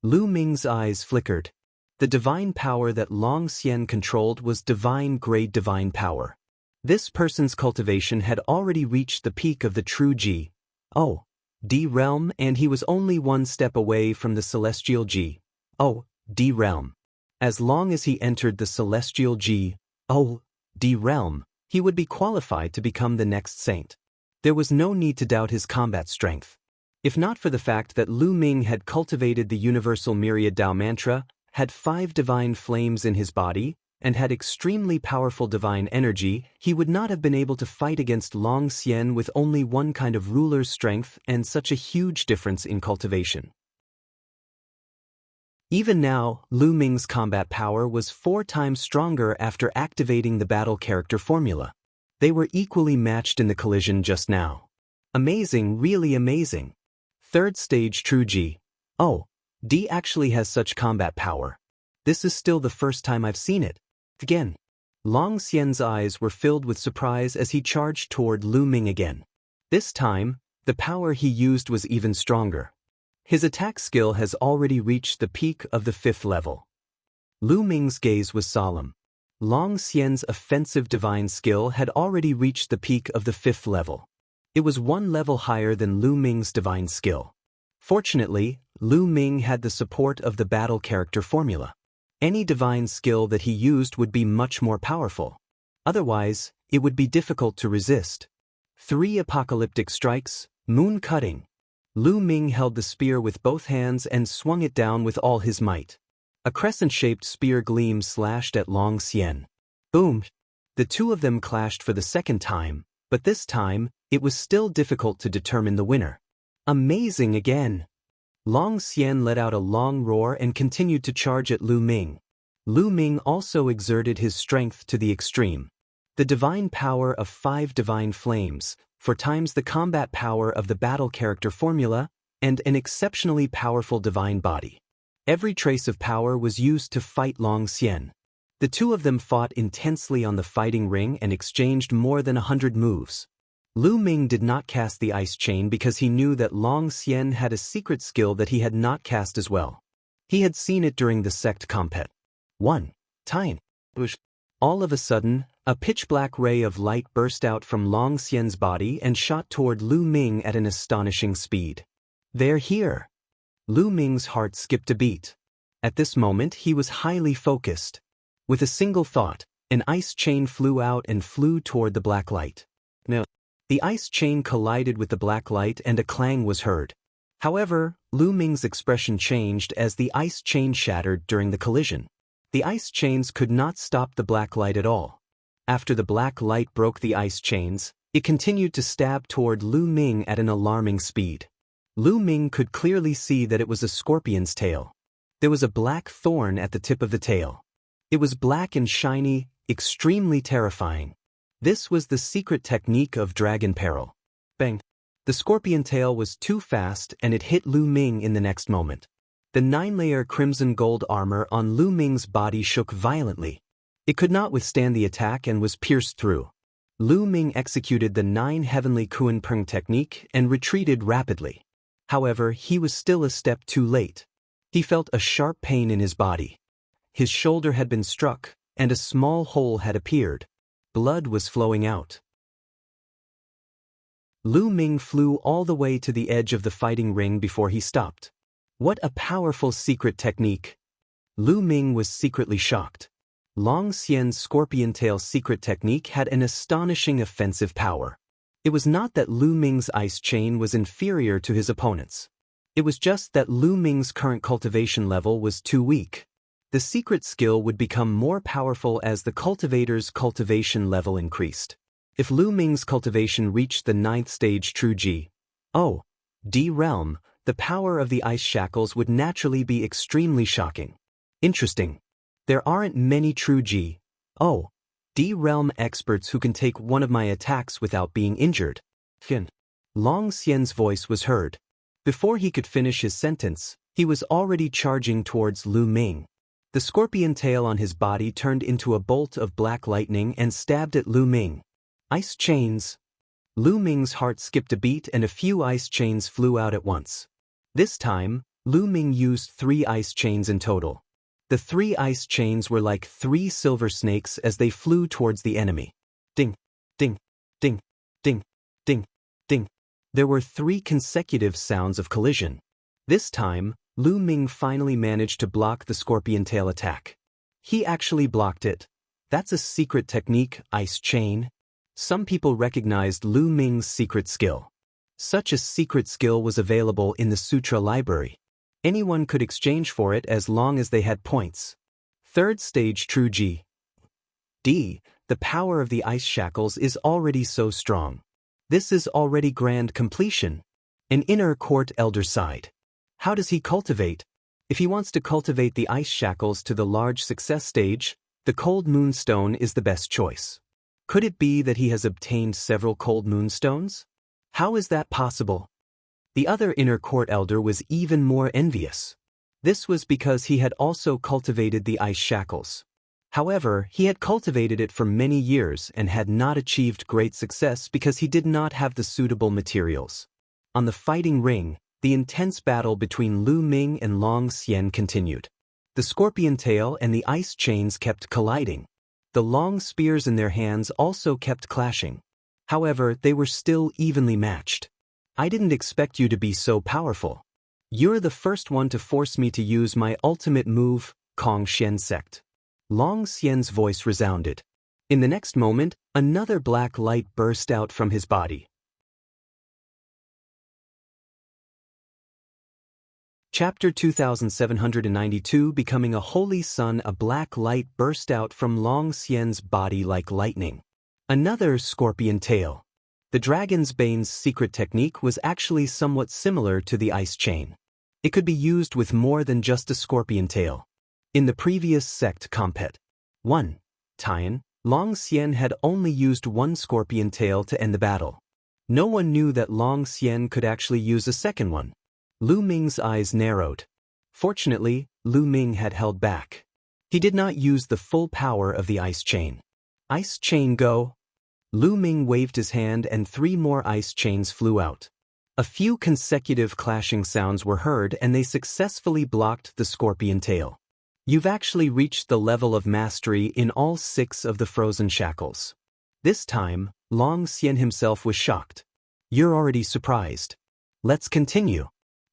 Speaker 1: Lu Ming's eyes flickered. The divine power that Long Xian controlled was divine grade divine power. This person's cultivation had already reached the peak of the true D realm, and he was only 1 step away from the celestial D realm. As long as he entered the celestial D realm, he would be qualified to become the next saint. There was no need to doubt his combat strength. If not for the fact that Lu Ming had cultivated the universal Myriad Dao mantra, had 5 divine flames in his body, and had extremely powerful divine energy, he would not have been able to fight against Long Xian with only 1 kind of ruler's strength and such a huge difference in cultivation. Even now, Lu Ming's combat power was 4 times stronger after activating the battle character formula. They were equally matched in the collision just now. Amazing, really amazing. 3rd stage true D actually has such combat power. This is still the first time I've seen it. Again. Long Xian's eyes were filled with surprise as he charged toward Lu Ming again. This time, the power he used was even stronger. His attack skill has already reached the peak of the 5th level. Lu Ming's gaze was solemn. Long Xian's offensive divine skill had already reached the peak of the 5th level. It was 1 level higher than Lu Ming's divine skill. Fortunately, Lu Ming had the support of the battle character formula. Any divine skill that he used would be much more powerful. Otherwise, it would be difficult to resist. 3 apocalyptic strikes, moon cutting. Lu Ming held the spear with both hands and swung it down with all his might. A crescent-shaped spear gleam slashed at Long Xian. Boom! The 2 of them clashed for the 2nd time, but this time, it was still difficult to determine the winner. Amazing again! Long Xian let out a long roar and continued to charge at Lu Ming. Lu Ming also exerted his strength to the extreme. The divine power of 5 divine flames, 4 times the combat power of the battle character formula, and an exceptionally powerful divine body. Every trace of power was used to fight Long Xian. The 2 of them fought intensely on the fighting ring and exchanged more than 100 moves. Lu Ming did not cast the ice chain because he knew that Long Xian had a secret skill that he had not cast as well. He had seen it during the sect compet. 1 time. All of a sudden, a pitch-black ray of light burst out from Long Xian's body and shot toward Lu Ming at an astonishing speed. They're here! Lu Ming's heart skipped a beat. At this moment he was highly focused. With a single thought, an ice chain flew out and flew toward the black light. No. The ice chain collided with the black light and a clang was heard. However, Lu Ming's expression changed as the ice chain shattered during the collision. The ice chains could not stop the black light at all. After the black light broke the ice chains, it continued to stab toward Lu Ming at an alarming speed. Lu Ming could clearly see that it was a scorpion's tail. There was a black thorn at the tip of the tail. It was black and shiny, extremely terrifying. This was the secret technique of dragon peril. Bang! The scorpion tail was too fast and it hit Lu Ming in the next moment. The 9-layer crimson gold armor on Lu Ming's body shook violently. It could not withstand the attack and was pierced through. Lu Ming executed the 9 heavenly Kuan Peng technique and retreated rapidly. However, he was still a step too late. He felt a sharp pain in his body. His shoulder had been struck, and a small hole had appeared. Blood was flowing out. Lu Ming flew all the way to the edge of the fighting ring before he stopped. What a powerful secret technique! Lu Ming was secretly shocked. Long Xian's scorpion tail secret technique had an astonishing offensive power. It was not that Lu Ming's ice chain was inferior to his opponent's. It was just that Lu Ming's current cultivation level was too weak. The secret skill would become more powerful as the cultivator's cultivation level increased. If Lu Ming's cultivation reached the 9th stage True D realm, the power of the ice shackles would naturally be extremely shocking. Interesting. There aren't many True D realm experts who can take one of my attacks without being injured. Long Xian's voice was heard. Before he could finish his sentence, he was already charging towards Lu Ming. The scorpion tail on his body turned into a bolt of black lightning and stabbed at Lu Ming. Ice chains. Lu Ming's heart skipped a beat and a few ice chains flew out at once. This time, Lu Ming used 3 ice chains in total. The 3 ice chains were like 3 silver snakes as they flew towards the enemy. Ding, ding, ding, ding, ding, ding. There were 3 consecutive sounds of collision. This time, Lu Ming finally managed to block the scorpion tail attack. He actually blocked it. That's a secret technique, ice chain. Some people recognized Lu Ming's secret skill. Such a secret skill was available in the Sutra library. Anyone could exchange for it as long as they had points. 3rd stage True D. The power of the ice shackles is already so strong. This is already grand completion. An inner court elder sighed. How does he cultivate? If he wants to cultivate the ice shackles to the large success stage, the cold moonstone is the best choice. Could it be that he has obtained several cold moonstones? How is that possible? The other inner court elder was even more envious. This was because he had also cultivated the ice shackles. However, he had cultivated it for many years and had not achieved great success because he did not have the suitable materials. On the fighting ring, the intense battle between Lu Ming and Long Xian continued. The scorpion tail and the ice chains kept colliding. The long spears in their hands also kept clashing. However, they were still evenly matched. I didn't expect you to be so powerful. You're the first one to force me to use my ultimate move, Kong Xian Sect. Long Xian's voice resounded. In the next moment, another black light burst out from his body. Chapter 2792 Becoming a Holy Sun. A black light burst out from Long Xian's body like lightning. Another scorpion tail. The Dragon's Bane's secret technique was actually somewhat similar to the ice chain. It could be used with more than just a scorpion tail. In the previous sect compet 1 Tian, Long Xian had only used 1 scorpion tail to end the battle. No one knew that Long Xian could actually use a second one. Lu Ming's eyes narrowed. Fortunately, Lu Ming had held back. He did not use the full power of the ice chain. Ice chain go! Lu Ming waved his hand and 3 more ice chains flew out. A few consecutive clashing sounds were heard and they successfully blocked the scorpion tail. You've actually reached the level of mastery in all 6 of the frozen shackles. This time, Long Xian himself was shocked. You're already surprised. Let's continue.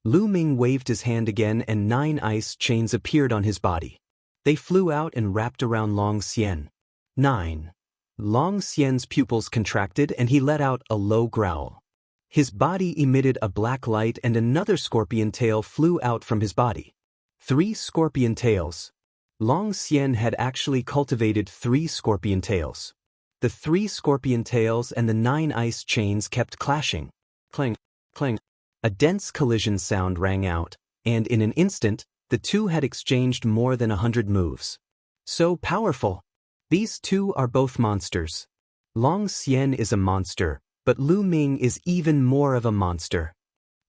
Speaker 1: Lu Ming waved his hand again and 9 ice chains appeared on his body. They flew out and wrapped around Long Xian. 9. Long Xian's pupils contracted and he let out a low growl. His body emitted a black light and another scorpion tail flew out from his body. 3 scorpion tails. Long Xian had actually cultivated 3 scorpion tails. The 3 scorpion tails and the 9 ice chains kept clashing. Clang, clang. A dense collision sound rang out, and in an instant, the two had exchanged more than 100 moves. So powerful! These two are both monsters. Long Xian is a monster, but Lu Ming is even more of a monster.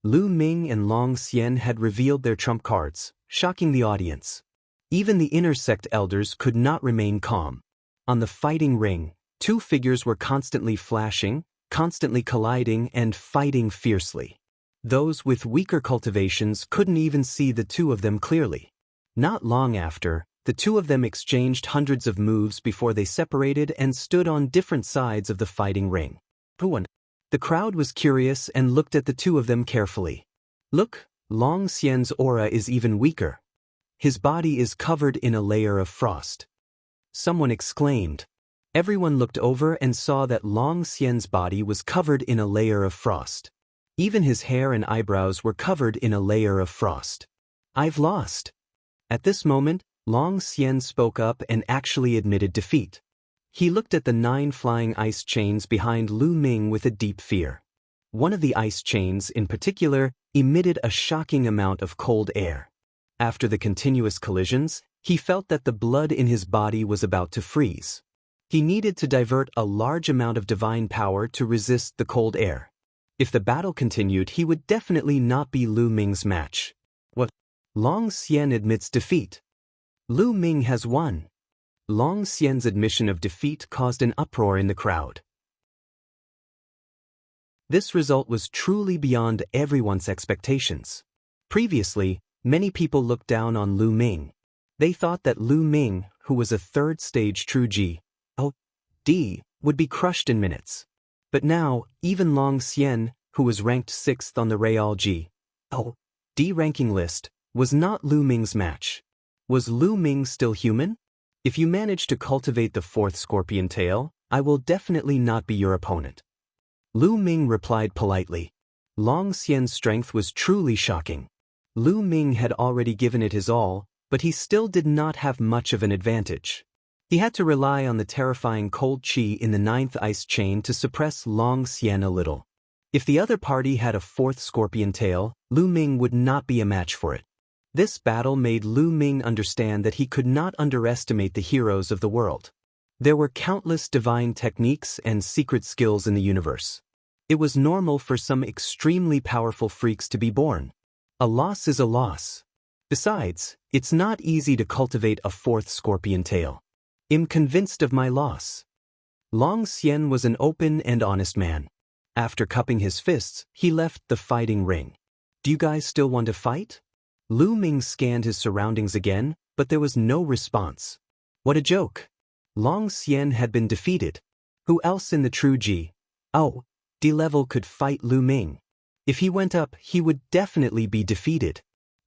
Speaker 1: Lu Ming and Long Xian had revealed their trump cards, shocking the audience. Even the inner sect elders could not remain calm. On the fighting ring, two figures were constantly flashing, constantly colliding and fighting fiercely. Those with weaker cultivations couldn't even see the two of them clearly. Not long after, the two of them exchanged hundreds of moves before they separated and stood on different sides of the fighting ring. The crowd was curious and looked at the two of them carefully. Look, Long Xian's aura is even weaker. His body is covered in a layer of frost. Someone exclaimed. Everyone looked over and saw that Long Xian's body was covered in a layer of frost. Even his hair and eyebrows were covered in a layer of frost. I've lost. At this moment, Long Xian spoke up and actually admitted defeat. He looked at the 9 flying ice chains behind Lu Ming with a deep fear. One of the ice chains, in particular, emitted a shocking amount of cold air. After the continuous collisions, he felt that the blood in his body was about to freeze. He needed to divert a large amount of divine power to resist the cold air. If the battle continued, he would definitely not be Lu Ming's match. What? Long Xian admits defeat. Lu Ming has won. Long Xian's admission of defeat caused an uproar in the crowd. This result was truly beyond everyone's expectations. Previously, many people looked down on Lu Ming. They thought that Lu Ming, who was a third-stage true G.O.D., would be crushed in minutes. But now, even Long Xian, who was ranked 6th on the Real G.O.D. ranking list, was not Lu Ming's match. Was Lu Ming still human? If you manage to cultivate the 4th scorpion tail, I will definitely not be your opponent. Lu Ming replied politely. Long Xian's strength was truly shocking. Lu Ming had already given it his all, but he still did not have much of an advantage. He had to rely on the terrifying cold chi in the 9th ice chain to suppress Long Xian a little. If the other party had a 4th scorpion tail, Lu Ming would not be a match for it. This battle made Lu Ming understand that he could not underestimate the heroes of the world. There were countless divine techniques and secret skills in the universe. It was normal for some extremely powerful freaks to be born. A loss is a loss. Besides, it's not easy to cultivate a 4th scorpion tail. I'm convinced of my loss. Long Xian was an open and honest man. After cupping his fists, he left the fighting ring. Do you guys still want to fight? Lu Ming scanned his surroundings again, but there was no response. What a joke. Long Xian had been defeated. Who else in the true G.O.D. level could fight Lu Ming? If he went up, he would definitely be defeated.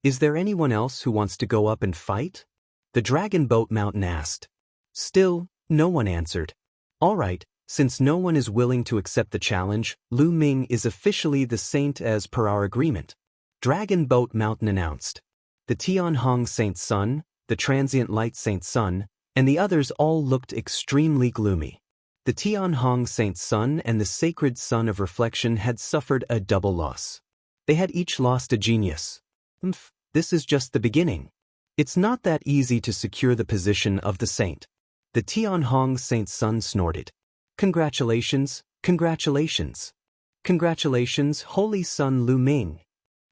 Speaker 1: Is there anyone else who wants to go up and fight? The Dragon Boat Mountain asked. Still, no one answered. All right, since no one is willing to accept the challenge, Lu Ming is officially the saint as per our agreement. Dragon Boat Mountain announced. The Tianhong Saint Sun, the Transient Light Saint Sun, and the others all looked extremely gloomy. The Tianhong Saint Sun and the Sacred Sun of Reflection had suffered a double loss. They had each lost a genius. This is just the beginning. It's not that easy to secure the position of the saint. The Tianhong Saint Sun snorted. Congratulations, congratulations. Congratulations, Holy Sun Lu Ming.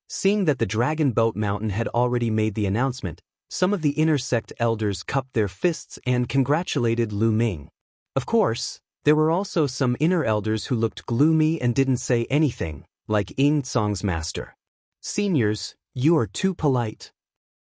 Speaker 1: Seeing that the Dragon Boat Mountain had already made the announcement, some of the inner sect elders cupped their fists and congratulated Lu Ming. Of course, there were also some inner elders who looked gloomy and didn't say anything, like Ying Tsong's master. Seniors, you are too polite.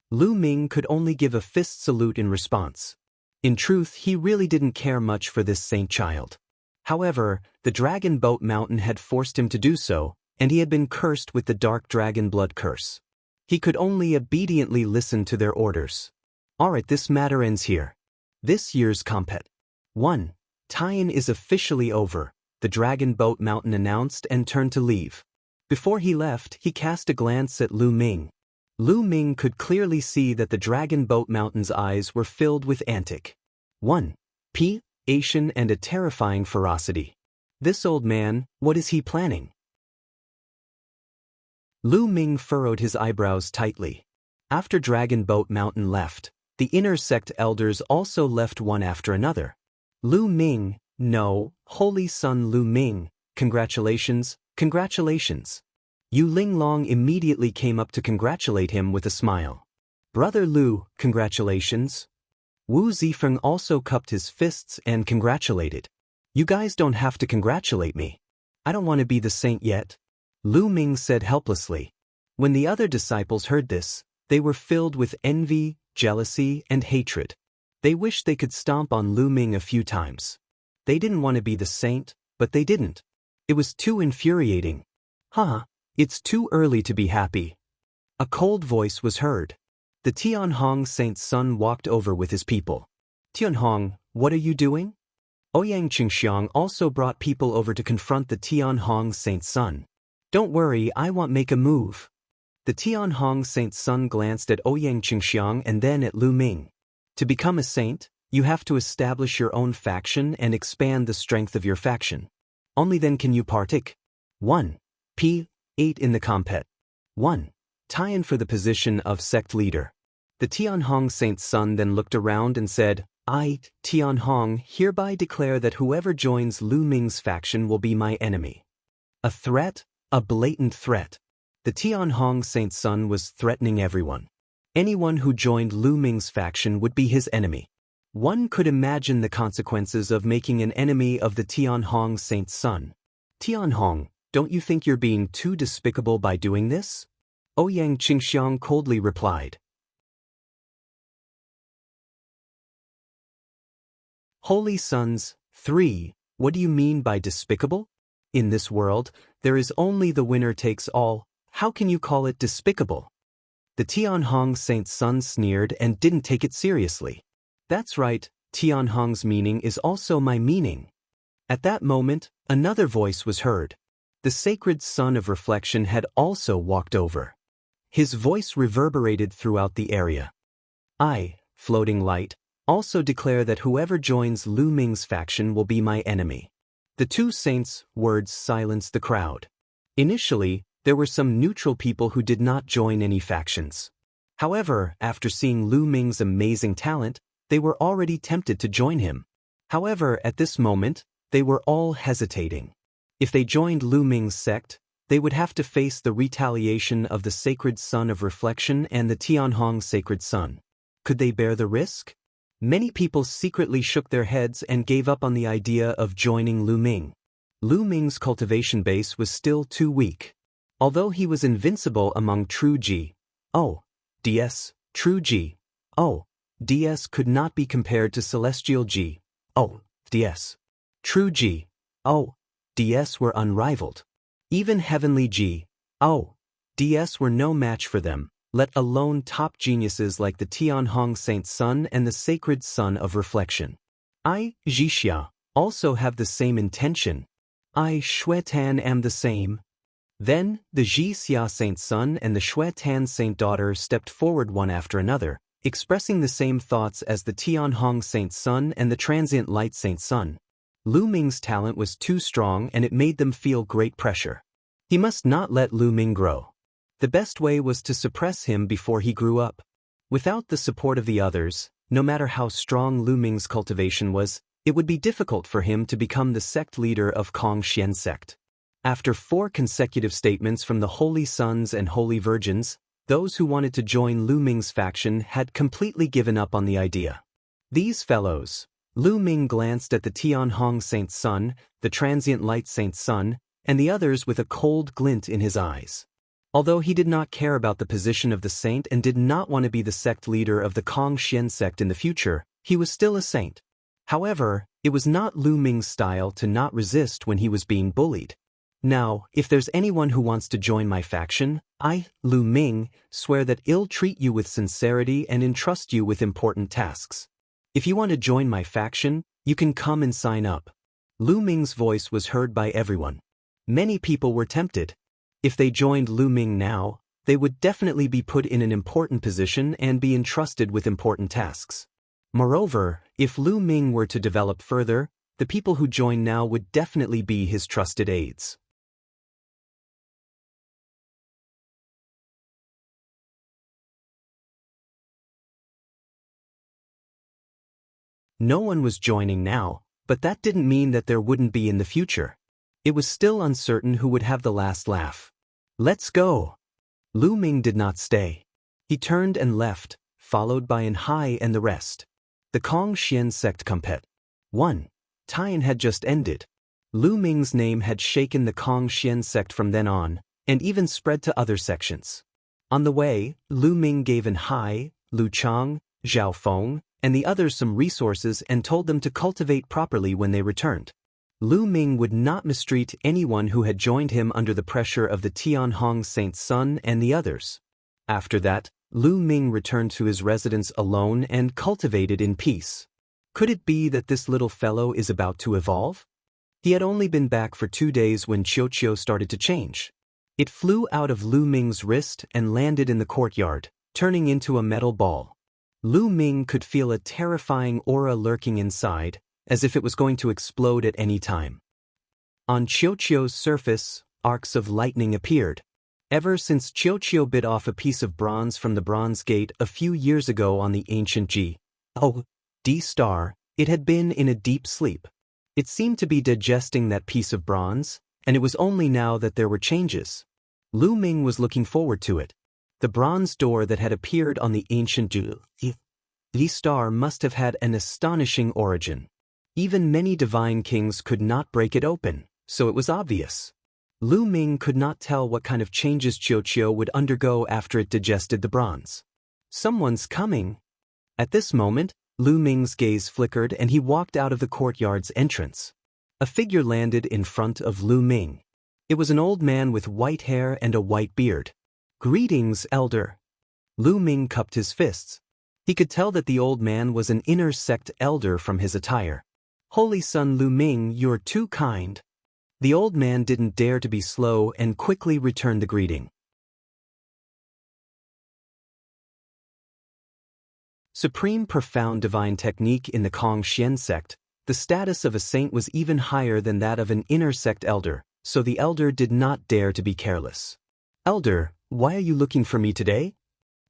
Speaker 1: Lu Ming could only give a fist salute in response. In truth, he really didn't care much for this saint child. However, the Dragon Boat Mountain had forced him to do so, and he had been cursed with the dark dragon blood curse. He could only obediently listen to their orders. Alright, this matter ends here. This year's compet. 1. Tie-in is officially over, the Dragon Boat Mountain announced and turned to leave. Before he left, he cast a glance at Lu Ming. Lu Ming could clearly see that the Dragon Boat Mountain's eyes were filled with antic. 1. Asian and a terrifying ferocity. This old man, what is he planning? Lu Ming furrowed his eyebrows tightly. After Dragon Boat Mountain left, the inner sect elders also left one after another. Lu Ming, no, Holy Son Lu Ming, congratulations, congratulations. Yu Linglong immediately came up to congratulate him with a smile. Brother Lu, congratulations. Wu Zifeng also cupped his fists and congratulated. You guys don't have to congratulate me. I don't want to be the saint yet. Lu Ming said helplessly. When the other disciples heard this, they were filled with envy, jealousy, and hatred. They wished they could stomp on Lu Ming a few times. They didn't want to be the saint, but they didn't. It was too infuriating. It's too early to be happy. A cold voice was heard. The Tianhong saint's son walked over with his people. Tianhong, what are you doing? Ouyang Qingxiang also brought people over to confront the Tianhong saint's son. Don't worry, I won't make a move. The Tianhong saint's son glanced at Ouyang Qingxiang and then at Lu Ming. To become a saint, you have to establish your own faction and expand the strength of your faction. Only then can you partake. 1. P8 in the compet. 1. Tie-in for the position of sect leader. The Tianhong saint's son then looked around and said, I, Tianhong, hereby declare that whoever joins Lu Ming's faction will be my enemy. A threat? A blatant threat. The Tianhong saint's son was threatening everyone. Anyone who joined Lu Ming's faction would be his enemy. One could imagine the consequences of making an enemy of the Tianhong saint's son. Tianhong, don't you think you're being too despicable by doing this? Ouyang Qingxiang coldly replied. Holy Sons, 3. What do you mean by despicable? In this world, there is only the winner takes all. How can you call it despicable? The Tianhong saint's son sneered and didn't take it seriously. That's right, Tianhong's meaning is also my meaning. At that moment, another voice was heard. The sacred son of reflection had also walked over. His voice reverberated throughout the area. I, floating light, also declare that whoever joins Lu Ming's faction will be my enemy. The two saints' words silenced the crowd. Initially, there were some neutral people who did not join any factions. However, after seeing Lu Ming's amazing talent, they were already tempted to join him. However, at this moment, they were all hesitating. If they joined Lu Ming's sect, they would have to face the retaliation of the Sacred Son of Reflection and the Tianhong Sacred Son. Could they bear the risk? Many people secretly shook their heads and gave up on the idea of joining Lu Ming. Lu Ming's cultivation base was still too weak. Although he was invincible among true G.O.D.S., true G.O.D.S. could not be compared to celestial G.O.D.S. True G.O.D.S. were unrivaled. Even heavenly G.O.D.S. were no match for them, let alone top geniuses like the Tianhong saint's son and the sacred son of reflection. I, Zhixia, also have the same intention. I, Xuetan, am the same. Then, the Zhixia saint's son and the Xuetan saint daughter stepped forward one after another, expressing the same thoughts as the Tianhong saint's son and the transient light saint's son. Lu Ming's talent was too strong and it made them feel great pressure. He must not let Lu Ming grow. The best way was to suppress him before he grew up. Without the support of the others, no matter how strong Lu Ming's cultivation was, it would be difficult for him to become the sect leader of Kongxian sect. After 4 consecutive statements from the Holy Sons and Holy Virgins, those who wanted to join Lu Ming's faction had completely given up on the idea. These fellows. Lu Ming glanced at the Tianhong saint's son, the transient light saint's son, and the others with a cold glint in his eyes. Although he did not care about the position of the saint and did not want to be the sect leader of the Kongxian sect in the future, he was still a saint. However, it was not Lu Ming's style to not resist when he was being bullied. Now, if there's anyone who wants to join my faction, I, Lu Ming, swear that I'll treat you with sincerity and entrust you with important tasks. If you want to join my faction, you can come and sign up. Lu Ming's voice was heard by everyone. Many people were tempted. If they joined Lu Ming now, they would definitely be put in an important position and be entrusted with important tasks. Moreover, if Lu Ming were to develop further, the people who join now would definitely be his trusted aides. No one was joining now, but that didn't mean that there wouldn't be in the future. It was still uncertain who would have the last laugh. Let's go. Lu Ming did not stay. He turned and left, followed by An Hai and the rest. The Kong Xian sect compet. 1. Tian had just ended. Lu Ming's name had shaken the Kong Xian sect from then on, and even spread to other sections. On the way, Lu Ming gave An Hai, Lu Chang, Zhao Feng, and the others some resources and told them to cultivate properly when they returned. Lu Ming would not mistreat anyone who had joined him under the pressure of the Tianhong Saint's son and the others. After that, Lu Ming returned to his residence alone and cultivated in peace. Could it be that this little fellow is about to evolve? He had only been back for 2 days when Qiuqiu started to change. It flew out of Lu Ming's wrist and landed in the courtyard, turning into a metal ball. Lu Ming could feel a terrifying aura lurking inside, as if it was going to explode at any time. On Qiuqiu's surface, arcs of lightning appeared. Ever since Qiuqiu bit off a piece of bronze from the Bronze Gate a few years ago on the ancient D star, it had been in a deep sleep. It seemed to be digesting that piece of bronze, and it was only now that there were changes. Lu Ming was looking forward to it. The bronze door that had appeared on the ancient D star must have had an astonishing origin. Even many divine kings could not break it open, so it was obvious. Lu Ming could not tell what kind of changes Qiuqiu would undergo after it digested the bronze. Someone's coming. At this moment, Lu Ming's gaze flickered and he walked out of the courtyard's entrance. A figure landed in front of Lu Ming. It was an old man with white hair and a white beard. "Greetings, elder." Lu Ming cupped his fists. He could tell that the old man was an inner sect elder from his attire. "Holy Son Lu Ming, you're too kind." The old man didn't dare to be slow and quickly returned the greeting. Supreme profound divine technique in the Kong Xian sect, the status of a saint was even higher than that of an inner sect elder, so the elder did not dare to be careless. "Elder, why are you looking for me today?"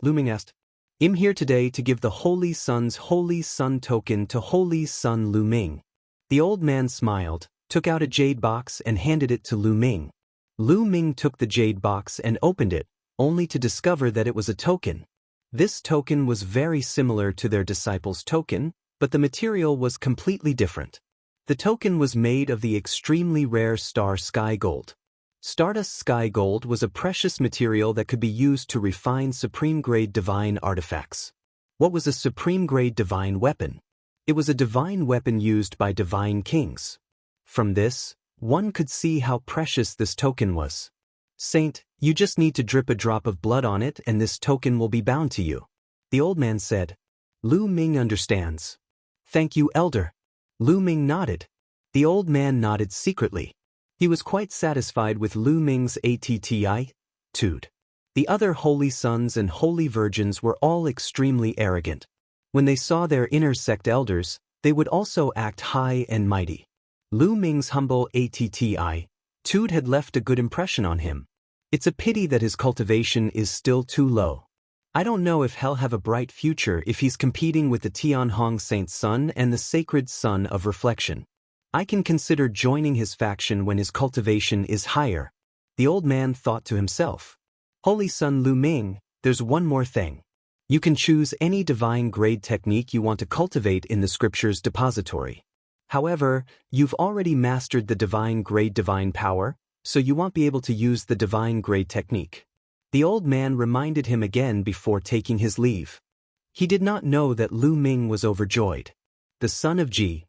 Speaker 1: Lu Ming asked. "I'm here today to give the Holy Son's Holy Son token to Holy Son Lu Ming." The old man smiled, took out a jade box and handed it to Lu Ming. Lu Ming took the jade box and opened it, only to discover that it was a token. This token was very similar to their disciple's token, but the material was completely different. The token was made of the extremely rare star sky gold. Stardust sky gold was a precious material that could be used to refine supreme-grade divine artifacts. What was a supreme-grade divine weapon? It was a divine weapon used by divine kings. From this, one could see how precious this token was. "Saint, you just need to drip a drop of blood on it and this token will be bound to you," the old man said. "Lu Ming understands." "Thank you, elder." Lu Ming nodded. The old man nodded secretly. He was quite satisfied with Lu Ming's attitude. The other holy sons and holy virgins were all extremely arrogant. When they saw their inner sect elders, they would also act high and mighty. Lu Ming's humble attitude had left a good impression on him. It's a pity that his cultivation is still too low. I don't know if he'll have a bright future if he's competing with the Tianhong Saint's son and the sacred son of reflection. I can consider joining his faction when his cultivation is higher. The old man thought to himself. Holy Son Lu Ming, there's one more thing. You can choose any divine grade technique you want to cultivate in the scripture's depository. However, you've already mastered the divine grade divine power, so you won't be able to use the divine grade technique. The old man reminded him again before taking his leave. He did not know that Lu Ming was overjoyed. The son of D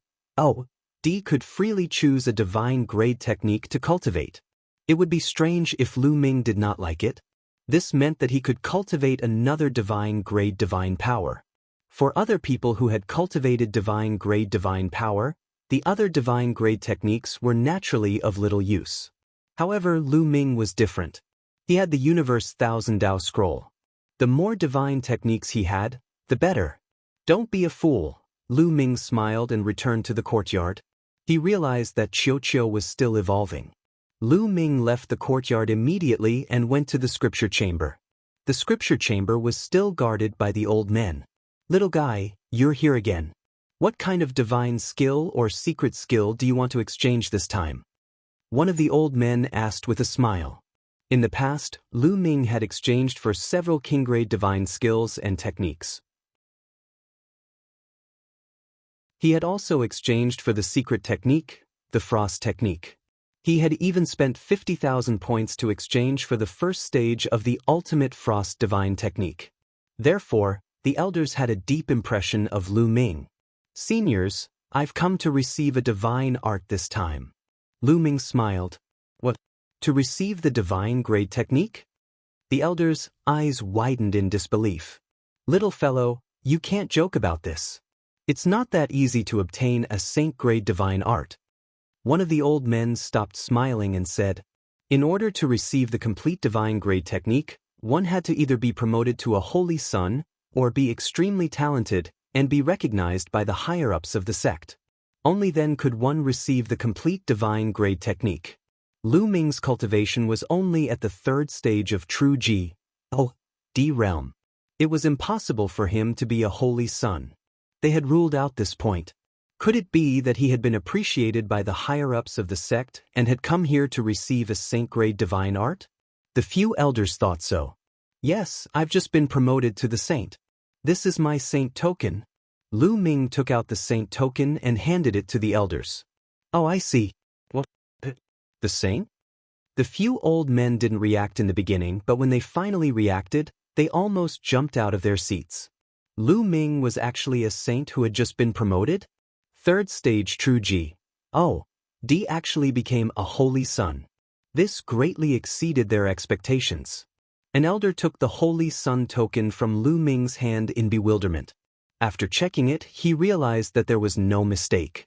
Speaker 1: could freely choose a divine grade technique to cultivate. It would be strange if Lu Ming did not like it. This meant that he could cultivate another divine grade divine power. For other people who had cultivated divine grade divine power, the other divine grade techniques were naturally of little use. However, Lu Ming was different. He had the Universe Thousand Dao Scroll. The more divine techniques he had, the better. Don't be a fool. Lu Ming smiled and returned to the courtyard. He realized that Qiuqiu was still evolving. Lu Ming left the courtyard immediately and went to the scripture chamber. The scripture chamber was still guarded by the old men. "Little guy, you're here again." What kind of divine skill or secret skill do you want to exchange this time? One of the old men asked with a smile. In the past, Lu Ming had exchanged for several king-grade divine skills and techniques. He had also exchanged for the secret technique, the frost technique. He had even spent 50,000 points to exchange for the first stage of the ultimate frost divine technique. Therefore, the elders had a deep impression of Lu Ming. Seniors, I've come to receive a divine art this time. Lu Ming smiled. What? To receive the divine grade technique? The elders' eyes widened in disbelief. Little fellow, you can't joke about this. It's not that easy to obtain a saint-grade divine art. One of the old men stopped smiling and said, in order to receive the complete divine grade technique, one had to either be promoted to a holy son, or be extremely talented, and be recognized by the higher-ups of the sect. Only then could one receive the complete divine grade technique. Lu Ming's cultivation was only at the third stage of true D realm. It was impossible for him to be a holy son. They had ruled out this point. Could it be that he had been appreciated by the higher-ups of the sect and had come here to receive a saint-grade divine art? The few elders thought so. Yes, I've just been promoted to the saint. This is my saint token. Lu Ming took out the saint token and handed it to the elders. Oh, I see. What? The saint? The few old men didn't react in the beginning, but when they finally reacted, they almost jumped out of their seats. Lu Ming was actually a saint who had just been promoted? Third stage true D actually became a holy son. This greatly exceeded their expectations. An elder took the holy son token from Lu Ming's hand in bewilderment. After checking it, he realized that there was no mistake.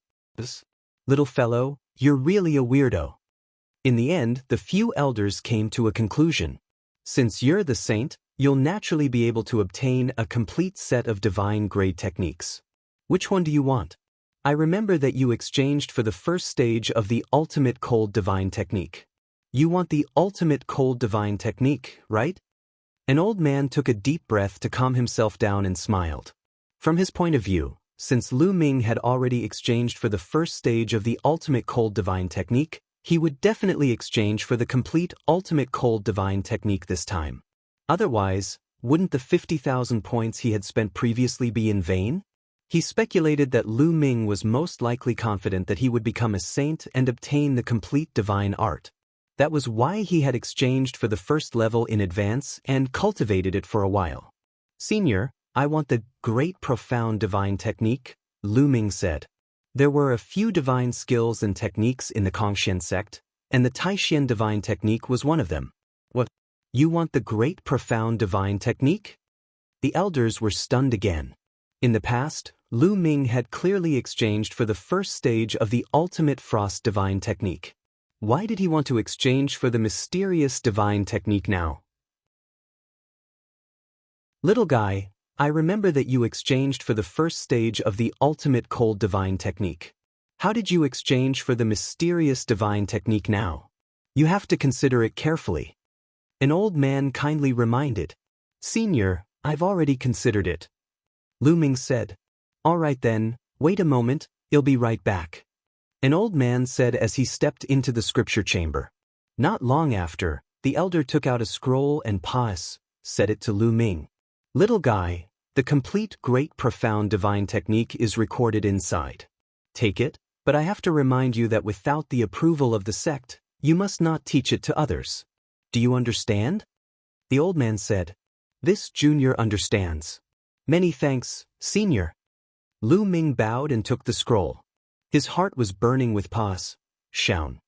Speaker 1: Little fellow, you're really a weirdo. In the end, the few elders came to a conclusion. Since you're the saint, you'll naturally be able to obtain a complete set of divine grade techniques. Which one do you want? I remember that you exchanged for the first stage of the ultimate cold divine technique. You want the ultimate cold divine technique, right? An old man took a deep breath to calm himself down and smiled. From his point of view, since Lu Ming had already exchanged for the first stage of the ultimate cold divine technique, he would definitely exchange for the complete ultimate cold divine technique this time. Otherwise, wouldn't the 50,000 points he had spent previously be in vain? He speculated that Lu Ming was most likely confident that he would become a saint and obtain the complete divine art. That was why he had exchanged for the first level in advance and cultivated it for a while. Senior, I want the great profound divine technique, Lu Ming said. There were a few divine skills and techniques in the Kongxian sect, and the Taishian divine technique was one of them. What? You want the great profound divine technique? The elders were stunned again. In the past, Lu Ming had clearly exchanged for the first stage of the ultimate frost divine technique. Why did he want to exchange for the mysterious divine technique now? Little guy, I remember that you exchanged for the first stage of the ultimate cold divine technique. How did you exchange for the mysterious divine technique now? You have to consider it carefully. An old man kindly reminded. Senior, I've already considered it. Lu Ming said. All right then, wait a moment, I'll be right back. An old man said as he stepped into the scripture chamber. Not long after, the elder took out a scroll and said it to Lu Ming. Little guy, the complete great profound divine technique is recorded inside. Take it, but I have to remind you that without the approval of the sect, you must not teach it to others. Do you understand? The old man said. This junior understands. Many thanks, senior. Lu Ming bowed and took the scroll. His heart was burning with passion.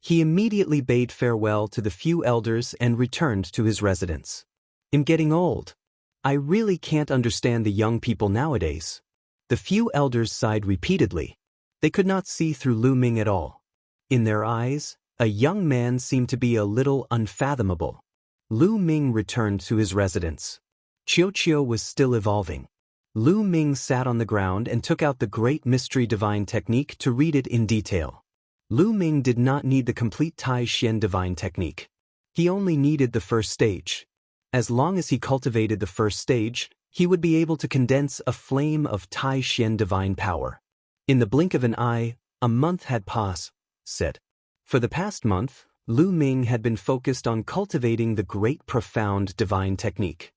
Speaker 1: He immediately bade farewell to the few elders and returned to his residence. I'm getting old. I really can't understand the young people nowadays. The few elders sighed repeatedly. They could not see through Lu Ming at all. In their eyes, a young man seemed to be a little unfathomable. Lu Ming returned to his residence. Chiu was still evolving. Lu Ming sat on the ground and took out the Great Mystery Divine Technique to read it in detail. Lu Ming did not need the complete Tai Xian Divine Technique. He only needed the first stage. As long as he cultivated the first stage, he would be able to condense a flame of Tai Xian divine power. In the blink of an eye, a month had passed, said. For the past month, Lu Ming had been focused on cultivating the great profound divine technique.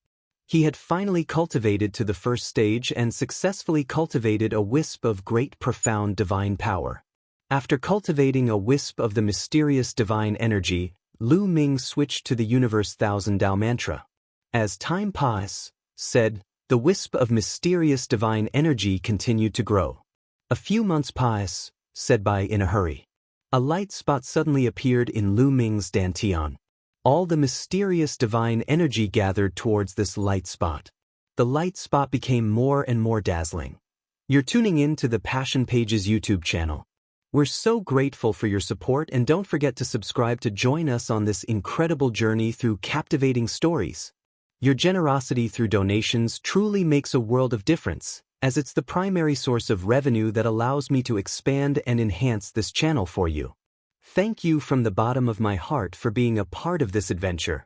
Speaker 1: He had finally cultivated to the first stage and successfully cultivated a wisp of great profound divine power. After cultivating a wisp of the mysterious divine energy, Lu Ming switched to the Universe Thousand Tao mantra. As time passed, said, the wisp of mysterious divine energy continued to grow. A few months passed, said by in a hurry. A light spot suddenly appeared in Lu Ming's dantian. All the mysterious divine energy gathered towards this light spot. The light spot became more and more dazzling. You're tuning in to the Passion Pages YouTube channel. We're so grateful for your support, and don't forget to subscribe to join us on this incredible journey through captivating stories. Your generosity through donations truly makes a world of difference, as it's the primary source of revenue that allows me to expand and enhance this channel for you. Thank you from the bottom of my heart for being a part of this adventure.